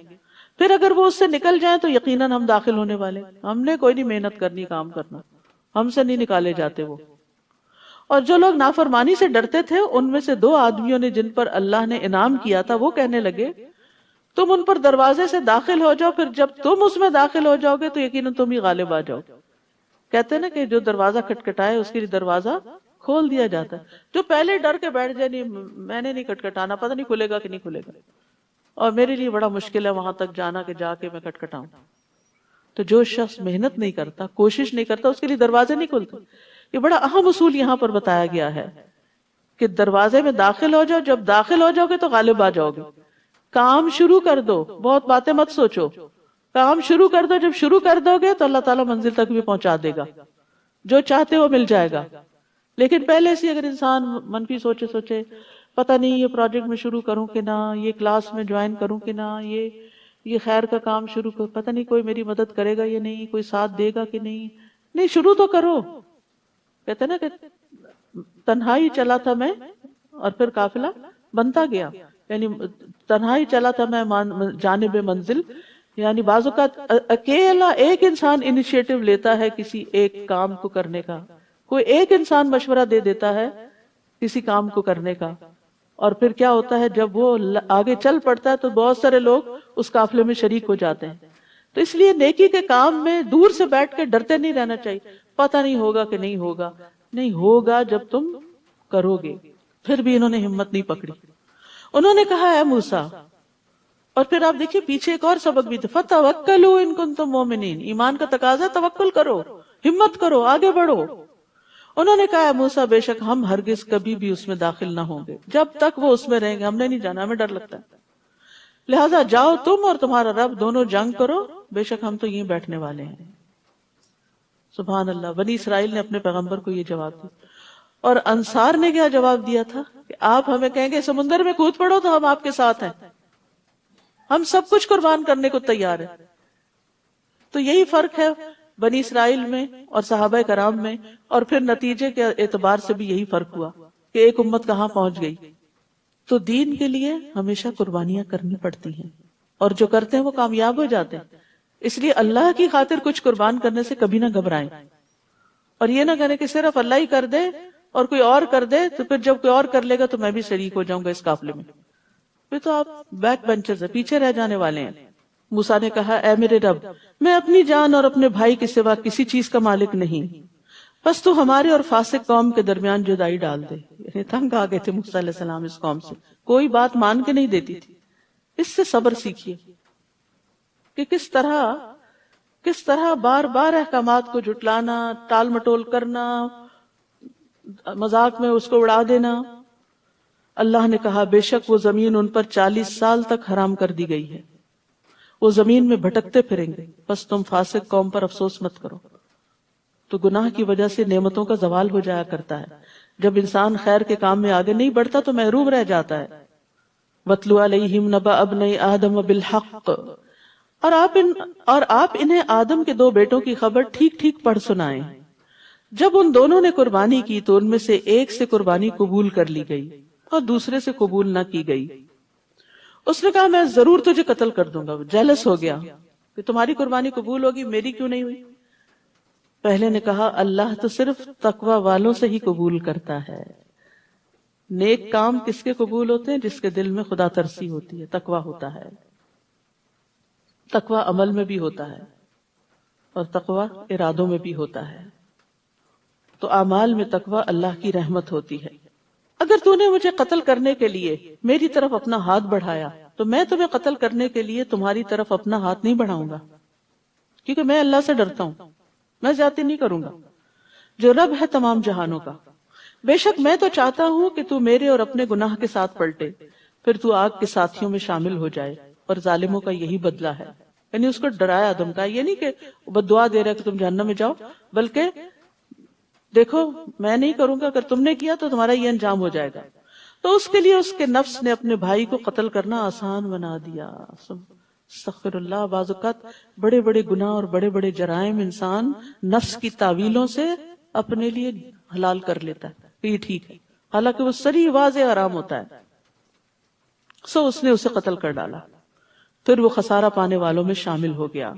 پھر اگر وہ اس سے نکل جائیں تو یقیناً ہم داخل ہونے والے، ہم نے کوئی نہیں محنت کرنی، کام کرنا، ہم سے نہیں نکالے جاتے وہ۔ اور جو لوگ نافرمانی سے ڈرتے تھے ان میں سے 2 آدمیوں نے جن پر اللہ نے انعام کیا تھا، وہ کہنے لگے تم ان پر دروازے سے داخل ہو جاؤ، پھر جب تم اس میں داخل ہو جاؤ گے تو یقیناً تم ہی غالب آ جاؤ۔ کہتے ہیں نا کہ جو دروازہ کھٹکھٹائے اس کے لیے دروازہ کھول دیا جاتا ہے۔ جو پہلے ڈر کے بیٹھ جائے نہیں میں نے نہیں کھٹکھٹانا، پتہ نہیں کھلے گا کہ نہیں کھلے گا، اور میرے لیے بڑا مشکل ہے وہاں تک جانا کہ جا کے میں کھٹکھٹاؤں، تو جو شخص محنت نہیں کرتا، کوشش نہیں کرتا، اس کے لیے دروازے نہیں کھلتے۔ یہ بڑا اہم اصول یہاں پر بتایا گیا ہے کہ دروازے میں داخل ہو جاؤ، جب داخل ہو جاؤ گے تو غالب آ جاؤ گے۔ کام شروع کر دو، بہت باتیں مت سوچو، کام شروع کر دو، جب شروع کر دو گے تو اللہ تعالیٰ منزل تک بھی پہنچا دے گا، جو چاہتے وہ مل جائے گا۔ لیکن پہلے سے اگر انسان منفی سوچے پتہ نہیں یہ پروجیکٹ میں شروع کروں کہ نہ، یہ کلاس میں جوائن کروں کہ نہ، یہ خیر کا کام شروع کروں، پتہ نہیں کوئی میری مدد کرے گا یا نہیں، کوئی ساتھ دے گا کہ نہیں، شروع تو کرو۔ کہتے ہیں نا کہ تنہائی چلا تھا میں اور پھر قافلہ بنتا گیا، یعنی تنہائی چلا تھا میں جانب منزل، یعنی بعض اوقات اکیلا ایک انسان انیشیٹو لیتا ہے کسی ایک کام کو کرنے کا، کوئی ایک انسان مشورہ دے دیتا ہے کسی کام کو کرنے کا، اور پھر کیا ہوتا ہے جب وہ آگے چل پڑتا ہے تو بہت سارے لوگ اس قافلے میں شریک ہو جاتے ہیں۔ تو اس لیے نیکی کے کام میں دور سے بیٹھ کے ڈرتے نہیں رہنا چاہیے، پتہ نہیں ہوگا کہ نہیں ہوگا، نہیں ہوگا جب تم کرو گے۔ پھر بھی انہوں نے ہمت نہیں پکڑی، انہوں نے کہا اے موسیٰ، اور پھر آپ دیکھیے پیچھے ایک اور سبق بھی تھا، فَتَوَكَّلُوا إِن كُنتُم مُؤْمِنِينَ، ایمان کا تقاضا توکل کرو، ہمت کرو، آگے بڑھو۔ انہوں نے کہا اے موسیٰ بے شک ہم ہرگز کبھی بھی اس میں داخل نہ ہوں گے، جب تک وہ اس میں رہیں گے ہم نے نہیں جانا، ہمیں ڈر لگتا ہے، لہٰذا جاؤ تم اور تمہارا رب دونوں جنگ کرو، بے شک ہم تو یہیں بیٹھنے والے ہیں۔ سبحان اللہ، بنی اسرائیل نے اپنے پیغمبر کو یہ جواب دیا، اور انصار نے کیا جواب دیا تھا کہ آپ ہمیں کہیں گے سمندر میں کود پڑو تو ہم آپ کے ساتھ ہیں، ہم سب کچھ قربان کرنے کو تیار ہیں۔ تو یہی فرق ہے بنی اسرائیل میں اور صحابہ کرام میں، اور پھر نتیجے کے اعتبار سے بھی یہی فرق ہوا کہ ایک امت کہاں پہنچ گئی۔ تو دین کے لیے ہمیشہ قربانیاں کرنی پڑتی ہیں، اور جو کرتے ہیں وہ کامیاب ہو جاتے ہیں۔ اس لیے اللہ کی خاطر کچھ قربان کرنے سے کبھی نہ گھبرائیں، اور یہ نہ کریں کہ صرف اللہ ہی کر دے اور کوئی اور کر دے تو پھر جب کوئی اور کر لے گا تو میں بھی شریک ہو جاؤں گا اس قافلے میں، پھر تو آپ بیک بینچرز ہیں، پیچھے رہ جانے والے ہیں۔ موسیٰ نے کہا اے میرے رب، میں اپنی جان اور اپنے بھائی کے سوا کسی چیز کا مالک نہیں، بس تو ہمارے اور فاسق قوم کے درمیان جدائی ڈال دے۔ یعنی تنگ آ گئے تھے موسیٰ علیہ السلام اس قوم سے، کوئی بات مان کے نہیں دیتی تھی۔ اس سے صبر سیکھیے کہ کس طرح بار بار احکامات کو جھٹلانا، ٹال مٹول کرنا، مذاق میں اس کو اڑا دینا۔ اللہ نے کہا بے شک وہ زمین ان پر 40 سال تک حرام کر دی گئی ہے، وہ زمین میں بھٹکتے پھریں گے، بس تم فاسق قوم پر افسوس مت کرو۔ تو گناہ کی وجہ سے نعمتوں کا زوال ہو جایا کرتا ہے، جب انسان خیر کے کام میں آگے نہیں بڑھتا تو محروم رہ جاتا ہے۔ وَاتْلُ عَلَيْهِمْ نَبَأَ ابْنَيْ آدَمَ بِالْحَقِّ، اور آپ انہیں آدم کے 2 بیٹوں کی خبر ٹھیک ٹھیک پڑھ سنائیں۔ جب ان دونوں نے قربانی کی تو ان میں سے ایک سے قربانی قبول کر لی گئی اور دوسرے سے قبول نہ کی گئی۔ اس نے کہا میں ضرور تجھے قتل کر دوں گا، جیلس ہو گیا کہ تمہاری قربانی قبول ہوگی میری کیوں نہیں ہوئی۔ پہلے نے کہا اللہ تو صرف تقوی والوں سے ہی قبول کرتا ہے۔ نیک کام کس کے قبول ہوتے ہیں؟ جس کے دل میں خدا ترسی ہوتی ہے، تقوی ہوتا ہے۔ تقوی عمل میں بھی ہوتا ہے اور تقوی ارادوں میں بھی ہوتا ہے۔ تو اعمال میں تقوی اللہ کی رحمت ہوتی ہے۔ اگر تو نے مجھے قتل کرنے کے لیے میری طرف اپنا ہاتھ بڑھایا تو میں تمہیں قتل کرنے کے لیے تمہاری طرف اپنا ہاتھ نہیں بڑھاؤں گا، کیونکہ میں اللہ سے ڈرتا ہوں، میں زیادتی نہیں کروں گا، جو رب ہے تمام جہانوں کا۔ بے شک میں تو چاہتا ہوں کہ تو میرے اور اپنے گناہ کے ساتھ پلٹے، پھر تو آگ کے ساتھیوں میں شامل ہو جائے، اور ظالموں کا یہی بدلہ ہے۔ یعنی اس کو ڈرایا دھمکایا، یہ نہیں کہ بد دعا دے رہا کہ تم جہنم میں جاؤ، بلکہ دیکھو میں نہیں کروں گا، اگر تم نے کیا تو تمہارا یہ انجام ہو جائے گا۔ تو اس کے لیے اس کے نفس نے اپنے بھائی کو قتل کرنا آسان بنا دیا۔ استغفر اللہ، بعض اوقات بڑے بڑے گناہ اور بڑے بڑے جرائم انسان نفس کی تعویلوں سے اپنے لیے حلال کر لیتا ہے کہ یہ ٹھیک ہے، حالانکہ وہ صریح واضح حرام ہوتا ہے۔ سو اس نے اسے قتل کر ڈالا۔ پھر وہ خسارہ پانے والوں میں شامل ہو گیا۔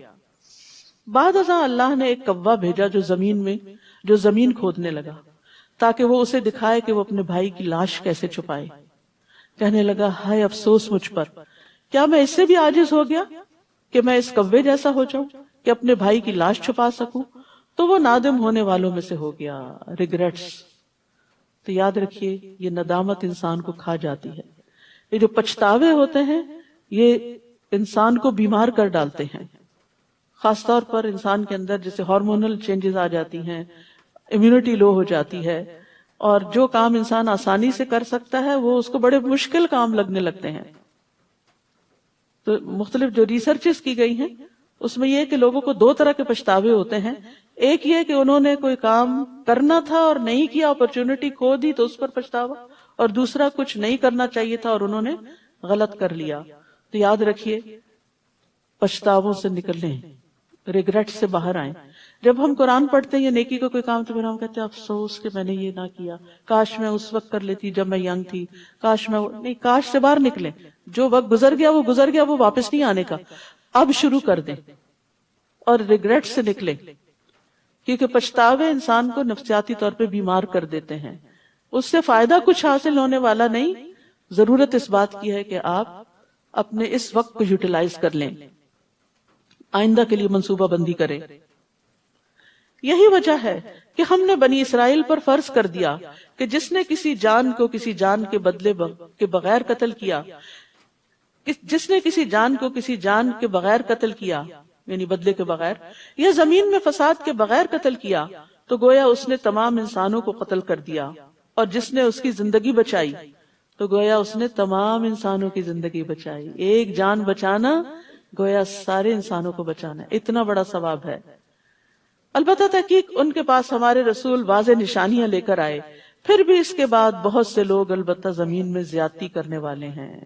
بعد ازاں اللہ نے ایک کوا بھیجا جو زمین کھودنے لگا تاکہ وہ اسے دکھائے کہ وہ اپنے بھائی کی لاش کیسے چھپائے۔ کہنے لگا ہائے افسوس مجھ پر، کیا میں اس سے بھی عاجز ہو گیا کہ میں اس کوے جیسا ہو جاؤں کہ اپنے بھائی کی لاش چھپا سکوں؟ تو وہ نادم ہونے والوں میں سے ہو گیا، ریگریٹس۔ تو یاد رکھیے یہ ندامت انسان کو کھا جاتی ہے، یہ جو پچھتاوے ہوتے ہیں یہ انسان کو بیمار کر ڈالتے ہیں، خاص طور پر انسان کے اندر جیسے ہارمونل چینجز آ جاتی ہیں، امیونٹی لو ہو جاتی ہے، اور جو کام انسان آسانی سے کر سکتا ہے وہ اس کو بڑے مشکل کام لگنے لگتے ہیں۔ تو مختلف جو ریسرچز کی گئی ہیں اس میں یہ کہ لوگوں کو دو طرح کے پچھتاوے ہوتے ہیں، ایک یہ کہ انہوں نے کوئی کام کرنا تھا اور نہیں کیا، اپرچونٹی کھو دی تو اس پر پچھتاوا، اور دوسرا کچھ نہیں کرنا چاہیے تھا اور انہوں نے غلط کر لیا۔ تو یاد رکھیے پچھتاووں سے نکلیں، ریگریٹ سے باہر آئیں۔ جب ہم قرآن پڑھتے ہیں یا نیکی کا کوئی کام تو پھر ہم کہتے ہیں افسوس کہ میں نے یہ نہ کیا، کاش میں اس وقت کر لیتی جب میں ینگ تھی، کاش میں نہیں، کاش سے باہر نکلیں۔ جو وقت گزر گیا وہ واپس نہیں آنے کا، اب شروع کر دیں اور ریگریٹ سے نکلیں، کیونکہ پچھتاوے انسان کو نفسیاتی طور پہ بیمار کر دیتے ہیں، اس سے فائدہ کچھ حاصل ہونے والا نہیں۔ ضرورت اس بات کی ہے کہ آپ اپنے اس وقت کو یوٹیلائز کر لیں، آئندہ کے لیے منصوبہ بندی کریں۔ یہی وجہ ہے کہ ہم نے بنی اسرائیل پر فرض کر دیا کہ جس نے کسی جان کو کسی جان کے بدلے کے بغیر قتل کیا، جس نے کسی جان کو کسی جان کے بغیر قتل کیا یعنی بدلے کے بغیر، یا زمین میں فساد کے بغیر قتل کیا، تو گویا اس نے تمام انسانوں کو قتل کر دیا، اور جس نے اس کی زندگی بچائی تو گویا اس نے تمام انسانوں کی زندگی بچائی۔ ایک جان بچانا گویا سارے انسانوں کو بچانا ہے، اتنا بڑا ثواب ہے۔ البتہ تحقیق ان کے پاس ہمارے رسول واضح نشانیاں لے کر آئے، پھر بھی اس کے بعد بہت سے لوگ البتہ زمین میں زیادتی کرنے والے ہیں۔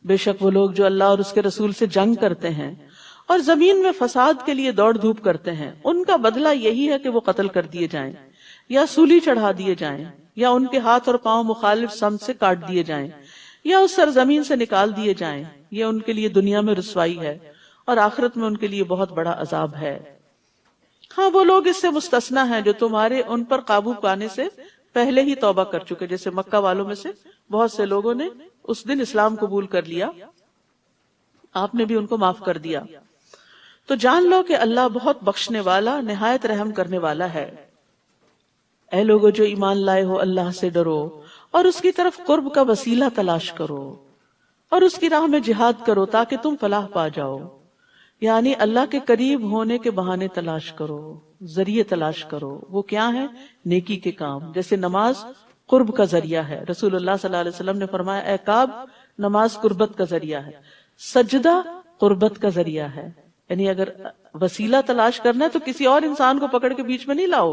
بے شک وہ لوگ جو اللہ اور اس کے رسول سے جنگ کرتے ہیں اور زمین میں فساد کے لیے دوڑ دھوپ کرتے ہیں، ان کا بدلہ یہی ہے کہ وہ قتل کر دیے جائیں یا سولی چڑھا دیے جائیں، یا ان کے ہاتھ اور پاؤں مخالف سمت سے کاٹ دیے جائیں، یا اس سرزمین سے نکال دیے جائیں۔ یہ ان کے لیے دنیا میں رسوائی ہے اور آخرت میں ان کے لیے بہت بڑا عذاب ہے۔ ہاں وہ لوگ اس سے مستثنی ہیں جو تمہارے ان پر قابو پانے سے پہلے ہی توبہ کر چکے، جیسے مکہ والوں میں سے بہت سے لوگوں نے اس دن اسلام قبول کر لیا، آپ نے بھی ان کو معاف کر دیا۔ تو جان لو کہ اللہ بہت بخشنے والا، نہایت رحم کرنے والا ہے۔ اے لوگو جو ایمان لائے ہو، اللہ سے ڈرو اور اس کی طرف قرب کا وسیلہ تلاش کرو اور اس کی راہ میں جہاد کرو تاکہ تم فلاح پا جاؤ، یعنی اللہ کے قریب ہونے کے بہانے تلاش کرو، ذریعے تلاش کرو۔ وہ کیا ہے؟ نیکی کے کام، جیسے نماز قرب کا ذریعہ ہے۔ رسول اللہ صلی اللہ علیہ وسلم نے فرمایا اے کعب، نماز قربت کا ذریعہ ہے، سجدہ قربت کا ذریعہ ہے۔ یعنی اگر وسیلہ تلاش کرنا ہے تو کسی اور انسان کو پکڑ کے بیچ میں نہیں لاؤ،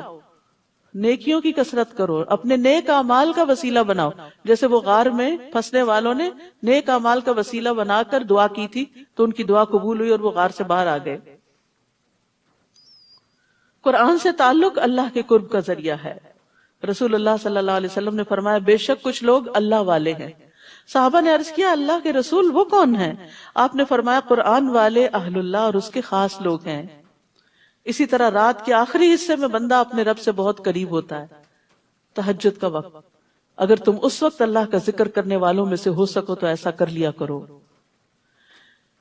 نیکیوں کی کثرت کرو، اپنے نیک اعمال کا وسیلہ بناؤ۔ جیسے وہ غار میں پھنسنے والوں نے نیک اعمال کا وسیلہ بنا کر دعا کی تھی تو ان کی دعا قبول ہوئی اور وہ غار سے باہر آ گئے۔ قرآن سے تعلق اللہ کے قرب کا ذریعہ ہے۔ رسول اللہ صلی اللہ علیہ وسلم نے فرمایا بے شک کچھ لوگ اللہ والے ہیں۔ صحابہ نے عرض کیا اللہ کے رسول وہ کون ہیں؟ آپ نے فرمایا قرآن والے اہل اللہ اور اس کے خاص لوگ ہیں۔ اسی طرح رات کے آخری حصے میں بندہ اپنے رب سے بہت قریب ہوتا ہے، تہجد کا وقت۔ اگر تم اس وقت اللہ کا ذکر کرنے والوں میں سے ہو سکو تو ایسا کر لیا کرو۔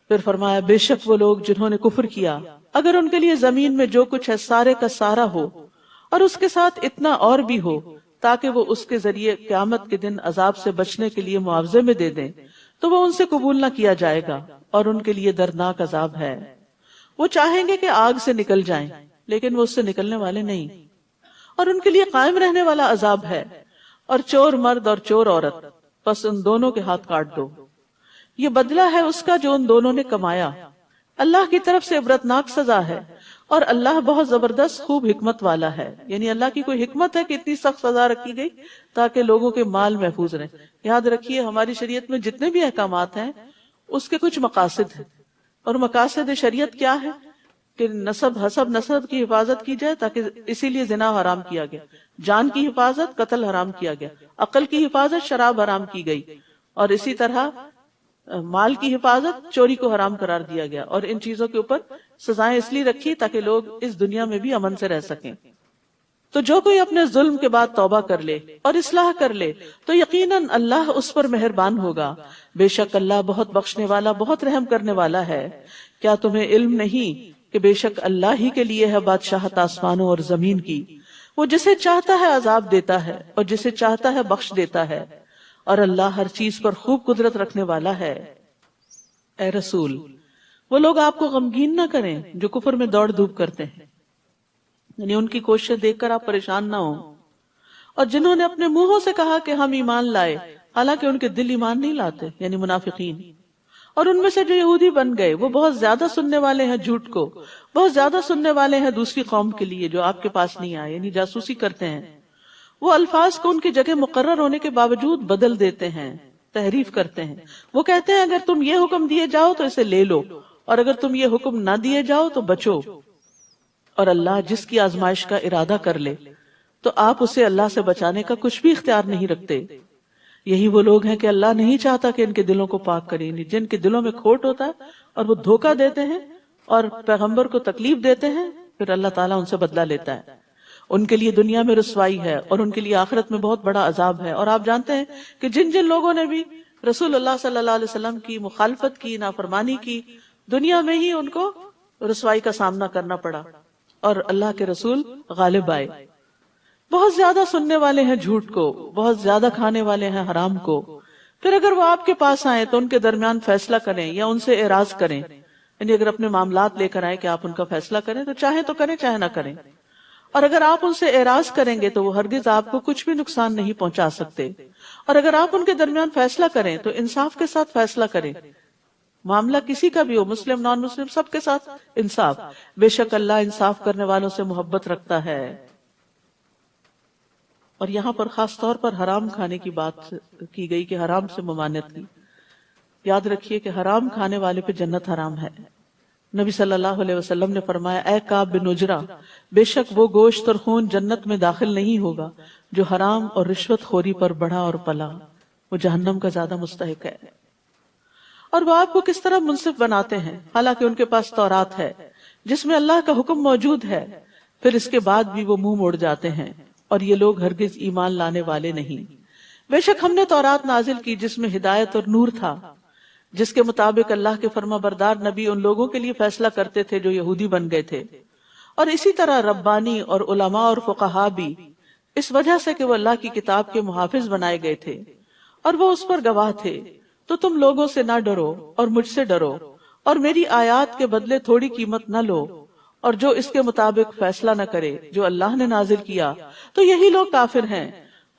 پھر فرمایا بے شک وہ لوگ جنہوں نے کفر کیا، اگر ان کے لیے زمین میں جو کچھ ہے سارے کا سارا ہو اور اس کے ساتھ اتنا اور بھی ہو تاکہ وہ اس کے ذریعے قیامت کے دن عذاب سے بچنے کے لیے معاوضے میں دے دیں، تو وہ ان سے قبول نہ کیا جائے گا اور ان کے لیے دردناک عذاب ہے۔ وہ چاہیں گے کہ آگ سے نکل جائیں لیکن وہ اس سے نکلنے والے نہیں، اور ان کے لیے قائم رہنے والا عذاب ہے۔ اور چور مرد اور چور عورت، پس ان دونوں کے ہاتھ کاٹ دو، یہ بدلہ ہے اس کا جو ان دونوں نے کمایا، اللہ کی طرف سے عبرتناک سزا ہے، اور اللہ بہت زبردست خوب حکمت والا ہے۔ یعنی اللہ کی کوئی حکمت ہے کہ اتنی سخت سزا رکھی گئی تاکہ لوگوں کے مال محفوظ رہیں۔ یاد رکھیے ہماری شریعت میں جتنے بھی احکامات ہیں اس کے کچھ مقاصد ہیں، اور مقاصد شریعت کیا ہے کہ حسب نسب کی حفاظت کی جائے، تاکہ اسی لیے زنا حرام کیا گیا، جان کی حفاظت قتل حرام کیا گیا، عقل کی حفاظت شراب حرام کی گئی، اور اسی طرح مال کی حفاظت چوری کو حرام قرار دیا گیا، اور ان چیزوں کے اوپر سزائیں اس لیے رکھی تاکہ لوگ اس دنیا میں بھی امن سے رہ سکیں۔ تو جو کوئی اپنے ظلم کے بعد توبہ کر لے اور اصلاح کر لے تو یقیناً اللہ اس پر مہربان ہوگا، بے شک اللہ بہت بخشنے والا بہت رحم کرنے والا ہے۔ کیا تمہیں علم نہیں کہ بے شک اللہ ہی کے لیے ہے بادشاہت آسمانوں اور زمین کی، وہ جسے چاہتا ہے عذاب دیتا ہے اور جسے چاہتا ہے بخش دیتا ہے، اور اللہ ہر چیز پر خوب قدرت رکھنے والا ہے۔ اے رسول، وہ لوگ آپ کو غمگین نہ کریں جو کفر میں دوڑ دھوپ کرتے ہیں، یعنی ان کی کوششیں دیکھ کر آپ پریشان نہ ہوں، اور جنہوں نے اپنے منہوں سے کہا کہ ہم ایمان لائے حالانکہ ان کے دل ایمان نہیں لاتے، یعنی منافقین، اور ان میں سے جو یہودی بن گئے وہ بہت زیادہ سننے والے ہیں جھوٹ کو، بہت زیادہ سننے والے ہیں دوسری قوم کے لیے جو آپ کے پاس نہیں آئے، یعنی جاسوسی کرتے ہیں۔ وہ الفاظ کو ان کی جگہ مقرر ہونے کے باوجود بدل دیتے ہیں، تحریف کرتے ہیں۔ وہ کہتے ہیں اگر تم یہ حکم دیے جاؤ تو اسے لے لو، اور اگر تم یہ حکم نہ دیے جاؤ تو بچو، اور اللہ جس کی آزمائش کا ارادہ کر لے تو آپ اسے اللہ سے بچانے کا کچھ بھی اختیار نہیں رکھتے۔ یہی وہ لوگ ہیں کہ اللہ نہیں چاہتا کہ ان کے دلوں کو پاک کرے، جن کے دلوں میں کھوٹ ہوتا ہے اور وہ دھوکہ دیتے ہیں اور پیغمبر کو تکلیف دیتے ہیں، پھر اللہ تعالیٰ ان سے بدلہ لیتا ہے۔ ان کے لیے دنیا میں رسوائی ہے اور ان کے لیے آخرت میں بہت بڑا عذاب ہے۔ اور آپ جانتے ہیں کہ جن جن لوگوں نے بھی رسول اللہ صلی اللہ علیہ وسلم کی مخالفت کی، نافرمانی کی، دنیا میں ہی ان کو رسوائی کا سامنا کرنا پڑا اور اللہ کے رسول غالب آئے۔ بہت زیادہ سننے والے ہیں جھوٹ کو، بہت زیادہ کھانے والے ہیں حرام کو۔ پھر اگر وہ آپ کے پاس آئیں تو ان کے درمیان فیصلہ کریں یا ان سے اعراض کریں، یعنی اگر اپنے معاملات لے کر آئیں کہ آپ ان کا فیصلہ کریں تو چاہیں تو کریں چاہے نہ کریں، اور اگر آپ ان سے اعراض کریں گے تو وہ ہرگز آپ کو کچھ بھی نقصان نہیں پہنچا سکتے، اور اگر آپ ان کے درمیان فیصلہ کریں تو انصاف کے ساتھ فیصلہ کریں، معاملہ کسی کا بھی ہو، مسلم نان مسلم، سب کے ساتھ انصاف، بے شک اللہ انصاف کرنے والوں سے محبت رکھتا ہے۔ اور یہاں پر خاص طور پر حرام کھانے کی بات کی گئی کہ حرام سے ممانعت کی۔ یاد رکھیے کہ حرام کھانے والے پہ جنت حرام ہے۔ نبی صلی اللہ علیہ وسلم نے فرمایا، اے کعب بن عجرہ، بے شک وہ گوشت اور خون جنت میں داخل نہیں ہوگا جو حرام اور رشوت خوری پر بڑھا اور پلا، وہ جہنم کا زیادہ مستحق ہے۔ اور وہ آپ کو کس طرح منصف بناتے ہیں حالانکہ ان کے پاس تورات ہے جس میں اللہ کا حکم موجود ہے، پھر اس کے بعد بھی وہ منہ موڑ جاتے ہیں، اور یہ لوگ ہرگز ایمان لانے والے نہیں۔ بے شک ہم نے تورات نازل کی جس میں ہدایت اور نور تھا، جس کے مطابق اللہ کے فرما بردار نبی ان لوگوں کے لیے فیصلہ کرتے تھے جو یہودی بن گئے تھے، اور اسی طرح ربانی اور علماء اور فقہا بھی، اس وجہ سے کہ وہ اللہ کی کتاب کے محافظ بنائے گئے تھے اور وہ اس پر گواہ تھے۔ تو تم لوگوں سے نہ ڈرو اور مجھ سے ڈرو، اور میری آیات کے بدلے تھوڑی قیمت نہ لو، اور جو اس کے مطابق فیصلہ نہ کرے جو اللہ نے نازل کیا تو یہی لوگ کافر ہیں۔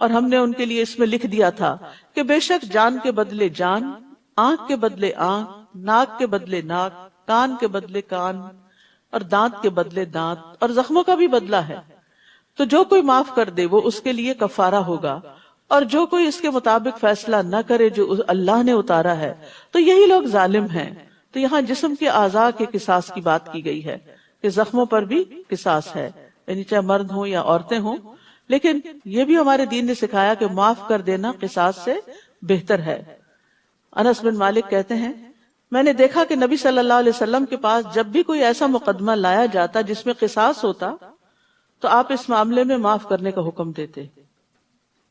اور ہم نے ان کے لیے اس میں لکھ دیا تھا کہ بے شک جان کے بدلے جان، آنکھ کے بدلے آنکھ، ناک کے بدلے ناک، کان کے بدلے کان، اور دانت کے بدلے دانت، اور زخموں کا بھی بدلہ ہے۔ تو جو کوئی معاف کر دے وہ اس کے لیے کفارہ ہوگا، اور جو کوئی اس کے مطابق فیصلہ نہ کرے جو اللہ نے اتارا ہے تو یہی لوگ ظالم ہیں۔ تو یہاں جسم کے اعضاء کے قصاص کی بات کی گئی ہے کہ زخموں پر بھی قصاص ہے، یعنی چاہے مرد ہوں یا عورتیں ہوں، لیکن یہ بھی ہمارے دین نے سکھایا کہ معاف کر دینا قصاص سے بہتر ہے۔ انس بن مالک کہتے ہیں، میں نے دیکھا کہ نبی صلی اللہ علیہ وسلم کے پاس جب بھی کوئی ایسا مقدمہ لایا جاتا جس میں قصاص ہوتا تو آپ اس معاملے میں معاف کرنے کا حکم دیتے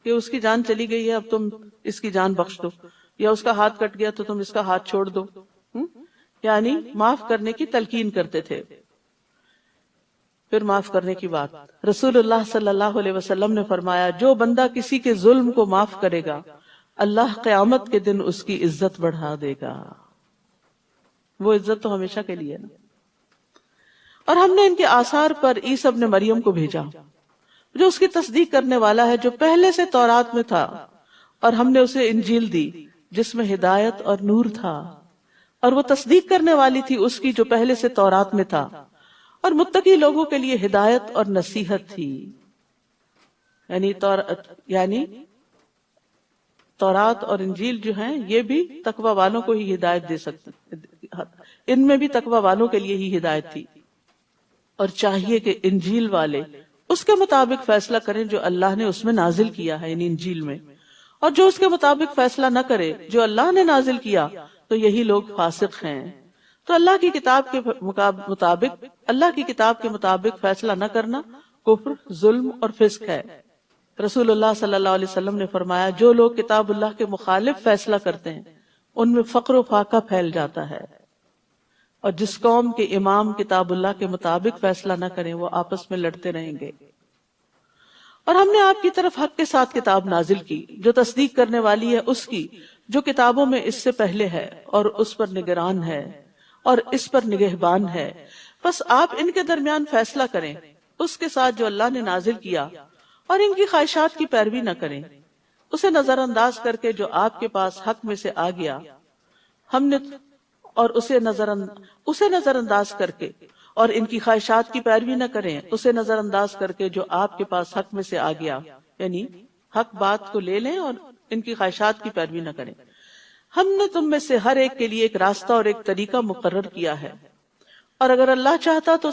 کہ اس کی جان چلی گئی ہے اب تم اس کی جان بخش دو، یا اس کا ہاتھ کٹ گیا تو تم اس کا ہاتھ چھوڑ دو، یعنی معاف کرنے کی تلقین کرتے تھے۔ پھر معاف کرنے کی بات، رسول اللہ صلی اللہ علیہ وسلم نے فرمایا، جو بندہ کسی کے ظلم کو معاف کرے گا اللہ قیامت کے دن اس کی عزت بڑھا دے گا۔ وہ عزت تو ہمیشہ کے لیے نا۔ اور ہم نے ان کے آثار پر عیسی ابن مریم کو بھیجا جو اس کی تصدیق کرنے والا ہے جو پہلے سے تورات میں تھا، اور ہم نے اسے انجیل دی جس میں ہدایت اور نور تھا، اور وہ تصدیق کرنے والی تھی اس کی جو پہلے سے تورات میں تھا، اور متقی لوگوں کے لیے ہدایت اور نصیحت تھی۔ یعنی تورات اور انجیل جو ہیں یہ بھی تقوی والوں کو ہی ہدایت دے سکتے، ان میں بھی تقوی والوں کے لیے ہی ہدایت تھی، اور چاہیے کہ انجیل والے اس کے مطابق فیصلہ کریں جو اللہ نے اس میں نازل کیا ہے، یعنی انجیل میں، اور جو اس کے مطابق فیصلہ نہ کرے جو اللہ نے نازل کیا تو یہی لوگ فاسق ہیں۔ تو اللہ کی کتاب کے مطابق فیصلہ نہ کرنا کفر، ظلم اور فسق ہے۔ رسول اللہ صلی اللہ علیہ وسلم نے فرمایا جو لوگ کتاب اللہ کے مخالف فیصلہ کرتے ہیں ان میں فقر و فاقہ پھیل جاتا ہے، اور جس قوم کے امام کتاب اللہ کے مطابق فیصلہ نہ کریں وہ آپس میں لڑتے رہیں گے۔ اور ہم نے آپ کی طرف حق کے ساتھ کتاب نازل کی جو تصدیق کرنے والی ہے اس کی جو کتابوں میں اس سے پہلے ہے، اور اس پر نگران ہے اور اس پر نگہبان ہے، بس آپ ان کے درمیان فیصلہ کریں اس کے ساتھ جو اللہ نے نازل کیا، اور ان کی خواہشات کی پیروی نہ کریں، اسے نظر انداز کر کے جو آپ کے پاس حق میں سے آ گیا ہم نے، اور اسے نظر انداز کر کے، اور ان کی خواہشات کی پیروی نہ کریں اسے نظر انداز کر کے جو آپ کے پاس حق میں سے آ گیا، یعنی حق بات کو لے لیں اور ان کی خواہشات کی پیروی نہ کریں۔ ہم نے تم میں سے ہر ایک کے لیے ایک راستہ اور ایک طریقہ مقرر کیا ہے، اور اگر اللہ چاہتا تو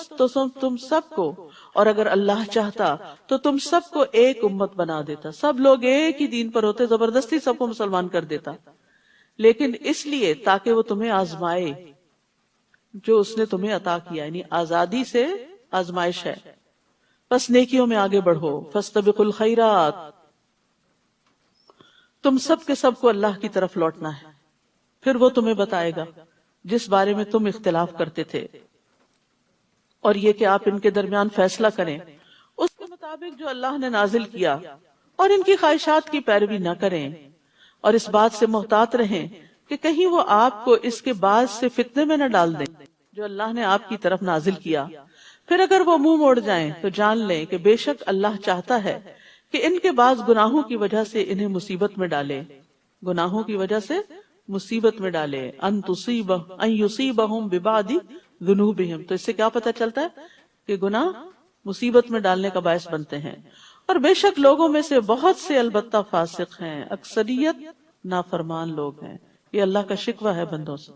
تم سب کو، اور اگر اللہ چاہتا تو تم سب کو ایک امت بنا دیتا، سب لوگ ایک ہی دین پر ہوتے، زبردستی سب کو مسلمان کر دیتا، لیکن اس لیے تاکہ وہ تمہیں آزمائے جو اس نے تمہیں عطا کیا، یعنی آزادی سے آزمائش ہے۔ بس نیکیوں میں آگے بڑھو، فاستبقوا الخیرات، تم سب کے سب کو اللہ کی طرف لوٹنا ہے، پھر وہ تمہیں بتائے گا جس بارے میں تم اختلاف کرتے تھے، اور یہ کہ آپ ان کے درمیان فیصلہ کریں اس کے مطابق جو اللہ نے نازل کیا، اور ان کی خواہشات کی پیروی نہ کریں، اور اس بات سے محتاط رہیں کہ کہیں وہ آپ کو اس کے بعد سے فتنے میں نہ ڈال دیں جو اللہ نے آپ کی طرف نازل کیا۔ پھر اگر وہ منہ موڑ جائیں تو جان لیں کہ بے شک اللہ چاہتا ہے کہ ان کے بعض گناہوں کی وجہ سے انہیں مصیبت میں ڈالے، گناہوں کی وجہ سے مصیبت میں ڈالے، ان یصیبہم ببعض ذنوبہم۔ تو اس سے کیا پتہ چلتا ہے کہ گناہ مصیبت میں ڈالنے کا باعث بنتے ہیں، اور بے شک لوگوں میں سے بہت سے البتہ فاسق ہیں، اکثریت نافرمان لوگ ہیں۔ یہ اللہ کا شکوہ ہے بندوں سے،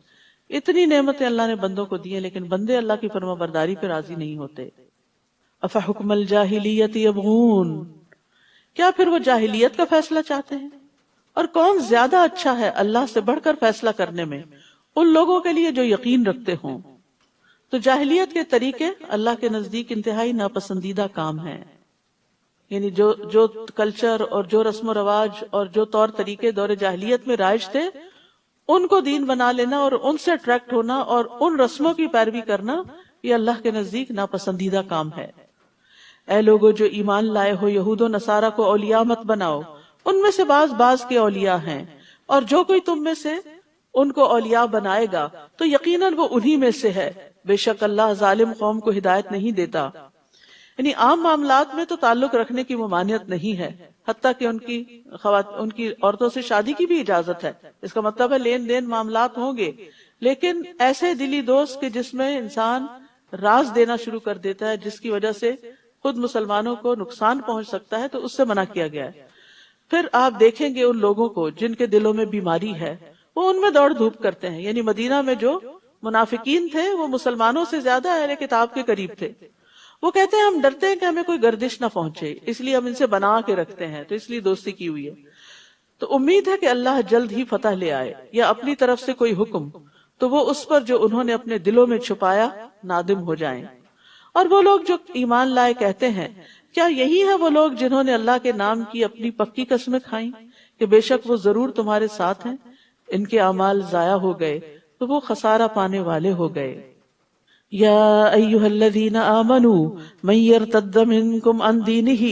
اتنی نعمتیں اللہ نے بندوں کو دی ہیں لیکن بندے اللہ کی فرما برداری پہ راضی نہیں ہوتے۔ افحکم الجاہلیت یبغون، کیا پھر وہ جاہلیت کا فیصلہ چاہتے ہیں؟ اور کون زیادہ اچھا ہے اللہ سے بڑھ کر فیصلہ کرنے میں ان لوگوں کے لیے جو یقین رکھتے ہوں۔ تو جاہلیت کے طریقے اللہ کے نزدیک انتہائی ناپسندیدہ کام ہیں، یعنی جو کلچر اور جو رسم و رواج اور جو طور طریقے دور جاہلیت میں رائج تھے ان کو دین بنا لینا اور ان سے اٹریکٹ ہونا اور ان رسموں کی پیروی کرنا، یہ اللہ کے نزدیک ناپسندیدہ کام ہے۔ اے لوگو جو ایمان لائے ہو، یہود و نصارہ کو اولیاء مت بناؤ، ان میں سے بعض کے اولیاء ہیں، اور جو کوئی تم میں سے ان کو اولیاء بنائے گا تو یقیناً وہ انہی میں سے ہے، بے شک اللہ ظالم قوم کو ہدایت نہیں دیتا۔ یعنی عام معاملات میں تو تعلق رکھنے کی ممانعت نہیں ہے، حتیٰ کہ ان کی عورتوں سے شادی کی بھی اجازت ہے، اس کا مطلب ہے لین دین معاملات ہوں گے، لیکن ایسے دلی دوست کہ جس میں انسان راز دینا شروع کر دیتا ہے جس کی وجہ سے خود مسلمانوں کو نقصان پہنچ سکتا ہے، تو اس سے منع کیا گیا ہے۔ پھر آپ دیکھیں گے ان لوگوں کو جن کے دلوں میں بیماری ہے وہ ان میں دوڑ دھوپ کرتے ہیں، یعنی مدینہ میں جو منافقین تھے وہ مسلمانوں سے زیادہ اہل کتاب کے قریب تھے، وہ کہتے ہیں ہم ڈرتے ہیں کہ ہمیں کوئی گردش نہ پہنچے، اس لیے ہم ان سے بنا کے رکھتے ہیں، تو اس لیے دوستی کی ہوئی ہے۔ تو امید ہے کہ اللہ جلد ہی فتح لے آئے یا اپنی طرف سے کوئی حکم، تو وہ اس پر جو انہوں نے اپنے دلوں میں چھپایا نادم ہو جائیں۔ اور وہ لوگ جو ایمان لائے کہتے ہیں کیا یہی ہے وہ لوگ جنہوں نے اللہ کے نام کی اپنی پکی قسمیں کھائیں کہ بے شک وہ ضرور تمہارے ساتھ ہیں، ان کے اعمال ضائع ہو گئے تو وہ خسارہ پانے والے ہو گئے۔ یا ایھا الذین آمنوا من یرتد منکم عن دینہ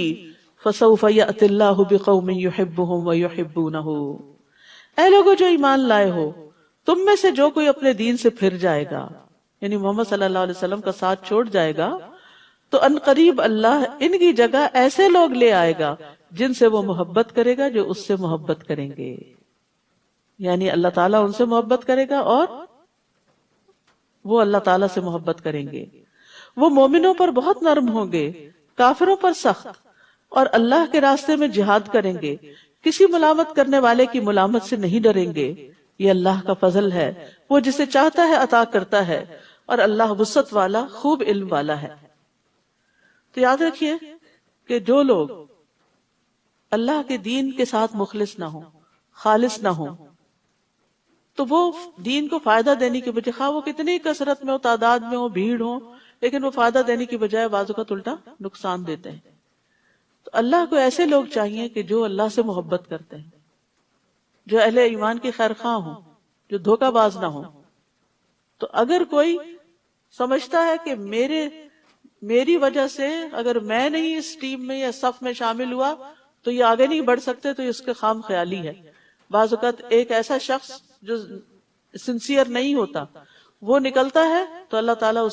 فسوف یأتی اللہ بقوم یحبهم ویحبونہ۔ اے لوگو جو ایمان لائے ہو، تم میں سے جو کوئی اپنے دین سے پھر جائے گا، یعنی محمد صلی اللہ علیہ وسلم کا ساتھ چھوڑ جائے گا، تو ان قریب اللہ ان کی جگہ ایسے لوگ لے آئے گا جن سے وہ محبت کرے گا جو اس سے محبت کریں گے، یعنی اللہ تعالیٰ ان سے محبت کرے گا اور وہ اللہ تعالیٰ سے محبت کریں گے۔ وہ مومنوں پر بہت نرم ہوں گے، کافروں پر سخت، اور اللہ کے راستے میں جہاد کریں گے، کسی ملامت کرنے والے کی ملامت سے نہیں ڈریں گے۔ یہ اللہ کا فضل ہے، وہ جسے چاہتا ہے عطا کرتا ہے، اور اللہ وسعت والا خوب علم والا ہے۔ تو یاد رکھیے کہ جو لوگ اللہ کے دین کے ساتھ مخلص نہ ہوں، خالص نہ ہوں، تو وہ دین کو فائدہ دینے کے بجائے، خواہ وہ کتنی کثرت میں ہو، تعداد میں ہو، بھیڑ ہو، لیکن وہ فائدہ دینے کی بجائے بعض اوقات الٹا نقصان دیتے ہیں. تو اللہ کو ایسے لوگ چاہیے کہ جو اللہ سے محبت کرتے ہیں، جو اہل ایمان کے خیر خواہ ہوں، جو دھوکہ باز نہ ہوں. تو اگر کوئی سمجھتا ہے کہ میری وجہ سے اگر میں نہیں اس ٹیم میں یا صف میں شامل ہوا تو یہ آگے نہیں بڑھ سکتے، تو اس کے خام خیالی ہے. بعض اوقات ایک ایسا شخص جو سنسیئر نہیں ہوتا وہ نکلتا ہے تو اللہ تعالیٰ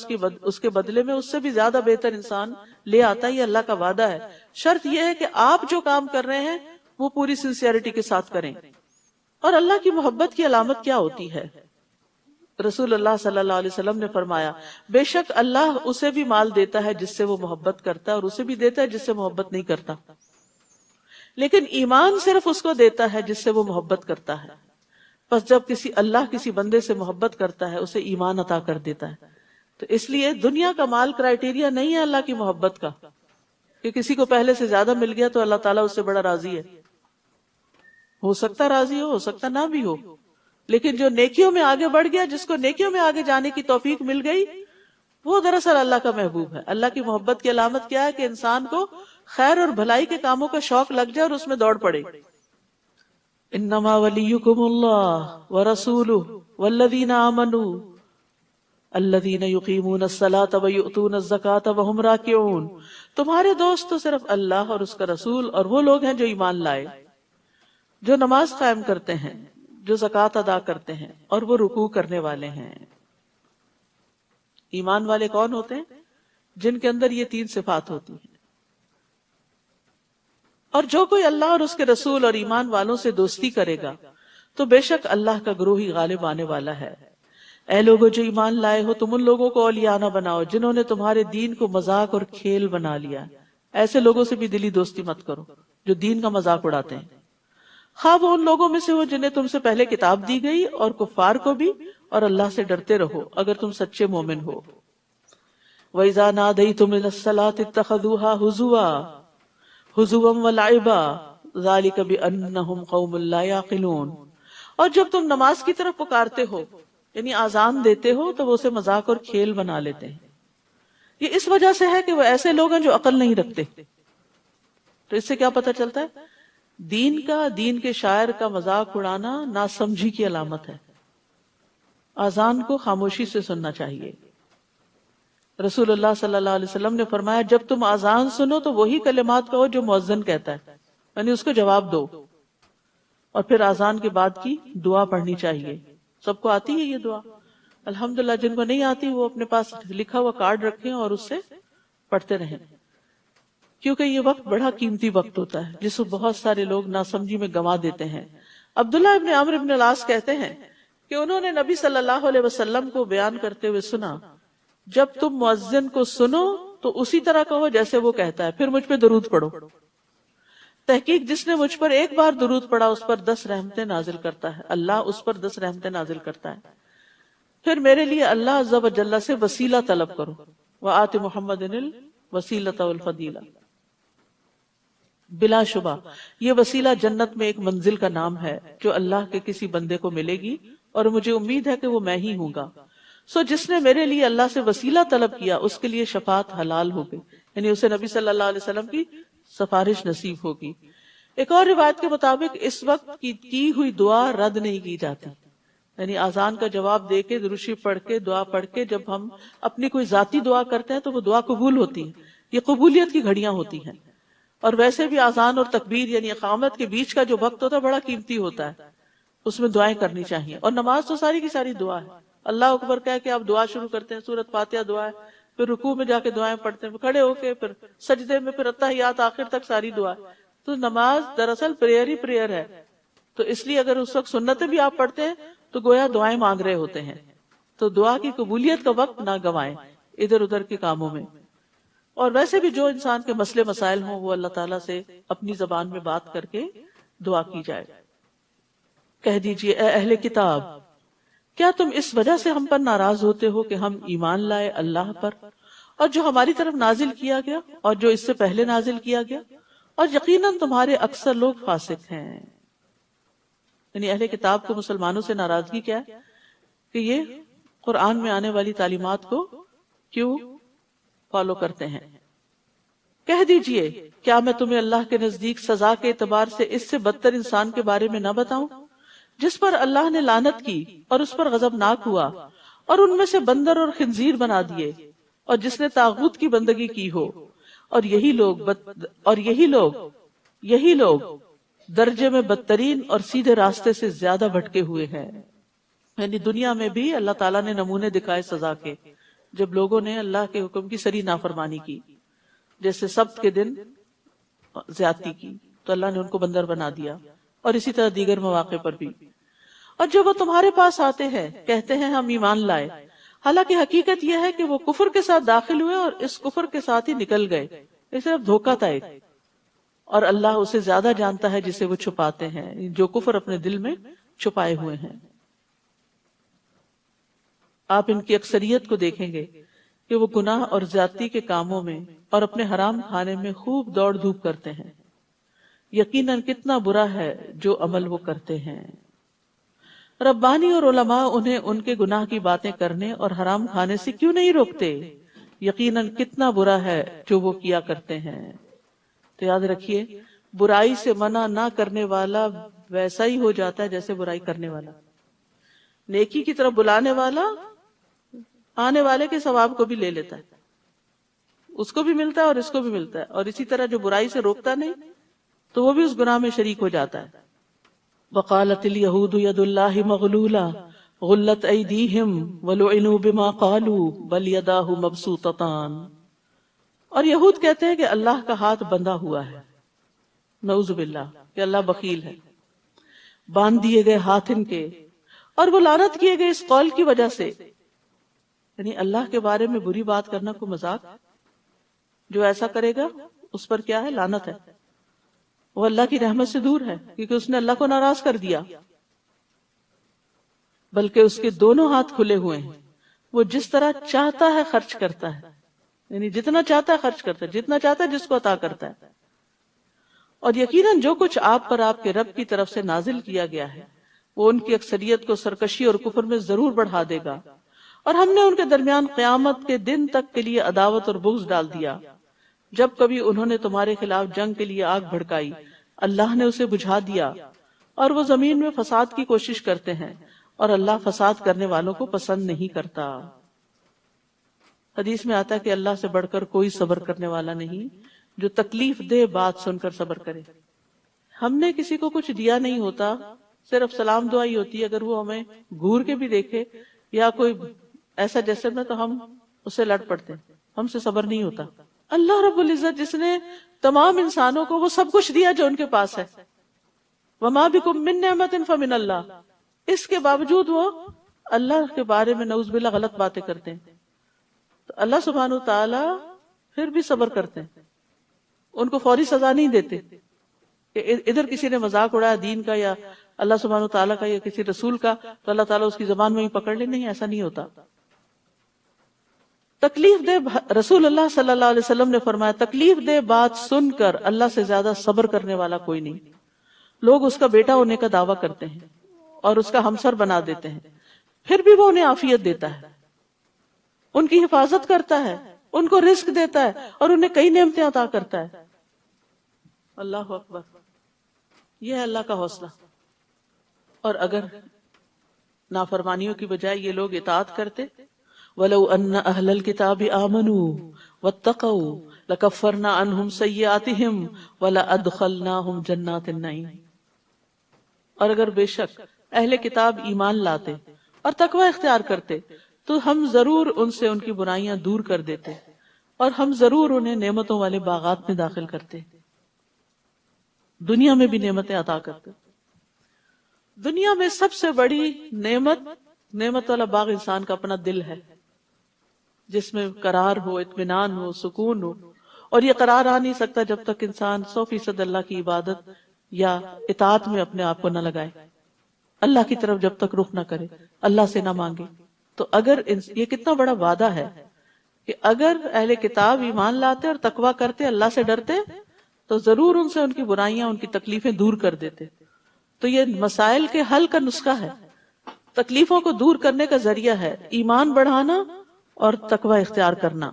اس کے بدلے میں اس سے بھی زیادہ بہتر انسان لے آتا ہے. یہ اللہ کا وعدہ ہے. شرط یہ ہے کہ آپ جو کام کر رہے ہیں وہ پوری سنسیئرٹی کے ساتھ کریں. اور اللہ کی محبت کی علامت کیا ہوتی ہے؟ رسول اللہ صلی اللہ علیہ وسلم نے فرمایا، بے شک اللہ اسے بھی مال دیتا ہے جس سے وہ محبت کرتا ہے، اور اسے بھی دیتا ہے جس سے محبت نہیں کرتا، لیکن ایمان صرف اس کو دیتا ہے جس سے وہ محبت کرتا ہے. پس جب اللہ کسی بندے سے محبت کرتا ہے اسے ایمان عطا کر دیتا ہے. تو اس لیے دنیا کا مال کرائیٹیریا نہیں ہے اللہ کی محبت کا، کہ کسی کو پہلے سے زیادہ مل گیا تو اللہ تعالیٰ اس سے بڑا راضی ہے. ہو سکتا راضی ہو سکتا نہ بھی ہو، لیکن جو نیکیوں میں آگے بڑھ گیا، جس کو نیکیوں میں آگے جانے کی توفیق مل گئی، وہ دراصل اللہ کا محبوب ہے. اللہ کی محبت کی علامت کیا ہے؟ کہ انسان کو خیر اور بھلائی کے کاموں کا شوق لگ جائے اور اس میں دوڑ پڑے. انما ولیکم اللہ ورسولہ والذین آمنوا الذین یقیمون الصلاۃ ویؤتون الزکاۃ وہم راکعون. تمہارے دوست تو صرف اللہ اور اس کا رسول اور وہ لوگ ہیں جو ایمان لائے، جو نماز قائم کرتے ہیں، جو زکوٰۃ ادا کرتے ہیں، اور وہ رکوع کرنے والے ہیں. ایمان والے کون ہوتے ہیں؟ جن کے اندر یہ تین صفات ہوتی ہیں. اور جو کوئی اللہ اور اس کے رسول اور ایمان والوں سے دوستی کرے گا تو بے شک اللہ کا گروہ ہی غالب آنے والا ہے. اے لوگو جو ایمان لائے ہو، تم ان لوگوں کو اولیاء نہ بناؤ جنہوں نے تمہارے دین کو مذاق اور کھیل بنا لیا. ایسے لوگوں سے بھی دلی دوستی مت کرو جو دین کا مذاق اڑاتے ہیں، خواہ وہ ان لوگوں میں سے ہو جنہیں تم سے پہلے کتاب دی گئی، اور کفار کو بھی. اور اللہ سے ڈرتے رہو اگر تم سچے مومن ہو. وَإِذَا نَادَيْتُمْ إِلَى الصَّلَاةِ اتَّخَذُوهَا هُزُوًا وَلَعِبًا ذَلِكَ بِأَنَّهُمْ قَوْمٌ لَا يَعْقِلُونَ. اور جب تم نماز کی طرف پکارتے ہو، یعنی آذان دیتے ہو، تو وہ اسے مذاق اور کھیل بنا لیتے ہیں. یہ اس وجہ سے ہے کہ وہ ایسے لوگ ہیں جو عقل نہیں رکھتے. تو اس سے کیا پتہ چلتا ہے؟ دین کے شاعر کا مذاق اڑانا ناسمجھی کی علامت ہے. آذان کو خاموشی سے سننا چاہیے. رسول اللہ صلی اللہ علیہ وسلم نے فرمایا، جب تم آذان سنو تو وہی کلمات کہو جو مؤذن کہتا ہے، یعنی اس کو جواب دو. اور پھر آذان کے بعد کی دعا پڑھنی چاہیے. سب کو آتی ہے یہ دعا؟ الحمدللہ. جن کو نہیں آتی وہ اپنے پاس لکھا ہوا کارڈ رکھیں اور اس سے پڑھتے رہیں، کیونکہ یہ وقت بڑا قیمتی وقت ہوتا ہے جس کو بہت سارے لوگ ناسمجھی میں گنوا دیتے ہیں. عبداللہ ابن عمرو ابن العاص کہتے ہیں کہ انہوں نے نبی صلی اللہ علیہ وسلم کو بیان کرتے ہوئے سنا، جب تم مؤذن کو سنو تو اسی طرح کہو جیسے وہ کہتا ہے، پھر مجھ پہ درود پڑھو. تحقیق جس نے مجھ پر ایک بار درود پڑھا اس پر 10 رحمتیں نازل کرتا ہے، اللہ اس پر 10 رحمتیں نازل کرتا ہے. پھر میرے لیے اللہ عز و جل سے وسیلہ طلب کرو. وآت محمد الوسیلۃ والفضیلہ. بلا شبہ یہ وسیلہ جنت میں ایک منزل کا نام ہے جو اللہ کے کسی بندے کو ملے گی، اور مجھے امید ہے کہ وہ میں ہی ہوں گا. سو جس نے میرے لیے اللہ سے وسیلہ طلب کیا اس کے لیے شفاعت حلال ہو گئی، یعنی اسے نبی صلی اللہ علیہ وسلم کی سفارش نصیب ہوگی. ایک اور روایت کے مطابق اس وقت کی ہوئی دعا رد نہیں کی جاتی، یعنی آذان کا جواب دے کے، درود شریف پڑھ کے، دعا پڑھ کے جب ہم اپنی کوئی ذاتی دعا کرتے ہیں تو وہ دعا قبول ہوتی ہے. یہ قبولیت کی گھڑیاں ہوتی ہیں. اور ویسے بھی آذان اور تکبیر یعنی اقامت کے بیچ کا جو وقت ہوتا ہے بڑا قیمتی ہوتا ہے، اس میں دعائیں کرنی چاہیے. اور نماز تو ساری کی ساری دعا ہے. اللہ اکبر کہہ کے آپ دعا شروع کرتے ہیں، سورۃ فاتحہ دعا ہے، پھر رکوع میں جا کے دعائیں پڑھتے ہیں، کھڑے ہو کے پھر سجدے میں، پھر اتحیات، آخر تک ساری دعا. تو نماز دراصل پریئر ہی پریئر ہے. تو اس لیے اگر اس وقت سنتیں بھی آپ پڑھتے ہیں تو گویا دعائیں مانگ رہے ہوتے ہیں. تو دعا کی قبولیت کا وقت نہ گوائیں ادھر ادھر کے کاموں میں. اور ویسے بھی جو انسان کے مسئلے مسائل ہوں وہ اللہ تعالیٰ سے اپنی زبان میں بات کر کے دعا کی جائے. کہہ دیجئے اے اہل کتاب، کیا تم اس وجہ سے ہم پر ناراض ہوتے ہو کہ ہم ایمان لائے اللہ پر اور جو ہماری طرف نازل کیا گیا اور جو اس سے پہلے نازل کیا گیا، اور یقیناً تمہارے اکثر لوگ فاسق ہیں. یعنی اہل کتاب کو مسلمانوں سے ناراضگی کیا ہے کہ یہ قرآن میں آنے والی تعلیمات کو کیوں فالو کرتے ہیں. کہہ دیجئے کیا میں تمہیں اللہ کے نزدیک سزا کے اعتبار سے اس سے بدتر انسان کے بارے میں نہ بتاؤں جس پر اللہ نے لعنت کی اور اس پر غضبناک ہوا اور ان میں سے بندر اور خنزیر بنا دیے اور جس نے طاغوت کی بندگی کی ہو اور یہی لوگ درجے میں بدترین اور سیدھے راستے سے زیادہ بھٹکے ہوئے ہیں. یعنی دنیا میں بھی اللہ تعالیٰ نے نمونے دکھائے سزا کے جب لوگوں نے اللہ کے حکم کی سری نافرمانی کی، جیسے سبت کے دن زیادتی کی تو اللہ نے ان کو بندر بنا دیا، اور اسی طرح دیگر مواقع پر بھی. اور جب وہ تمہارے پاس آتے ہیں کہتے ہیں ہم ایمان لائے، حالانکہ حقیقت یہ ہے کہ وہ کفر کے ساتھ داخل ہوئے اور اس کفر کے ساتھ ہی نکل گئے. یہ صرف دھوکہ تھا ایک، اور اللہ اسے زیادہ جانتا ہے جسے وہ چھپاتے ہیں، جو کفر اپنے دل میں چھپائے ہوئے ہیں. آپ ان کی اکثریت کو دیکھیں گے کہ وہ گناہ اور زیادتی کے کاموں میں اور اپنے حرام کھانے میں خوب دوڑ دھوپ کرتے ہیں. یقیناً کتنا برا ہے جو عمل وہ کرتے ہیں. ربانی اور علماء انہیں ان کے گناہ کی باتیں کرنے اور حرام کھانے سے کیوں نہیں روکتے؟ یقیناً کتنا برا ہے جو وہ کیا کرتے ہیں. تو یاد رکھیے، برائی سے منع نہ کرنے والا ویسا ہی ہو جاتا ہے جیسے برائی کرنے والا. نیکی کی طرف بلانے والا آنے والے کے ثواب کو بھی لے لیتا ہے، اس کو بھی ملتا ہے اور اس کو بھی ملتا ہے. اور اسی طرح جو برائی سے روکتا نہیں تو وہ بھی اس گناہ میں شریک ہو جاتا ہے. وقالت اليهود يد الله مغلولة غلت أيديهم ولعنوا بما قالوا بل يداه مبسوطتان. اور یہود کہتے ہیں کہ اللہ کا ہاتھ بندھا ہوا ہے، نعوذ باللہ، کہ اللہ بخیل ہے. باندھ دیے گئے ہاتھ ان کے، اور وہ لعنت کیے گئے اس قول کی وجہ سے. یعنی اللہ کے بارے میں بری بات کرنا کو مذاق، جو ایسا کرے گا اس پر کیا ہے؟ لعنت ہے. وہ اللہ کی رحمت سے دور ہے کیونکہ اس نے اللہ کو ناراض کر دیا. بلکہ اس کے دونوں ہاتھ کھلے ہوئے ہیں، وہ جس طرح چاہتا ہے خرچ کرتا ہے. یعنی جتنا چاہتا ہے خرچ کرتا ہے، جتنا چاہتا ہے جس کو عطا کرتا ہے. اور یقیناً جو کچھ آپ پر آپ کے رب کی طرف سے نازل کیا گیا ہے وہ ان کی اکثریت کو سرکشی اور کفر میں ضرور بڑھا دے گا. اور ہم نے ان کے درمیان قیامت کے دن تک کے لیے عداوت اور بغض ڈال دیا. جب کبھی انہوں نے تمہارے خلاف جنگ کے لیے آگ بھڑکائی، اللہ نے اسے بجھا دیا، اور وہ زمین میں فساد کی کوشش کرتے ہیں، اور اللہ فساد کرنے والوں کو پسند نہیں کرتا. حدیث میں آتا ہے کہ اللہ سے بڑھ کر کوئی صبر کرنے والا نہیں جو تکلیف دہ بات سن کر صبر کرے. ہم نے کسی کو کچھ دیا نہیں ہوتا، صرف سلام دعا ہی ہوتی ہے. اگر وہ ہمیں گھور کے بھی دیکھے یا کوئی ایسا جیسے میں تو ہم اس سے لڑ پڑتے ہیں، ہم سے صبر نہیں ہوتا. اللہ رب العزت جس نے تمام انسانوں کو وہ سب کچھ دیا جو ان کے پاس ہے، وما بکم من نعمت فمن اللہ، اس کے باوجود وہ اللہ کے بارے میں نعوذ باللہ غلط باتیں کرتے ہیں. تو اللہ سبحانہ وتعالی پھر بھی صبر کرتے ہیں، ان کو فوری سزا نہیں دیتے. ادھر کسی نے مذاق اڑایا دین کا یا اللہ سبحانہ وتعالی کا یا کسی رسول کا تو اللہ تعالیٰ اس کی زبان میں ہی پکڑ لے. نہیں، ایسا نہیں ہوتا. تکلیف دے رسول اللہ صلی اللہ علیہ وسلم نے فرمایا، تکلیف دے بات سن کر اللہ سے زیادہ صبر کرنے والا کوئی نہیں. لوگ اس کا بیٹا ہونے کا دعویٰ کرتے ہیں اور اس کا ہمسر بنا دیتے ہیں، پھر بھی وہ انہیں عافیت دیتا ہے، ان کی حفاظت کرتا ہے، ان کو رزق دیتا ہے اور انہیں کئی نعمتیں عطا کرتا ہے. اللہ اکبر، یہ ہے اللہ کا حوصلہ. اور اگر نافرمانیوں کی بجائے یہ لوگ اطاعت کرتے، وَلَوْ أَنَّ أَهْلَ الْكِتَابِ آمَنُوا وَاتَّقَوْا لَكَفَّرْنَا عَنْهُمْ سَيِّئَاتِهِمْ وَلَأَدْخَلْنَاهُمْ جَنَّاتِ النَّعِيمِ. اور اگر بے شک اہل کتاب ایمان لاتے اور تقوی اختیار کرتے تو ہم ضرور ان سے ان کی برائیاں دور کر دیتے اور ہم ضرور انہیں نعمتوں والے باغات میں داخل کرتے، دنیا میں بھی نعمتیں عطا کرتے. دنیا میں سب سے بڑی نعمت والا باغ انسان کا اپنا دل ہے، جس میں قرار ہو، اطمینان ہو، سکون ہو. اور یہ قرار آ نہیں سکتا جب تک انسان 100% اللہ کی عبادت یا اطاعت میں اپنے آپ کو نہ لگائے، اللہ کی طرف جب تک رخ نہ کرے، اللہ سے نہ مانگے. تو اگر یہ کتنا بڑا وعدہ ہے کہ اگر اہل کتاب ایمان لاتے اور تقوی کرتے، اللہ سے ڈرتے، تو ضرور ان سے ان کی برائیاں، ان کی تکلیفیں دور کر دیتے تو یہ مسائل کے حل کا نسخہ ہے، تکلیفوں کو دور کرنے کا ذریعہ ہے، ایمان بڑھانا اور تقوی اختیار کرنا۔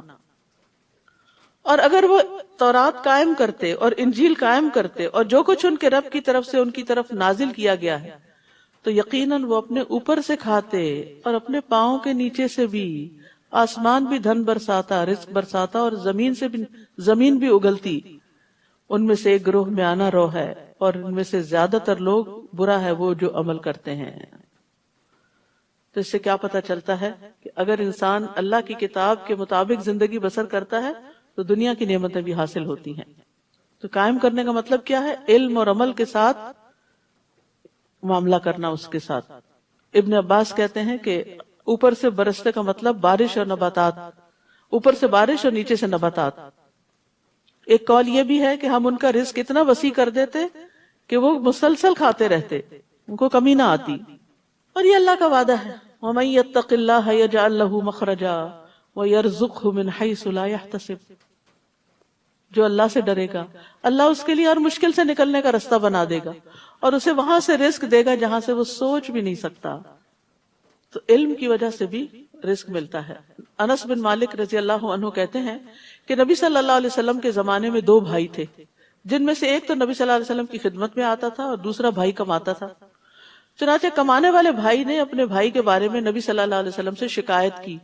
اور اگر وہ تورات قائم کرتے اور انجیل قائم کرتے اور جو کچھ ان کے رب کی طرف سے ان کی طرف نازل کیا گیا ہے، تو یقیناً وہ اپنے اوپر سے کھاتے اور اپنے پاؤں کے نیچے سے بھی، آسمان بھی دھن برساتا، رزق برساتا، اور زمین بھی اگلتی۔ ان میں سے ایک گروہ میں آنا رو ہے، اور ان میں سے زیادہ تر لوگ برا ہے وہ جو عمل کرتے ہیں۔ تو اس سے کیا پتہ چلتا ہے کہ اگر انسان اللہ کی کتاب کے مطابق زندگی بسر کرتا ہے تو دنیا کی نعمتیں بھی حاصل ہوتی ہیں۔ تو قائم کرنے کا مطلب کیا ہے؟ علم اور عمل کے ساتھ معاملہ کرنا اس کے ساتھ۔ ابن عباس کہتے ہیں کہ اوپر سے برستے کا مطلب بارش اور نباتات، اوپر سے بارش اور نیچے سے نباتات۔ ایک قول یہ بھی ہے کہ ہم ان کا رزق اتنا وسیع کر دیتے کہ وہ مسلسل کھاتے رہتے، ان کو کمی نہ آتی۔ اور یہ اللہ کا وعدہ ہے، وَمَن يَتَّقِ اللَّهَ يَجْعَل لَّهُ مَخْرَجًا وَيَرْزُقْهُ مِنْ حَيْثُ لَا يَحْتَسِبُ۔ جو اللہ سے ڈرے گا، اللہ اس کے لیے اور مشکل سے نکلنے کا راستہ بنا دے گا، اور اسے وہاں سے رزق دے گا جہاں سے وہ سوچ بھی نہیں سکتا۔ تو علم کی وجہ سے بھی رزق ملتا ہے۔ انس بن مالک رضی اللہ عنہ کہتے ہیں کہ نبی صلی اللہ علیہ وسلم کے زمانے میں 2 بھائی تھے، جن میں سے ایک تو نبی صلی اللہ علیہ وسلم کی خدمت میں آتا تھا اور دوسرا بھائی کماتا تھا۔ چنانچہ کمانے والے بھائی نے اپنے بھائی کے بارے میں نبی صلی اللہ علیہ وسلم سے شکایت کی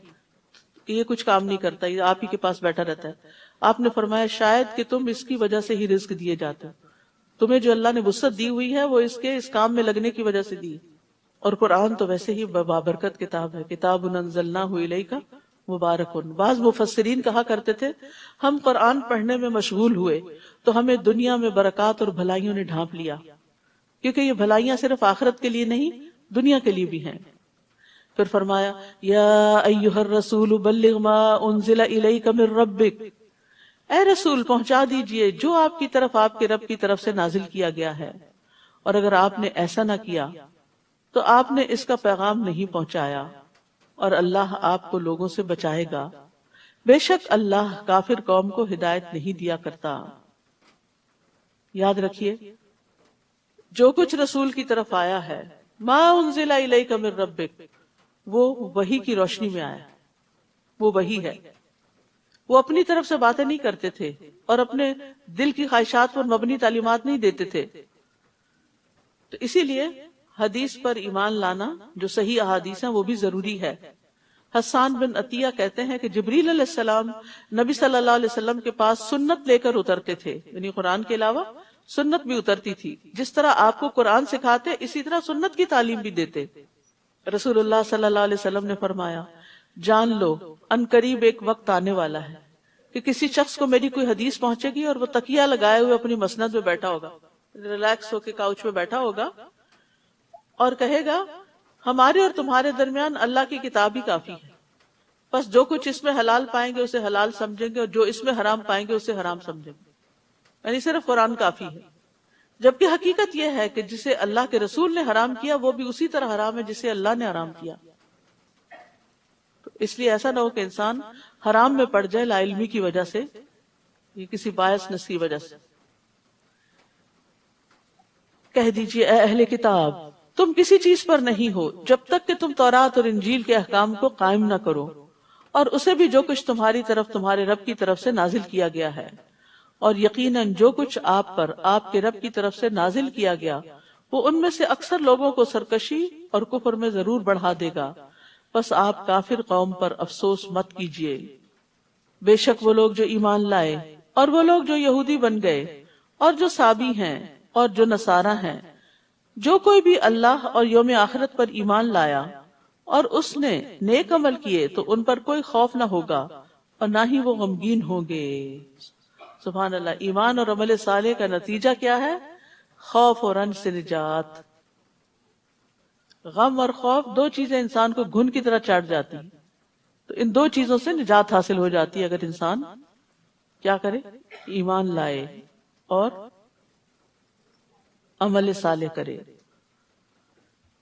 کہ یہ کچھ کام نہیں کرتا، یہ آپ ہی کے پاس بیٹھا رہتا ہے۔ آپ نے فرمایا شاید کہ تم اس کی وجہ سے ہی رزق دیے جاتے ہو، تمہیں جو اللہ نے وسعت دی ہوئی ہے وہ اس کام میں لگنے کی وجہ سے دی۔ اور قرآن تو ویسے ہی بابرکت کتاب ہے، کتاب انزلناہ الیک مبارک۔ بعض مفسرین کہا کرتے تھے ہم قرآن پڑھنے میں مشغول ہوئے تو ہمیں دنیا میں برکات اور بھلائیوں نے ڈھانپ لیا، کیونکہ یہ بھلائیاں صرف آخرت کے لیے نہیں، دنیا کے لیے بھی ہیں۔ پھر فرمایا یا ایھا الرسول بلغ ما انزل الیک من ربک، اے رسول پہنچا دیجئے جو آپ کی طرف آپ کے رب کی طرف سے نازل کیا گیا ہے، اور اگر آپ نے ایسا نہ کیا تو آپ نے اس کا پیغام نہیں پہنچایا، اور اللہ آپ کو لوگوں سے بچائے گا، بے شک اللہ کافر قوم کو ہدایت نہیں دیا کرتا۔ یاد رکھیے جو کچھ رسول کی طرف آیا ہے، ما انزل الیک من ربک، وہ وحی کی روشنی میں آیا، وہ وحی ہے۔ وہ اپنی طرف سے باتیں نہیں کرتے تھے اور اپنے دل کی خواہشات پر مبنی تعلیمات نہیں دیتے تھے۔ تو اسی لیے حدیث پر ایمان لانا، جو صحیح احادیث ہیں، وہ بھی ضروری ہے۔ حسان بن عطیہ کہتے ہیں کہ جبریل علیہ السلام نبی صلی اللہ علیہ وسلم کے پاس سنت لے کر اترتے تھے، یعنی قرآن کے علاوہ سنت بھی اترتی تھی۔ جس طرح آپ کو قرآن سکھاتے اسی طرح سنت کی تعلیم بھی دیتے۔ رسول اللہ صلی اللہ علیہ وسلم نے فرمایا جان لو ان قریب ایک وقت آنے والا ہے کہ کسی شخص کو میری کوئی حدیث پہنچے گی اور وہ تکیہ لگائے ہوئے اپنی مسند میں بیٹھا ہوگا، ریلیکس ہو کے کاؤچ میں بیٹھا ہوگا، اور کہے گا ہمارے اور تمہارے درمیان اللہ کی کتاب ہی کافی ہے، بس جو کچھ اس میں حلال پائیں گے اسے حلال سمجھیں گے اور جو اس میں حرام پائیں گے اسے حرام سمجھیں گے، یعنی صرف قرآن کافی ہے۔ جبکہ حقیقت یہ ہے کہ جسے اللہ کے رسول نے حرام کیا وہ بھی اسی طرح حرام ہے جسے اللہ نے حرام کیا۔ تو اس لیے ایسا نہ ہو کہ انسان حرام میں پڑ جائے لا علمی کی وجہ سے، یہ کسی بایسنس کی وجہ سے۔ کہہ دیجئے اے اہل کتاب تم کسی چیز پر نہیں ہو جب تک کہ تم تورات اور انجیل کے احکام کو قائم نہ کرو، اور اسے بھی جو کچھ تمہاری طرف تمہارے رب کی طرف سے نازل کیا گیا ہے، اور یقیناً جو کچھ آپ پر آپ کے رب کی طرف سے نازل کیا گیا وہ ان میں سے اکثر لوگوں کو سرکشی اور کفر میں ضرور بڑھا دے گا، بس آپ کافر قوم پر افسوس مت کیجیے۔ بے شک وہ لوگ جو ایمان لائے اور وہ لوگ جو یہودی بن گئے اور جو سابی ہیں اور جو نصارہ ہیں، جو کوئی بھی اللہ اور یوم آخرت پر ایمان لایا اور اس نے نیک عمل کیے تو ان پر کوئی خوف نہ ہوگا اور نہ ہی وہ غمگین ہوں گے۔ سبحان اللہ، ایمان اور عمل صالح کا نتیجہ کیا ہے؟ خوف اور رنج سے نجات۔ غم اور خوف دو چیزیں انسان کو گھن کی طرح چاٹ جاتی ہیں، تو ان دو چیزوں سے نجات حاصل ہو جاتی ہے اگر انسان کیا کرے؟ ایمان لائے اور عمل صالح کرے۔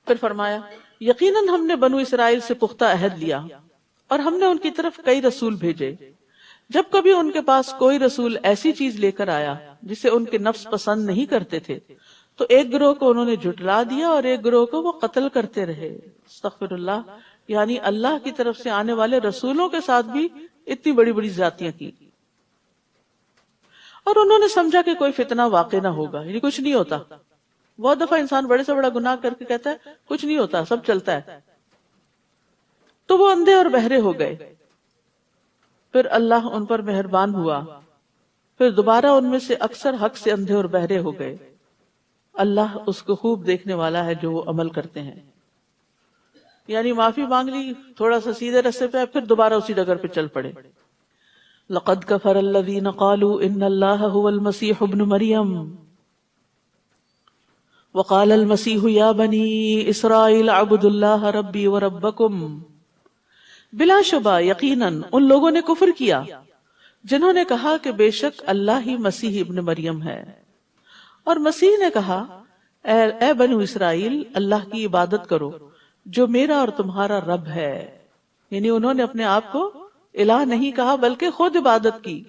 پھر فرمایا یقیناً ہم نے بنو اسرائیل سے پختہ عہد لیا اور ہم نے ان کی طرف کئی رسول بھیجے۔ جب کبھی ان کے پاس کوئی رسول ایسی چیز لے کر آیا جسے ان کے نفس پسند نہیں کرتے تھے تو ایک گروہ کو انہوں نے جھٹلا دیا اور ایک گروہ کو وہ قتل کرتے رہے. استغفر اللہ. یعنی اللہ کی طرف سے آنے والے رسولوں کے ساتھ بھی اتنی بڑی بڑی زیادتیاں کی. اور انہوں نے سمجھا کہ کوئی فتنہ واقع نہ ہوگا، یعنی کچھ نہیں ہوتا. بہت دفعہ انسان بڑے سے بڑا گناہ کر کے کہتا ہے کچھ نہیں ہوتا، سب چلتا ہے. تو وہ اندھے اور بہرے ہو گئے. پھر اللہ ان پر مہربان ہوا، پھر دوبارہ ان میں سے اکثر حق سے اندھے اور بہرے ہو گئے. اللہ اس کو خوب دیکھنے والا ہے جو وہ عمل کرتے ہیں. یعنی معافی مانگ لی، تھوڑا سا سیدھے رستے پہ، پھر دوبارہ اسی ڈگر پہ چل پڑے. لقد كفر الذين قالوا ان الله هو المسيح ابن مريم وقال المسيح يا بني اسرائيل اعبدوا الله ربي وربكم. بلا شبہ یقیناً ان لوگوں نے کفر کیا جنہوں نے کہا کہ بے شک اللہ ہی مسیح ابن مریم ہے. اور مسیح نے کہا اے بنو اسرائیل اللہ کی عبادت کرو جو میرا اور تمہارا رب ہے. یعنی انہوں نے اپنے آپ کو الہ نہیں کہا بلکہ خود عبادت کی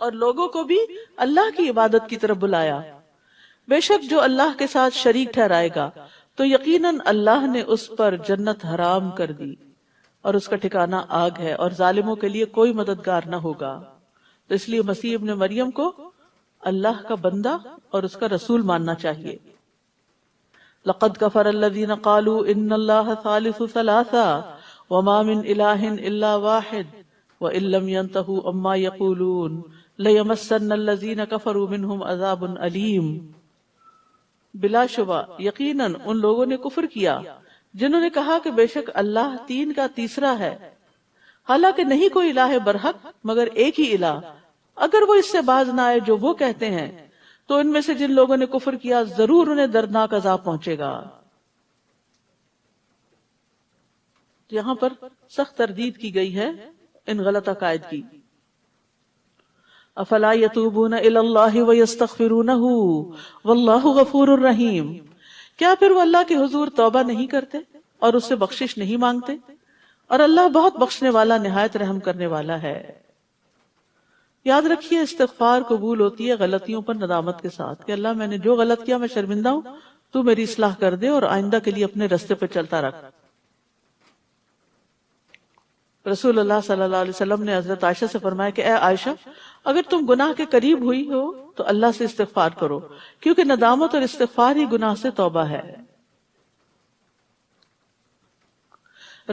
اور لوگوں کو بھی اللہ کی عبادت کی طرف بلایا. بے شک جو اللہ کے ساتھ شریک ٹھہرائے گا تو یقیناً اللہ نے اس پر جنت حرام کر دی اور اس کا ٹھکانہ آگ ہے اور ظالموں کے لیے کوئی مددگار نہ ہوگا. تو اس لیے مسیح ابن مریم کو اللہ کا بندہ اور اس کا رسول ماننا چاہیے. لقد كفر الذين قالوا ان الله ثالث ثلاثة وما من اله الا واحد وان لم ينتهوا عما يقولون ليمسن الذين كفروا منهم عذاب اليم. بلا شبہ یقیناً ان لوگوں نے کفر کیا جنہوں نے کہا کہ بے شک اللہ تین کا تیسرا ہے، حالانکہ نہیں کوئی الہ برحق مگر ایک ہی الہ. اگر وہ اس سے باز نہ آئے جو وہ کہتے ہیں تو ان میں سے جن لوگوں نے کفر کیا ضرور انہیں دردناک عذاب پہنچے گا. یہاں پر سخت تردید کی گئی ہے ان غلط عقائد کی. افلا یتوبون الی اللہ ویستغفرونہ واللہ غفور الرحیم. کیا پھر وہ اللہ کے حضور توبہ نہیں کرتے اور اس سے بخشش نہیں مانگتے؟ اور اللہ بہت بخشنے والا نہایت رحم کرنے والا ہے. یاد رکھیے استغفار قبول ہوتی ہے غلطیوں پر ندامت کے ساتھ کہ اللہ میں نے جو غلط کیا میں شرمندہ ہوں، تو میری اصلاح کر دے اور آئندہ کے لیے اپنے رستے پہ چلتا رکھ. رسول اللہ صلی اللہ علیہ وسلم نے حضرت عائشہ سے فرمایا کہ اے عائشہ اگر تم گناہ کے قریب ہوئی ہو تو اللہ سے استغفار کرو، کیونکہ ندامت اور استغفار ہی گناہ سے توبہ ہے.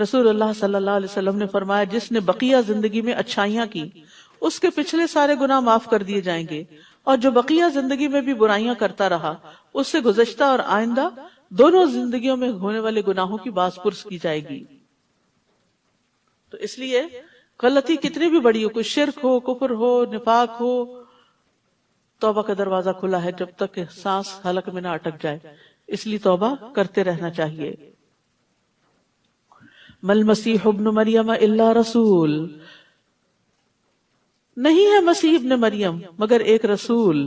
رسول اللہ صلی اللہ علیہ وسلم نے فرمایا جس نے بقیہ زندگی میں اچھائیاں کی اس کے پچھلے سارے گناہ معاف کر دیے جائیں گے، اور جو بقیہ زندگی میں بھی برائیاں کرتا رہا اس سے گزشتہ اور آئندہ دونوں زندگیوں میں ہونے والے گناہوں کی باز پرس کی جائے گی. تو اس لیے غلطی کتنی بھی بڑی ہو، کوئی شرک ہو، کفر ہو، نفاق ہو، توبہ کا دروازہ کھلا ہے جب تک کہ سانس حلق میں نہ اٹک جائے. اس لیے توبہ کرتے رہنا چاہیے. مل مسیح ابن مریم الا رسول. نہیں ہے مسیح ابن مریم مگر ایک رسول.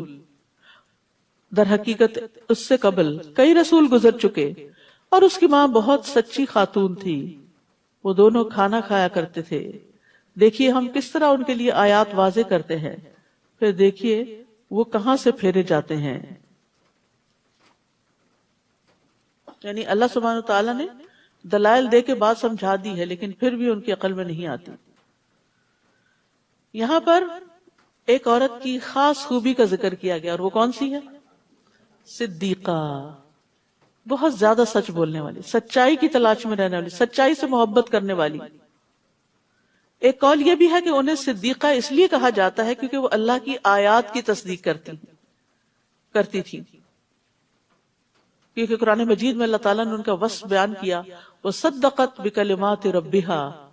در حقیقت اس سے قبل کئی رسول گزر چکے اور اس کی ماں بہت سچی خاتون تھی. وہ دونوں کھانا کھایا کرتے تھے. دیکھیے ہم کس طرح ان کے لیے آیات واضح کرتے ہیں، پھر دیکھیے وہ کہاں سے پھیرے جاتے ہیں. یعنی اللہ سبحانہ تعالیٰ نے دلائل دے کے بات سمجھا دی ہے لیکن پھر بھی ان کی عقل میں نہیں آتی. یہاں پر ایک عورت کی خاص خوبی کا ذکر کیا گیا اور وہ کون سی ہے؟ صدیقہ. بہت زیادہ سچ بولنے والی، سچائی کی تلاش میں رہنے والی، سچائی سے محبت کرنے والی. ایک قول یہ بھی ہے کہ انہیں صدیقہ اس لیے کہا جاتا ہے کیونکہ وہ اللہ کی آیات کی تصدیق کرتی تھی. کیونکہ قرآن مجید میں اللہ تعالیٰ نے ان کا وصف بیان کیا، وَصَدَّقَتْ بِكَلِمَاتِ رَبِّهَا.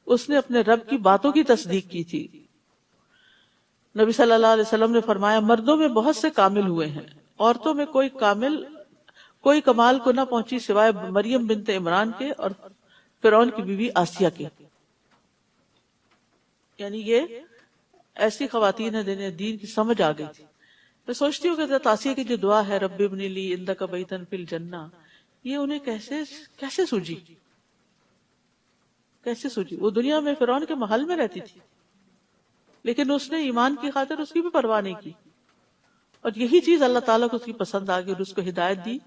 اس نے اپنے رب کی باتوں کی تصدیق کی تھی. نبی صلی اللہ علیہ وسلم نے فرمایا مردوں میں بہت سے کامل ہوئے ہیں، عورتوں میں کوئی کمال کو نہ پہنچی سوائے مریم بنت عمران کے اور فرعون کی بیوی آسیہ کے. یعنی یہ ایسی خواتین ہیں جنہیں دین کی سمجھ آ گئی تھی. میں سوچتی ہوں کہ حضرت آسیہ کی جو دعا ہے رب ابن لی عندک بیتا فی الجنہ، یہ انہیں کیسے سوجی؟ وہ دنیا میں فرعون کے محل میں رہتی تھی لیکن اس نے ایمان کی خاطر اس کی بھی پرواہ نہیں کی اور یہی چیز اللہ تعالیٰ کو اس کی پسند آ گئی اور اس کو ہدایت دی.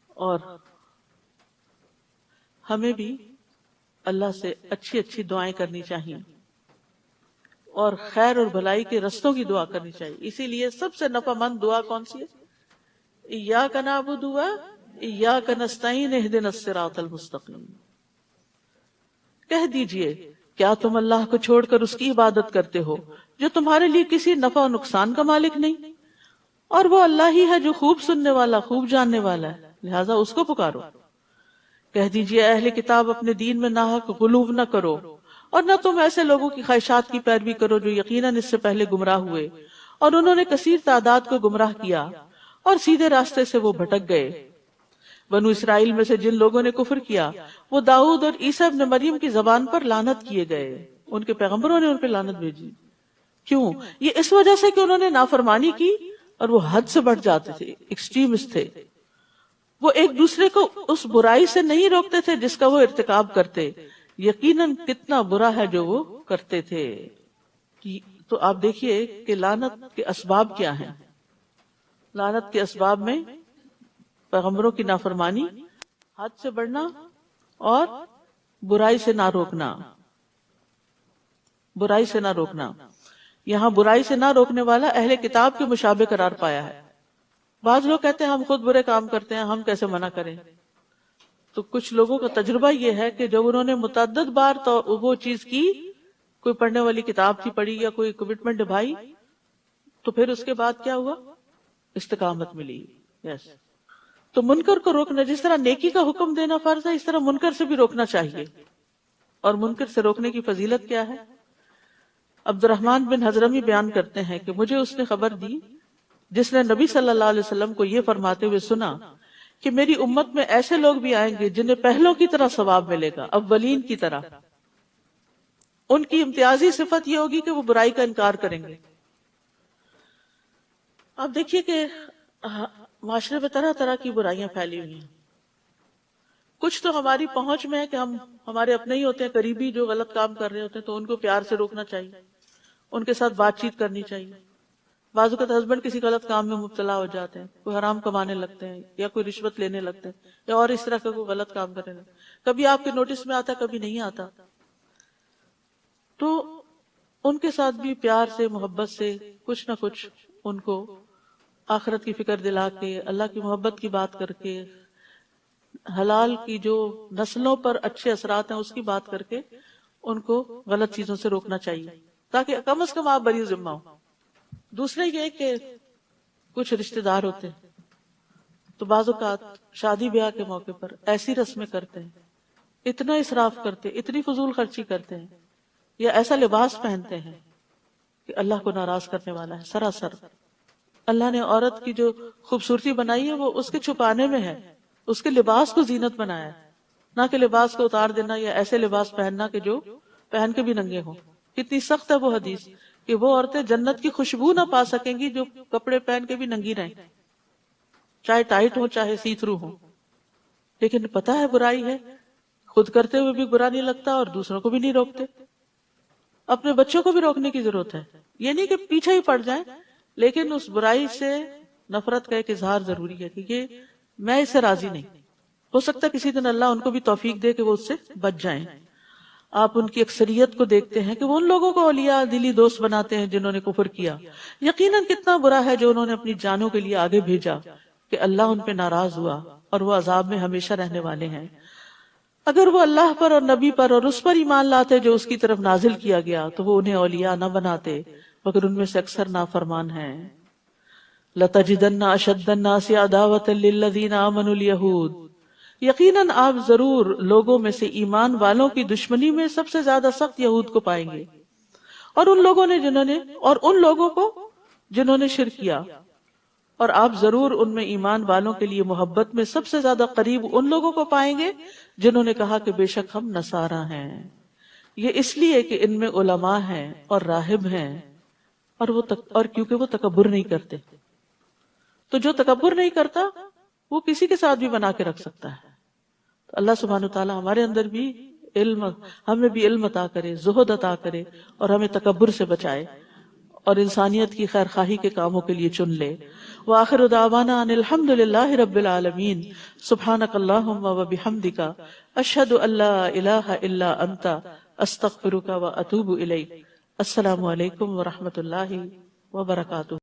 اور ہمیں بھی اللہ سے اچھی اچھی دعائیں کرنی چاہیے اور خیر اور بھلائی کے رستوں کی دعا کرنی چاہیے. اسی لیے سب سے نفع مند دعا کون سی ہے؟ ایاک نعبد و ایاک نستعین اہدنا الصراط المستقیم. کہہ دیجئے کیا تم اللہ کو چھوڑ کر اس کی عبادت کرتے ہو جو تمہارے لیے کسی نفع و نقصان کا مالک نہیں، اور وہ اللہ ہی ہے جو خوب سننے والا خوب جاننے والا ہے، لہذا اس کو پکارو. کہہ دیجئے اہل کتاب اپنے دین میں ناحق غلو نہ کرو، اور نہ تم ایسے لوگوں کی خواہشات کی پیروی کرو جو یقیناً اس سے پہلے گمراہ ہوئے اور انہوں نے کثیر تعداد کو گمراہ کیا اور سیدھے راستے سے وہ بھٹک گئے. بنو اسرائیل میں سے جن لوگوں نے کفر کیا وہ داؤد اور عیسیٰ ابن مریم کی زبان پر لعنت کیے گئے. ان کے پیغمبروں نے ان پہ لعنت بھیجی. کیوں؟ یہ اس وجہ سے کہ انہوں نے نافرمانی کی اور وہ حد سے بڑھ جاتے تھے، ایکسٹریمسٹ تھے. وہ ایک دوسرے کو اس برائی سے نہیں روکتے تھے جس کا وہ ارتکاب کرتے، یقیناً کتنا برا ہے جو وہ کرتے تھے. تو آپ دیکھیے کہ لعنت کے اسباب کیا ہیں. لعنت کے اسباب میں پیغمبروں کی نافرمانی، حد سے بڑھنا اور برائی سے نہ روکنا. برائی سے نہ روکنا. یہاں برائی سے نہ روکنے والا اہل کتاب کے مشابہ قرار پایا ہے. بعض لوگ کہتے ہیں ہم خود برے کام کرتے ہیں، ہم کیسے منع کریں. تو کچھ لوگوں کا تجربہ یہ ہے کہ جب انہوں نے متعدد بار تو وہ چیز کی، کوئی پڑھنے والی کتاب تھی پڑھی یا کوئی کمٹمنٹ نبھائی، تو پھر اس کے بعد کیا ہوا؟ استقامت ملی. یس. تو منکر کو روکنا، جس طرح نیکی کا حکم دینا فرض ہے، اس طرح منکر سے بھی روکنا چاہیے. اور منکر سے روکنے کی فضیلت کیا ہے؟ عبد الرحمن بن حضرمی بیان کرتے ہیں کہ مجھے اس نے خبر دی جس نے نبی صلی اللہ علیہ وسلم کو یہ فرماتے ہوئے سنا کہ میری امت میں ایسے لوگ بھی آئیں گے جنہیں پہلوں کی طرح ثواب ملے گا، اولین کی طرح. ان کی امتیازی صفت یہ ہوگی کہ وہ برائی کا انکار کریں گے. آپ دیکھیے کہ معاشرے میں طرح طرح کی برائیاں پھیلی ہوئی ہیں. کچھ تو ہماری پہنچ میں ہے کہ ہمارے اپنے ہی ہوتے ہیں، قریبی جو غلط کام کر رہے ہوتے ہیں، تو ان کو پیار سے روکنا چاہیے، ان کے ساتھ بات چیت کرنی چاہیے. بعض اوقات ہسبینڈ کسی غلط کام میں مبتلا ہو جاتے ہیں، کوئی حرام کمانے لگتے ہیں یا کوئی رشوت لینے لگتے ہیں یا اور اس طرح کا کوئی غلط کام کرنے لگتے ہیں. کبھی آپ کے نوٹس میں آتا، کبھی نہیں آتا. تو ان کے ساتھ بھی پیار سے، محبت سے کچھ نہ کچھ ان کو آخرت کی فکر دلا کے، اللہ کی محبت کی بات کر کے، حلال کی جو نسلوں پر اچھے اثرات ہیں اس کی بات کر کے ان کو غلط چیزوں سے روکنا چاہیے، تاکہ کم از کم آپ بری ذمہ ہو. دوسرے یہ کہ کچھ رشتہ دار ہوتے ہیں تو بعض اوقات شادی بیاہ کے موقع پر ایسی رسمیں کرتے ہیں، اتنا اسراف کرتے ہیں، اتنی فضول خرچی کرتے ہیں، یا ایسا لباس پہنتے ہیں کہ اللہ کو ناراض کرنے والا ہے سراسر. اللہ نے عورت کی جو خوبصورتی بنائی ہے وہ اس کے چھپانے میں ہے، اس کے لباس کو زینت بنایا ہے، نہ کہ لباس کو اتار دینا یا ایسے لباس پہننا کہ جو پہن کے بھی ننگے ہوں. کتنی سخت ہے وہ حدیث کہ وہ عورتیں جنت کی خوشبو نہ پا سکیں گی جو کپڑے پہن کے بھی ننگی رہیں، چاہے ٹائٹ ہو چاہے سی تھرو ہو. لیکن پتہ ہے برائی ہے، خود کرتے ہوئے بھی برا نہیں لگتا اور دوسروں کو بھی نہیں روکتے. اپنے بچوں کو بھی روکنے کی ضرورت ہے. یہ نہیں کہ پیچھے ہی پڑ جائیں، لیکن اس برائی سے نفرت کا ایک اظہار ضروری ہے کہ یہ میں اس سے راضی نہیں. ہو سکتا ہے کسی دن اللہ ان کو بھی توفیق دے کہ وہ اس سے بچ جائیں. آپ ان کی اکثریت کو دیکھتے ہیں کہ وہ ان لوگوں کو اولیاء دلی دوست بناتے ہیں جنہوں نے کفر کیا. یقیناً کتنا برا ہے جو انہوں نے اپنی جانوں کے لیے آگے بھیجا کہ اللہ ان پہ ناراض ہوا اور وہ عذاب میں ہمیشہ رہنے والے ہیں. اگر وہ اللہ پر اور نبی پر اور اس پر ایمان لاتے جو اس کی طرف نازل کیا گیا تو وہ انہیں اولیاء نہ بناتے، مگر ان میں سے اکثر نافرمان ہیں. لَتَجِدَنَّ أَشَدَّ النَّاسِ عَدَاوَةً لِلَّذِينَ آمَنُوا الْيَهُودَ، یقیناً آپ ضرور لوگوں میں سے ایمان والوں کی دشمنی میں سب سے زیادہ سخت یہود کو پائیں گے، اور ان لوگوں کو جنہوں نے شرک کیا. اور آپ ضرور ان میں ایمان والوں کے لیے محبت میں سب سے زیادہ قریب ان لوگوں کو پائیں گے جنہوں نے کہا کہ بے شک ہم نصارہ ہیں. یہ اس لیے کہ ان میں علماء ہیں اور راہب ہیں اور کیونکہ وہ تکبر نہیں کرتے. تو جو تکبر نہیں کرتا وہ کسی کے ساتھ بھی بنا کے رکھ سکتا ہے. تو اللہ سبحانہ وتعالی ہمارے اندر بھی ہمیں بھی علم عطا کرے، زہد عطا کرے اور ہمیں تکبر سے بچائے اور انسانیت کی خیر خواہی کے کاموں کے لیے چن لے۔ وآخر دعوانا ان الحمد للہ رب العالمین۔ سبحانک اللہم و بحمدک، اشہد ان لا الہ الا انت، استغفرک و اتوب الیک۔ السلام علیکم ورحمۃ اللہ وبرکاتہ۔